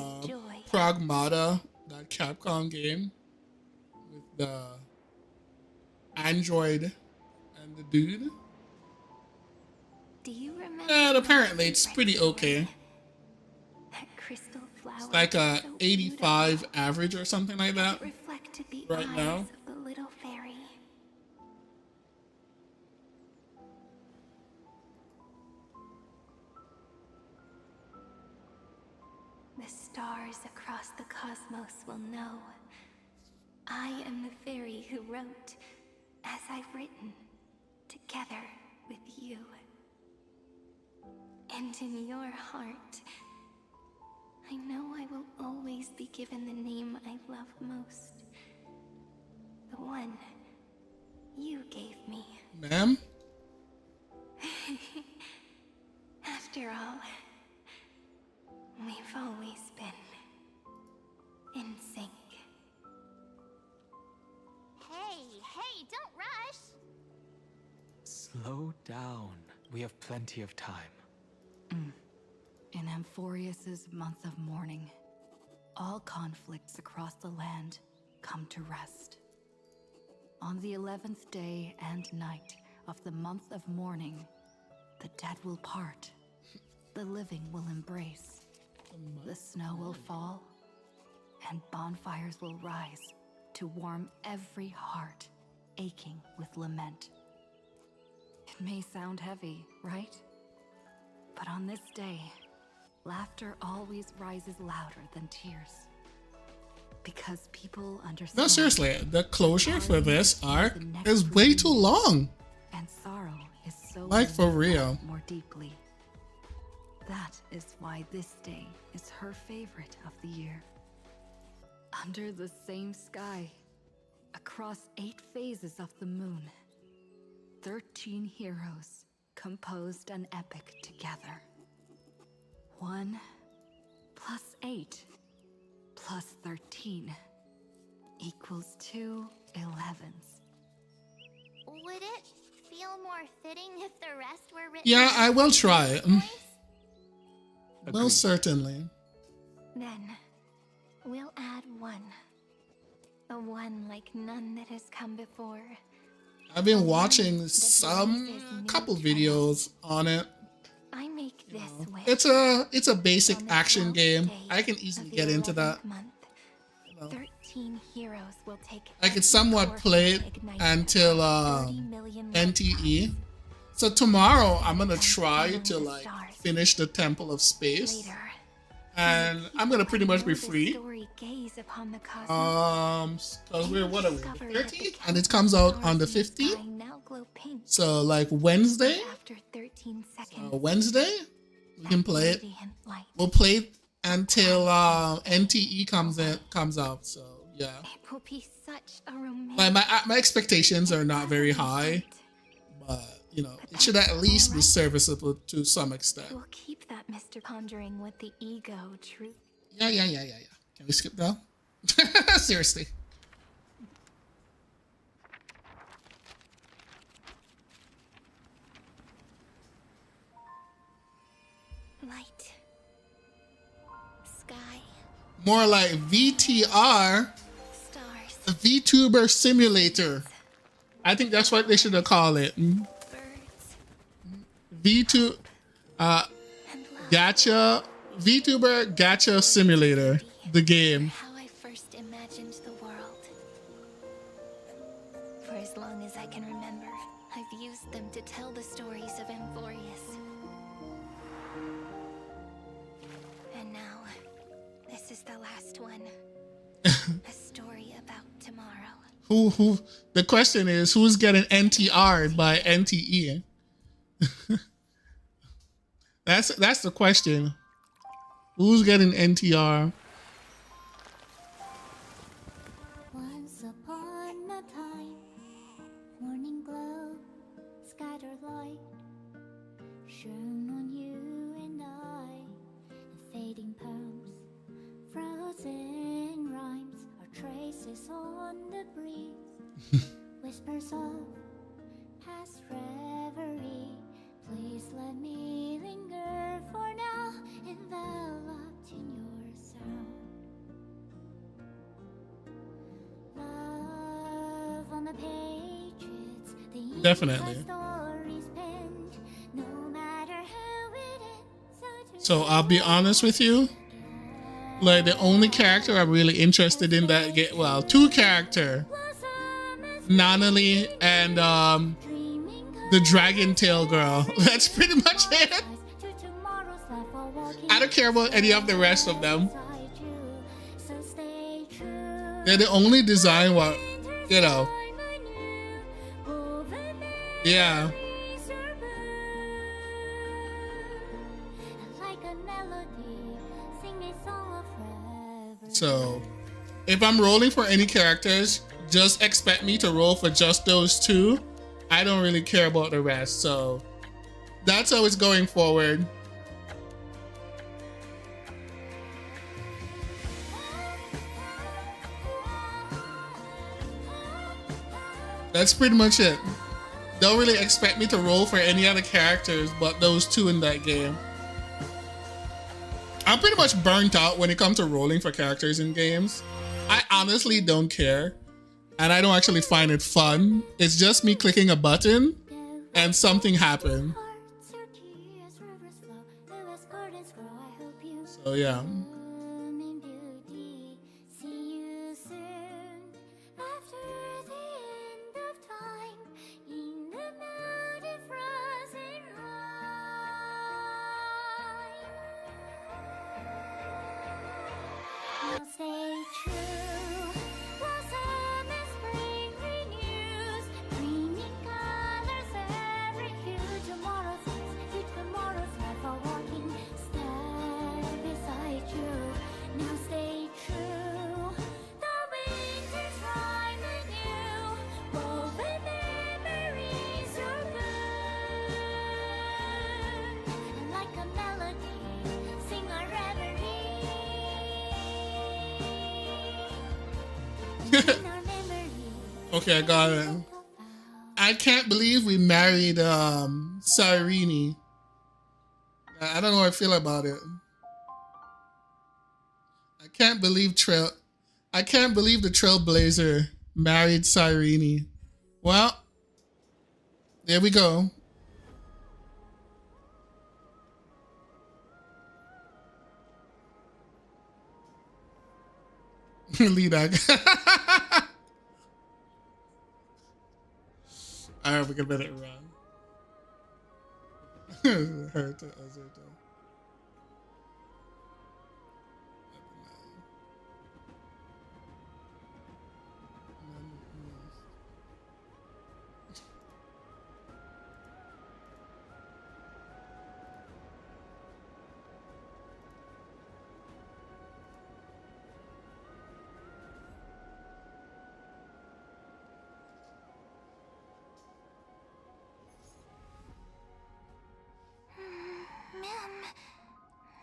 Pragmata, that Capcom game with the android and the dude. Do you remember? And apparently it's pretty okay. That crystal flower, It's like a 85 average or something like that reflected the right eyes now. of the little fairy. The stars across the cosmos will know. I am the fairy who wrote, as I've written, together with you. And in your heart, I know I will always be given the name I love most. The one you gave me. Ma'am? After all, we've always been in sync. Hey, don't rush! Slow down. We have plenty of time. In Amphorius's month of mourning, all conflicts across the land come to rest. On the 11th day and night of the month of mourning, the dead will part, the living will embrace, the snow will fall, and bonfires will rise to warm every heart aching with lament. It may sound heavy, right? But on this day, laughter always rises louder than tears. Because people understand. No, seriously, the closure for this arc is way too long. And sorrow is so Like, for real. more deeply. That is why this day is her favorite of the year. Under the same sky, across 8 phases of the moon, 13 heroes composed an epic together. 1 plus 8 plus 13 equals 2 11s. Would it feel more fitting if the rest were written? Yeah, I will try. Agreed. Most certainly. Then, we'll add 1. A 1 like none that has come before. I've been watching couple videos on it. I make this way. It's a basic action game. I can easily get into that. 13 heroes will take. I could somewhat play it until NTE. So tomorrow I'm gonna try to like finish the Temple of Space, and I'm gonna pretty much be free. Cause we're what are we? 13th, and it comes out on the 15th. So like Wednesday. Wednesday we can play it. We'll play it until NTE comes out. So yeah. It will be such a romantic. Like my expectations are not very high, but you know it should at least be serviceable to some extent. We'll keep that Mr. Conjuring with the ego truth. Yeah. Can we skip down? Seriously. Light. Sky. More like VTR. Stars. A VTuber simulator. I think that's what they should have called it. V2 Gacha VTuber Gacha Simulator. The game. How I first imagined the world. For as long as I can remember, I've used them to tell the stories of Amphorius. And now, this is the last one. A story about tomorrow. Who the question is who's getting NTR'd by NTE? That's the question. Who's getting NTR? Once upon a time, morning glow, scattered light, shone on you and I, and fading poems, frozen rhymes, are traces on the breeze, whispers of past reverie. Please let me linger for now, enveloped in your sound. Love on the pages, the Definitely. stories penned, no matter how it ends. So I'll be honest with you. Like the only character I'm really interested in that game, well, 2 character, Nanali and the Dragon Tail girl. That's pretty much it. I don't care about any of the rest of them. They're the only design what, you know. Yeah. So, if I'm rolling for any characters, just expect me to roll for just those 2. I don't really care about the rest, so that's how it's going forward. That's pretty much it. Don't really expect me to roll for any other characters but those 2 in that game. I'm pretty much burnt out when it comes to rolling for characters in games. I honestly don't care. And I don't actually find it fun. It's just me clicking a button and something happened. So yeah. Stay true. Blossom and spring renews, bringing colors every hue. Tomorrow's life are walking, step beside you. Okay, I got it. I can't believe we married Cyrene. I don't know how I feel about it. I can't believe I can't believe the Trailblazer married Cyrene. Well, there we go. Ledak. Alright, we can let it run. Her to Azurta.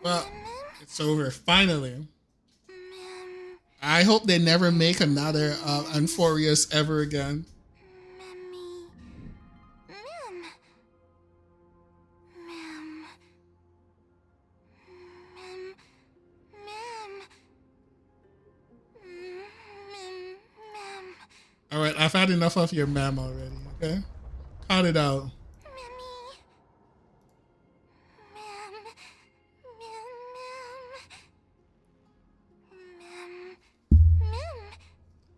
Well, it's over finally. I hope they never make another Euphorious ever again. All right, I've had enough of your ma'am already. Okay, cut it out.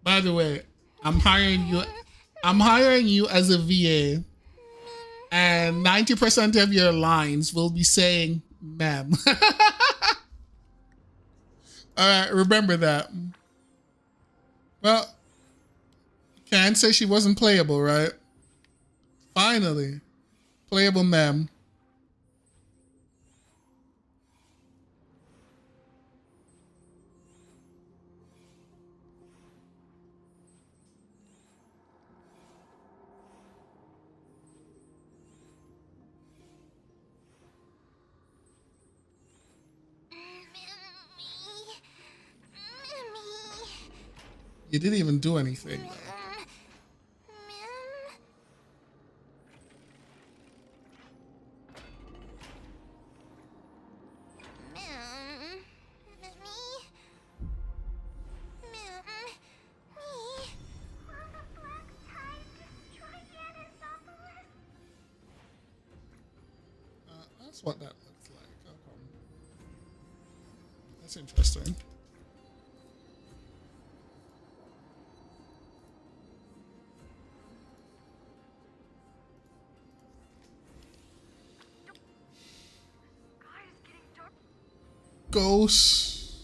By the way, I'm hiring you. I'm hiring you as a VA, and 90% of your lines will be saying "ma'am." All right, remember that. Well, can't say she wasn't playable, right? Finally, playable ma'am. You didn't even do anything, though. That's what that looks like. Okay. That's interesting. Ghosts.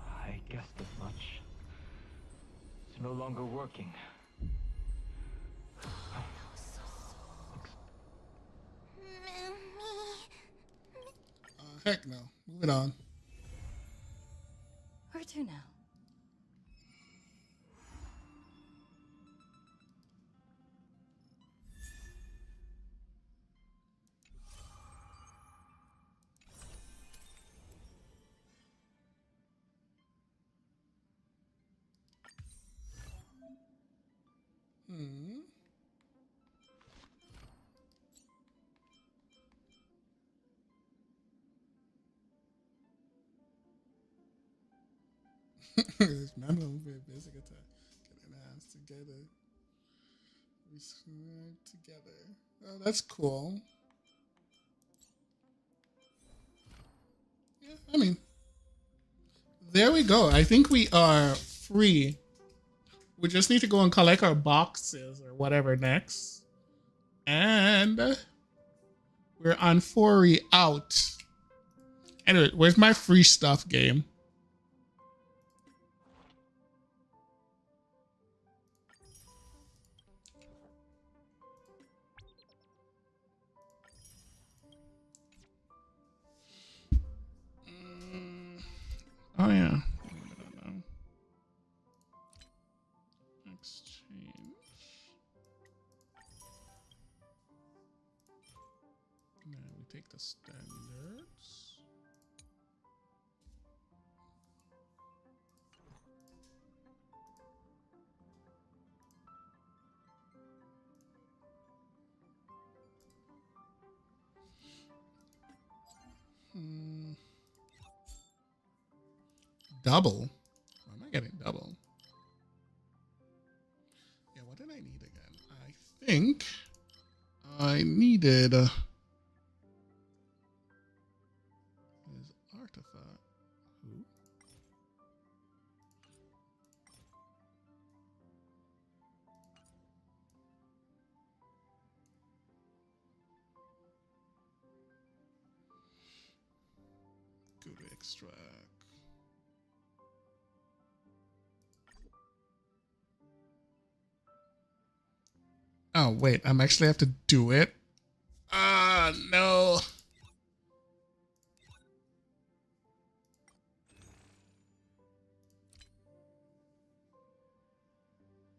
I guessed as much. It's no longer working. Heck no. Move it on. Where to now? Hmm. This man will be a basic attack. Get an ass together. We swear together. Oh, that's cool. Yeah, I mean, there we go. I think we are free. We just need to go and collect our boxes or whatever next. And we're on 4 out. Anyway, where's my free stuff game? Oh yeah. Exchange. No, we take the standards. Double? Why am I getting double? Yeah, what did I need again? I think I needed his artifact. Who? Go to extract. Oh, wait, I'm actually have to do it? Ah, no.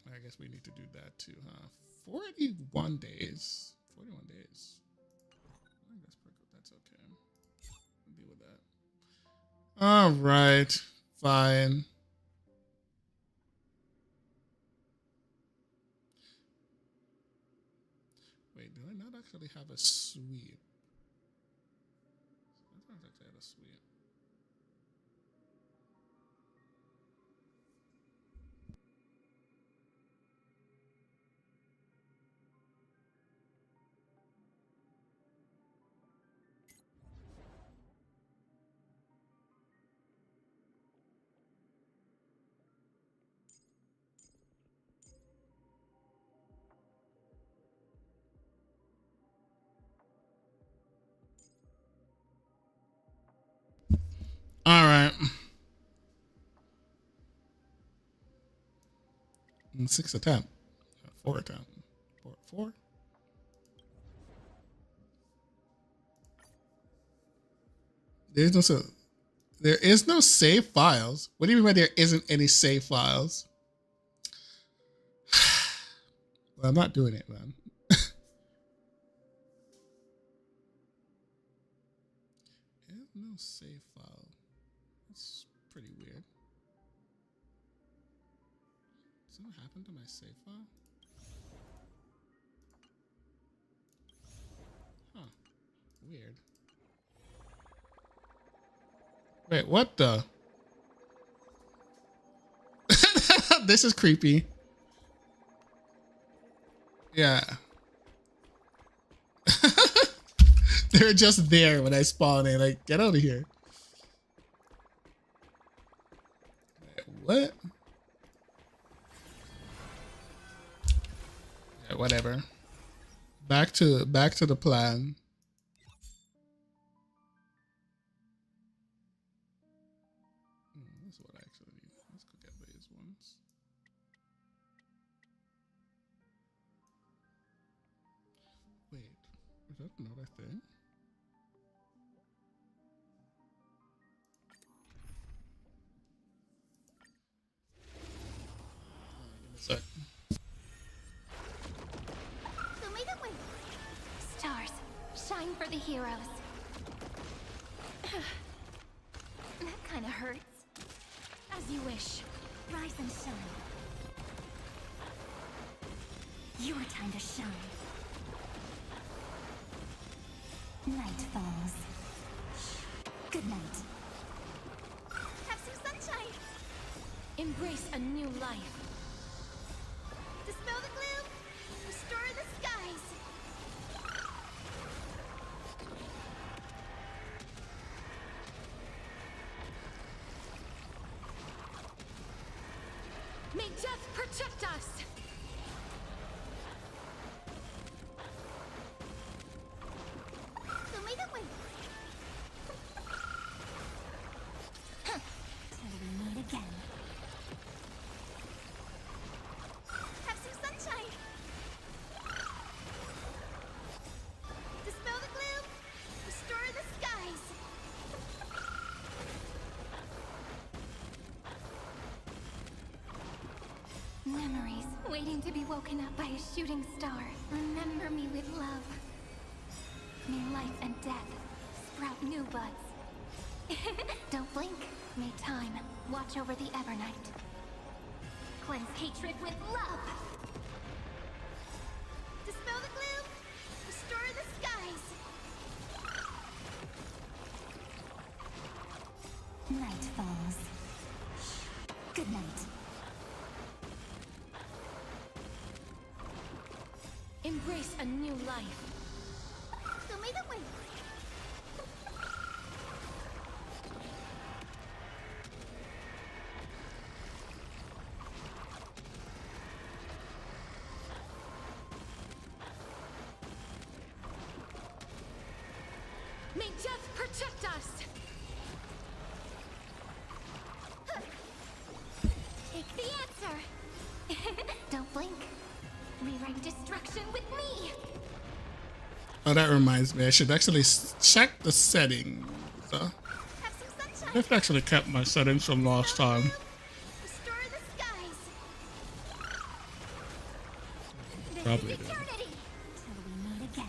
I guess we need to do that too, huh? 41 days. 41 days. I think that's okay. I'll deal with that. All right. Fine. Wait, do I not actually have a sweep? I don't actually have a sweep. All right. 6 attempt. 4 attempt. 4. There is no save files. What do you mean by there isn't any save files? Well, I'm not doing it, man. There's no save file. That's pretty weird. Something happened to my save file? Huh. Weird. Wait, what the? This is creepy. Yeah. They're just there when I spawn in. Like, get out of here. Wait, what? Yeah, whatever. Back to the plan. That's what I actually need. Let's go get these ones. Wait, is that another thing? Give me a sec. Stars, shine for the heroes. That kind of hurts. As you wish. Rise and shine. Your time to shine. Night falls. Good night. Have some sunshine. Embrace a new life. Dispel the gloom. Restore the skies. May death protect us! Show me the way! Till we meet again. Have some sunshine! Dispel the gloom! Restore the skies! Memories waiting to be woken up by a shooting star. Remember me with love. May life and death sprout new buds. Don't blink. May time watch over the Evernight. Cleanse hatred with love. Dispel the gloom. Restore the skies. Night falls. Good night. Embrace a new life. Show me the way. May death protect us! Take the answer. Don't blink. Rewrite destruction with me. Oh, that reminds me. I should actually check the settings. I've actually kept my settings from last time. Restore the skies. Probably do. Till we meet again.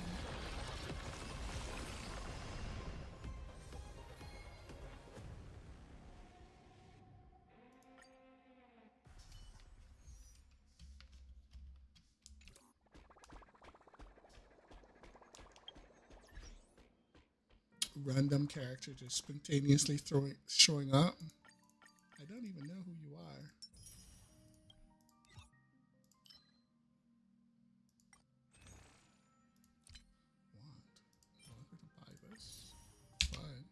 Random character just spontaneously showing up. I don't even know who you are. What? I'm going to buy this. Fine.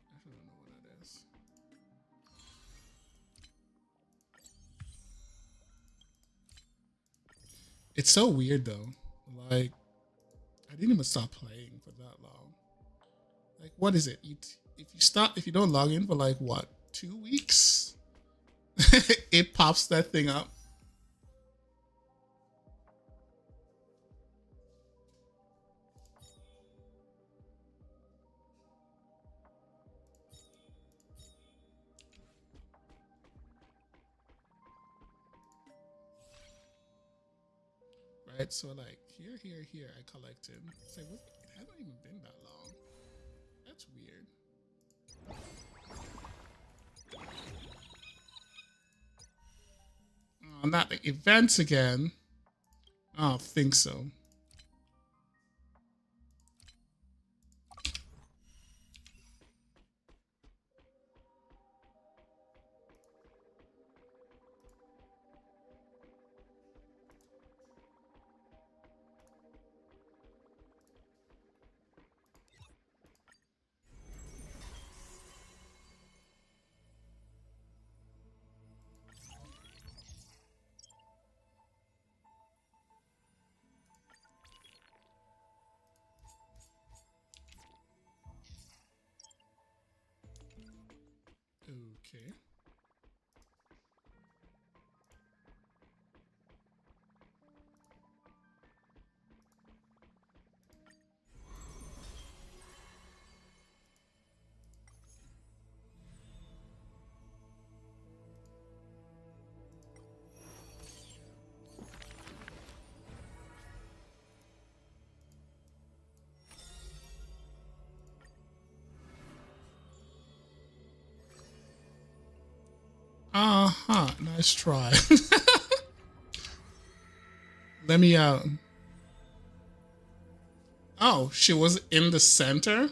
I don't know what that is. It's so weird though. Like, I didn't even stop playing for that long. Like, what is it? If you don't log in for like what, 2 weeks, it pops that thing up. Right, so like here, I collected. It's like, it hasn't even been that long. That's weird. Oh, not the events again. I don't think so. Okay. Uh-huh. Nice try. Let me out. Oh, she was in the center? I was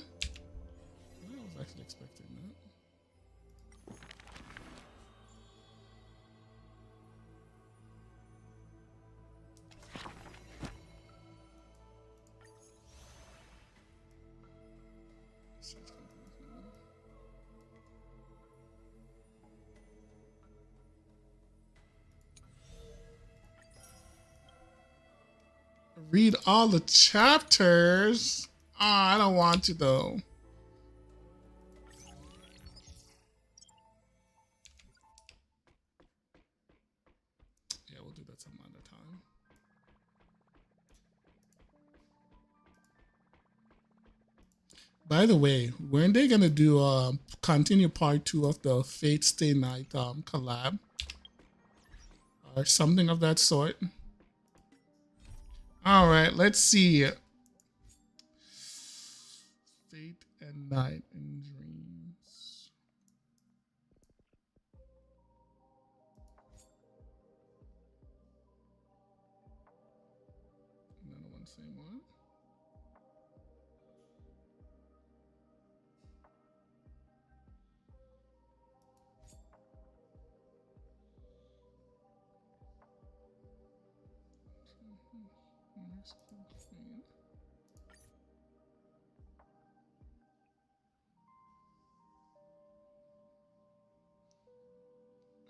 actually expecting that. Read all the chapters. I don't want to though. Yeah, we'll do that some other time. By the way, weren't they gonna do continue part 2 of the Fate Stay Night collab? Or something of that sort? Alright, let's see. Night in dreams. Another one, same one.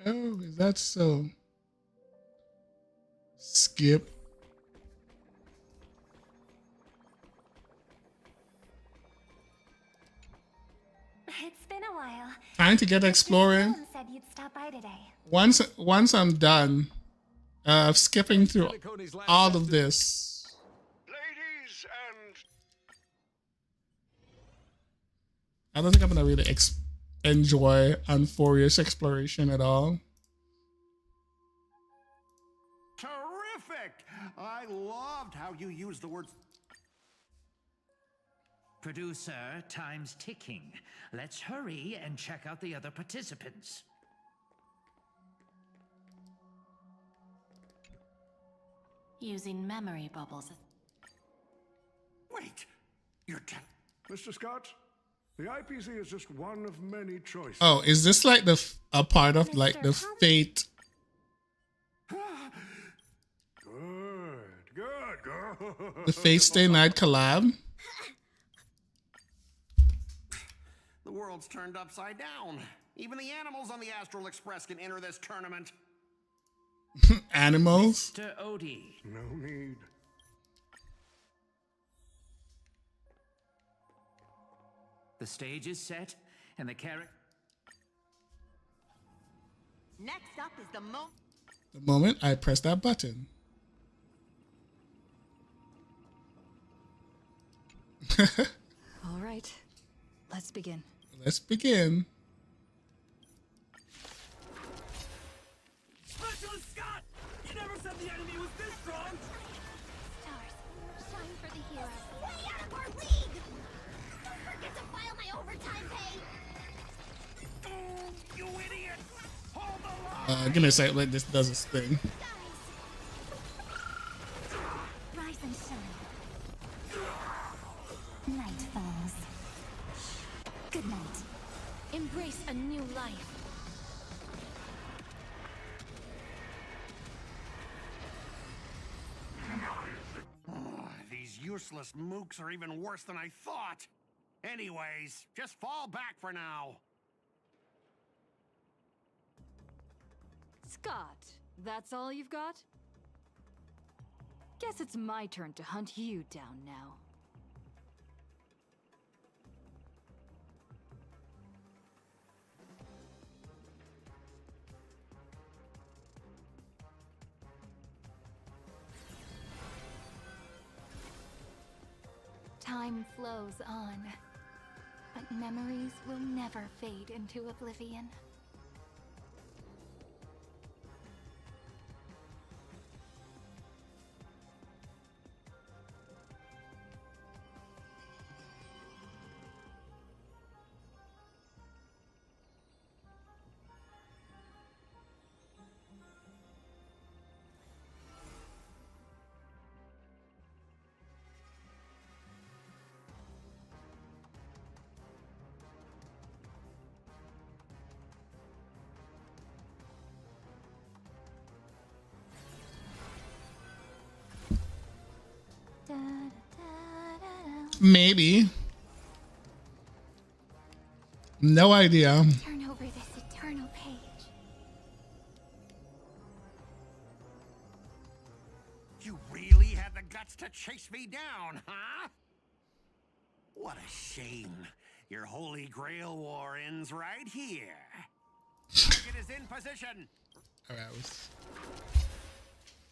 Oh, is that so? Skip. It's been a while. Time to get exploring. Stone said you'd stop by today. Once I'm done skipping through all of this. Ladies and I don't think I'm gonna really enjoy Euphoria's exploration at all. Terrific! I loved how you used the words. Producer, time's ticking. Let's hurry and check out the other participants. Using memory bubbles. Wait, you're Mr. Scott, the IPC is just one of many choices. Oh, is this like a part of like the Fate? Good. The Fate Stay Night collab? The world's turned upside down. Even the animals on the Astral Express can enter this tournament. Animals? Mr. Odie. No need. The stage is set, and the character. Next up is the The moment I press that button. All right, let's begin. Let's begin. Specialist Scott! You never said the enemy was this strong! Stars, shine for the hero. Way out of our league! Don't forget to file my overtime pay! Oh, you idiot! Hold the line! Give me a second, let this does its thing. Rise and shine. Night falls. Good night. Embrace a new life. Oh, these useless mooks are even worse than I thought. Anyways, just fall back for now. Scott, that's all you've got? Guess it's my turn to hunt you down now. Time flows on, but memories will never fade into oblivion. Maybe. No idea. Turn over this eternal page. You really had the guts to chase me down, huh? What a shame. Your holy grail war ends right here. Target is in position. Arouse.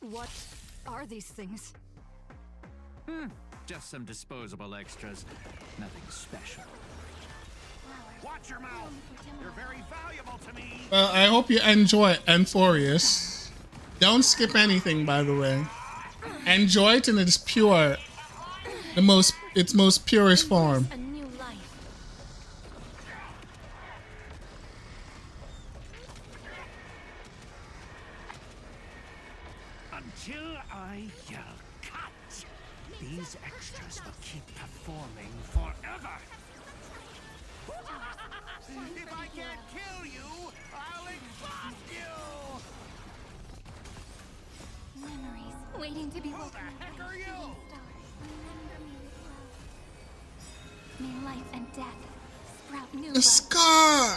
What are these things? Just some disposable extras. Nothing special. Watch your mouth. You're very valuable to me. Well, I hope you enjoy Euphorious. Don't skip anything, by the way. Enjoy it in its pure, its most purest form. A new life. until I yell cut. These extras will keep performing forever. If I can't kill you, I'll exhaust you! Memories waiting to be Who woken the up heck by are a you? shooting star. May life and death sprout new The scar.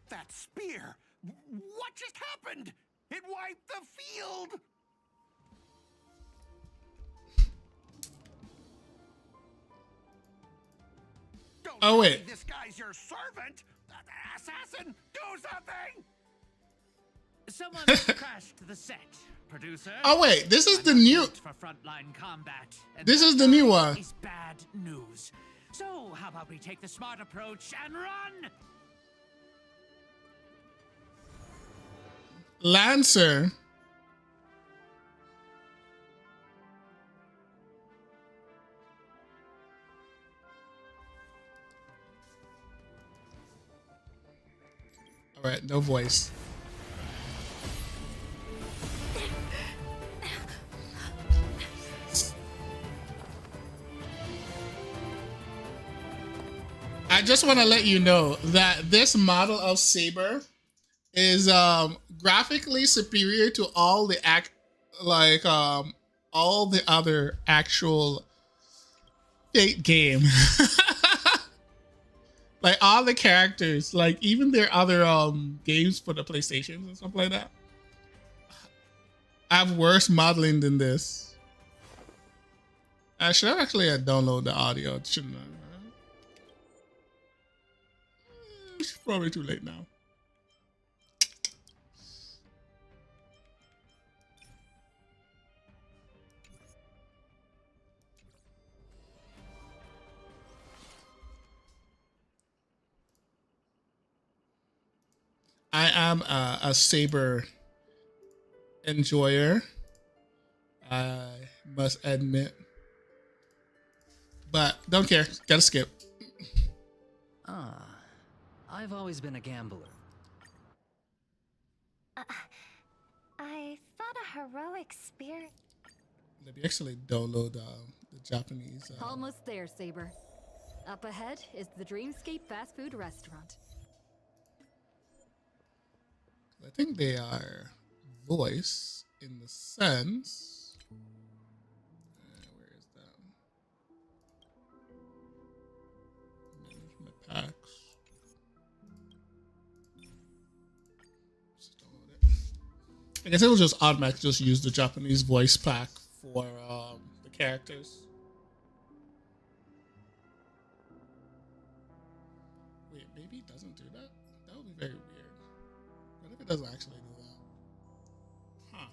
That spear! What just happened? It wiped the field! Don't Oh, tell wait. me this guy's your servant! Assassin, do something! Someone crashed the set, producer. Oh wait, this is I'm the not new. built for frontline combat. And This that is the new guy one. Is bad news. So how about we take the smart approach and run? Lancer. All right, no voice. I just want to let you know that this model of Saber is graphically superior to all the all the other actual Fate game. Like all the characters, like even their other games for the PlayStations and stuff like that, have worse modeling than this. I should have actually download the audio, shouldn't I? It's probably too late now. I am a Saber enjoyer, I must admit. But don't care. Gotta skip. Ah, I've always been a gambler. I thought a heroic spirit. Let me actually download the Japanese. Almost there, Saber. Up ahead is the Dreamscape fast food restaurant. I think they are voice in the sense. Where is that? Management packs. Just download it. I guess it will just automatically just use the Japanese voice pack for the characters. Wait, maybe it doesn't do that? That would be very weird. What if it doesn't actually do that? Huh.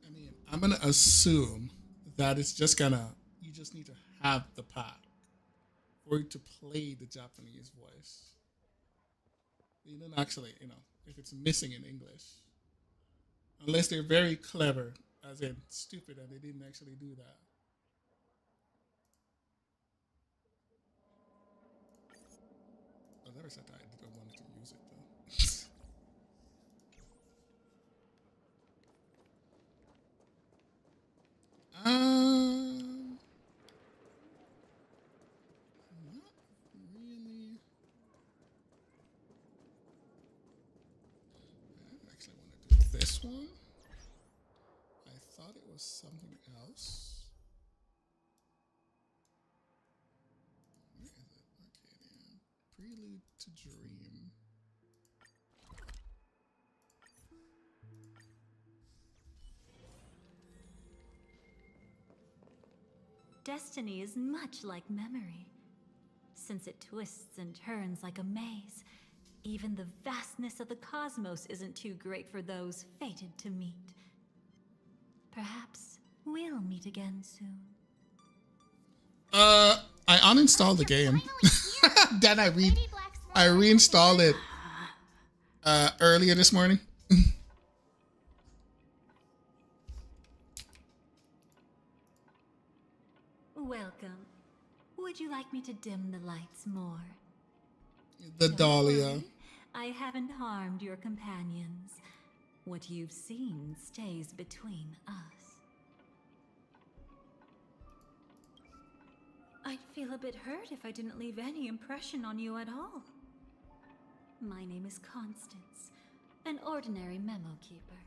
I mean, I'm gonna assume that it's just gonna, you just need to have the pack for it to play the Japanese voice. You don't actually, if it's missing in English. Unless they're very clever, as in stupid, and they didn't actually do that. I never said that I didn't want to use it though. Not really. I actually want to do this one. I thought it was something else. Where is it? Arcadia. Prelude to Dream. destiny is much like memory. Since it twists and turns like a maze, even the vastness of the cosmos isn't too great for those fated to meet. Perhaps we'll meet again soon. I uninstalled the game. Then I reinstalled it earlier this morning. Welcome. Would you like me to dim the lights more? The Don't Dahlia. worry, I haven't harmed your companions. What you've seen stays between us. I'd feel a bit hurt if I didn't leave any impression on you at all. My name is Constance, an ordinary memo keeper.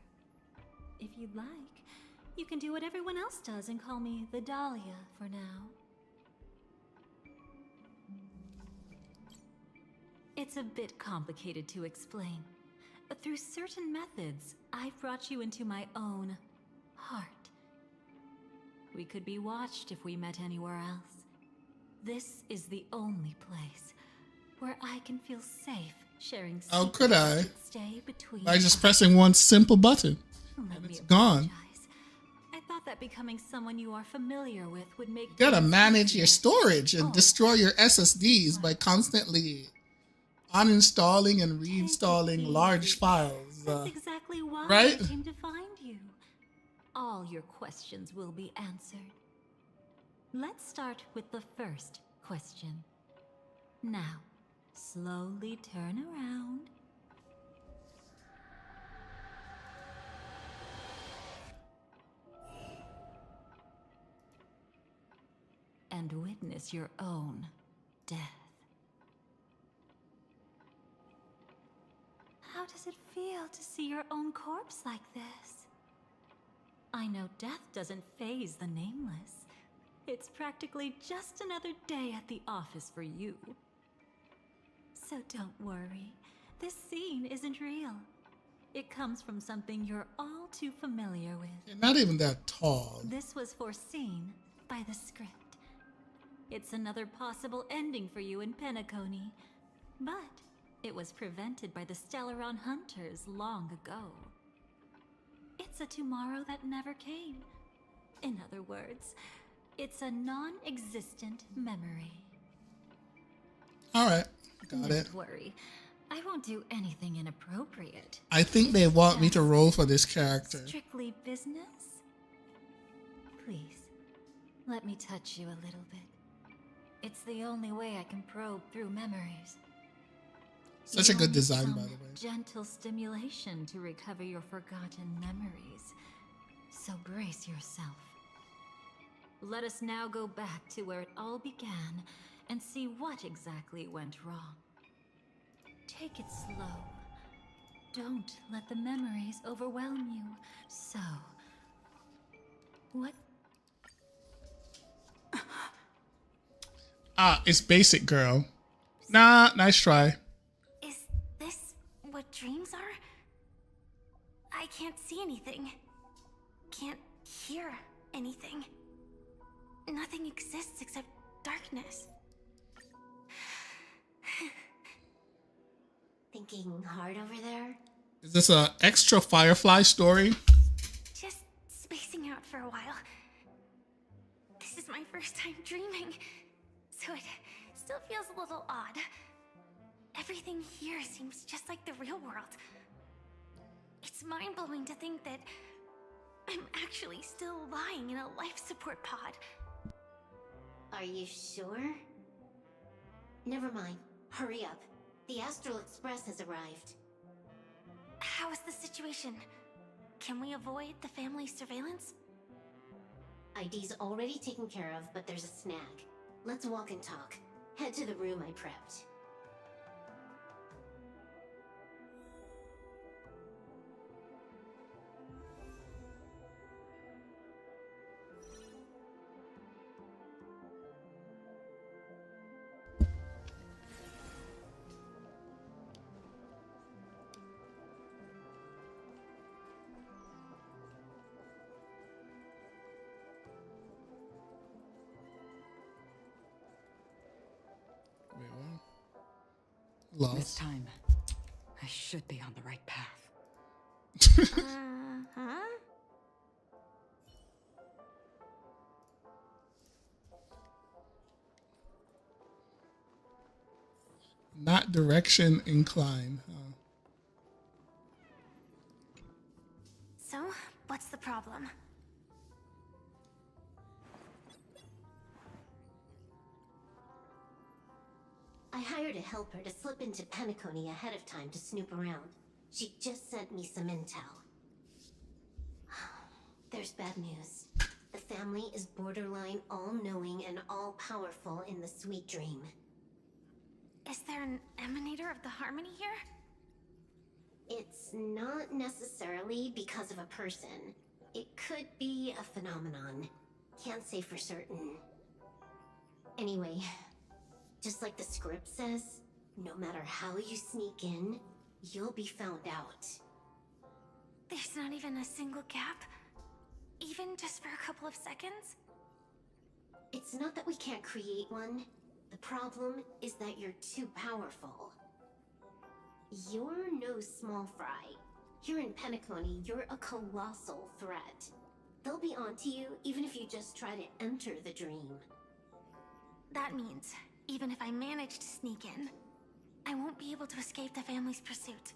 If you'd like, you can do what everyone else does and call me the Dahlia for now. It's a bit complicated to explain, but through certain methods, I've brought you into my own heart. We could be watched if we met anywhere else. This is the only place where I can feel safe sharing How could I? secrets that stay between By just us. pressing one simple button. Let And me it's gone. apologize. I thought that becoming someone you are familiar with would make You gotta things manage easier. your storage and destroy your SSDs by constantly uninstalling and reinstalling large files. That's exactly why right? I came to find you. All your questions will be answered. Let's start with the first question. Now, slowly turn around. And witness your own death. How does it feel to see your own corpse like this? I know death doesn't faze the nameless. It's practically just another day at the office for you. So don't worry, this scene isn't real. It comes from something you're all too familiar with. You're not even that tall. This was foreseen by the script. It's another possible ending for you in Penacony, but it was prevented by the Stellaron Hunters long ago. It's a tomorrow that never came. In other words, it's a non-existent memory. All right, got it. Don't worry, I won't do anything inappropriate. I think they want me to roll for this character. Strictly business? Please, let me touch you a little bit. It's the only way I can probe through memories. Such a You'll good need design, some by the way. gentle stimulation to recover your forgotten memories. So brace yourself. Let us now go back to where it all began and see what exactly went wrong. Take it slow. Don't let the memories overwhelm you. So, what? Ah, it's basic, girl. Nah, nice try. Is this what dreams are? I can't see anything. Can't hear anything. Nothing exists except darkness. Thinking hard over there? Is this a extra Firefly story? Just spacing out for a while. This is my first time dreaming, so it still feels a little odd. Everything here seems just like the real world. It's mind-blowing to think that I'm actually still lying in a life support pod. Are you sure? Never mind. Hurry up. The Astral Express has arrived. How is the situation? Can we avoid the family's surveillance? ID's already taken care of, but there's a snag. Let's walk and talk. Head to the room I prepped. This time, I should be on the right path. Huh? Not direction incline. Huh? So, what's the problem? I hired a helper to slip into Penacony ahead of time to snoop around. She just sent me some intel. There's bad news. The family is borderline all-knowing and all-powerful in the Sweet Dream. Is there an emanator of the Harmony here? It's not necessarily because of a person. It could be a phenomenon. Can't say for certain. Anyway, just like the script says, no matter how you sneak in, you'll be found out. There's not even a single gap? Even just for a couple of seconds? It's not that we can't create one. The problem is that you're too powerful. You're no small fry. Here in Penacony, you're a colossal threat. They'll be onto you even if you just try to enter the dream. That means, even if I manage to sneak in, I won't be able to escape the family's pursuit.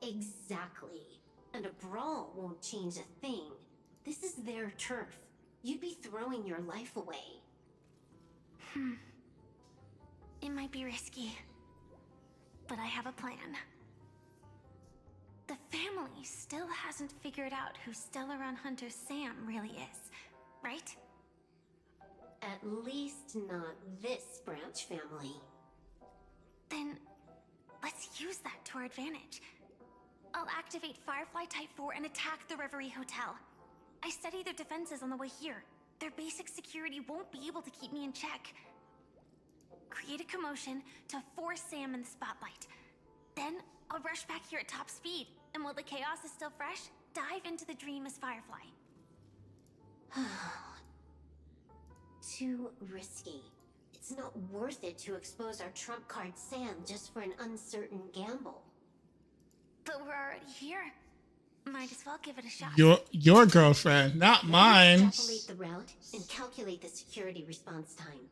Exactly. And a brawl won't change a thing. This is their turf. You'd be throwing your life away. It might be risky, but I have a plan. The family still hasn't figured out who Stellaron Hunter Sam really is, right? At least not this branch family. Then, let's use that to our advantage. I'll activate Firefly Type 4 and attack the Reverie Hotel. I studied their defenses on the way here. Their basic security won't be able to keep me in check. Create a commotion to force Sam in the spotlight. Then, I'll rush back here at top speed, and while the chaos is still fresh, dive into the dream as Firefly. Too risky. It's not worth it to expose our trump card Sam just for an uncertain gamble. But we're already here. Might as well give it a shot. Your girlfriend, not mine. Extrapolate the route and calculate the security response time.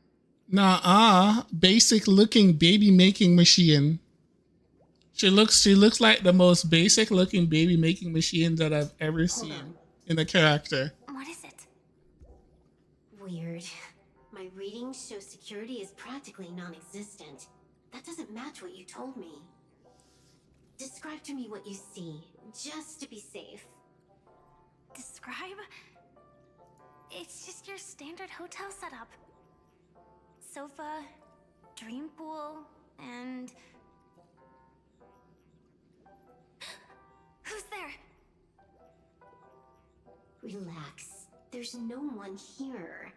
Nah, basic looking baby making machine. She looks like the most basic looking baby making machine that I've ever seen in a character. What is it? Weird. My readings show security is practically non-existent. That doesn't match what you told me. Describe to me what you see, just to be safe. Describe? It's just your standard hotel setup. Sofa, dream pool, and... Who's there? Relax. There's no one here.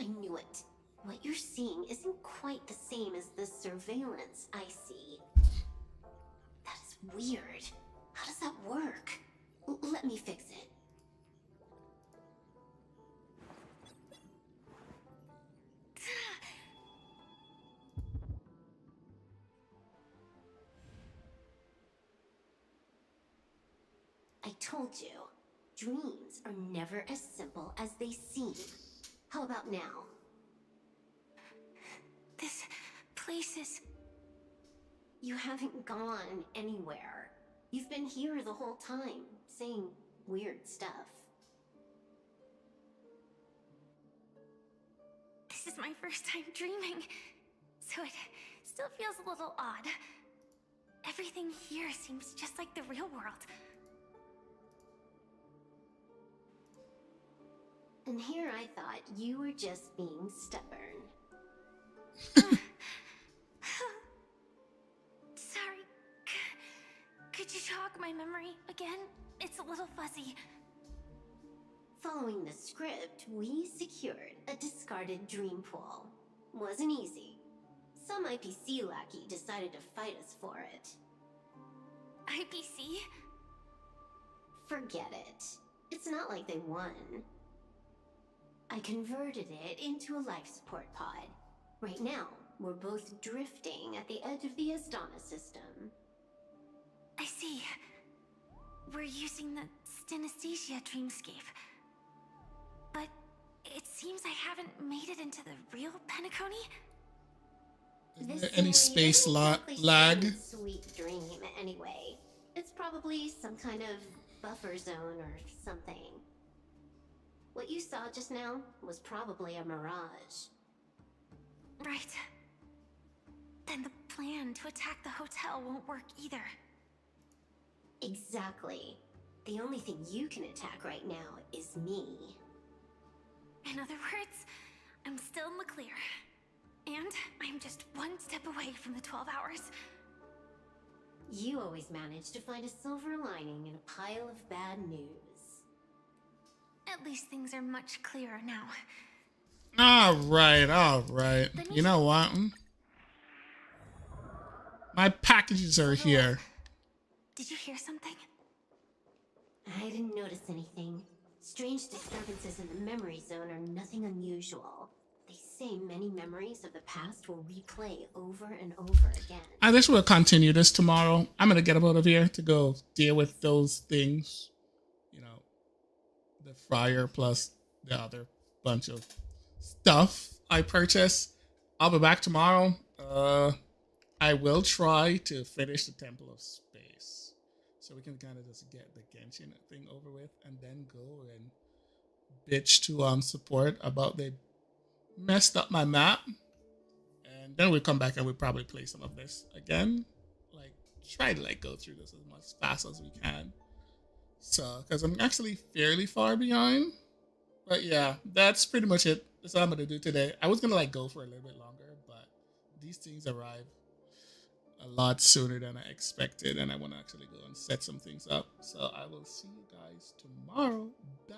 I knew it. What you're seeing isn't quite the same as the surveillance I see. That is weird. How does that work? Let me fix it. I told you, dreams are never as simple as they seem. How about now? This place is... You haven't gone anywhere. You've been here the whole time, saying weird stuff. This is my first time dreaming, so it still feels a little odd. Everything here seems just like the real world. And here I thought you were just being stubborn. Sorry. Could you jog my memory again? It's a little fuzzy. Following the script, we secured a discarded dream pool. Wasn't easy. Some IPC lackey decided to fight us for it. IPC? Forget it. It's not like they won. I converted it into a life support pod. Right now, were both drifting at the edge of the Astana system. I see. We're using the synesthesia dreamscape. But it seems I haven't made it into the real Penacony? Is there any space lag? Sweet dream, anyway. It's probably some kind of buffer zone or something. What you saw just now was probably a mirage. Right. Then the plan to attack the hotel won't work either. Exactly. The only thing you can attack right now is me. In other words, I'm still in the clear. And I'm just one step away from the 12 hours. You always manage to find a silver lining in a pile of bad news. At least things are much clearer now. Alright. You know what? My packages are here. Did you hear something? I didn't notice anything. Strange disturbances in the memory zone are nothing unusual. They say many memories of the past will replay over and over again. I guess we'll continue this tomorrow. I'm gonna get out of here to go deal with those things. You know, the fryer plus the other bunch of stuff I purchased. I'll be back tomorrow. I will try to finish the Temple of Space, so we can kind of just get the Genshin thing over with, and then go and bitch to support about they messed up my map, and then we'll come back and we'll probably play some of this again. Like try to go through this as much fast as we can. So, because I'm actually fairly far behind, but yeah, that's pretty much it. That's all I'm gonna do today. I was gonna go for a little bit longer, but these things arrive a lot sooner than I expected, and I want to actually go and set some things up. So I will see you guys tomorrow. Bye.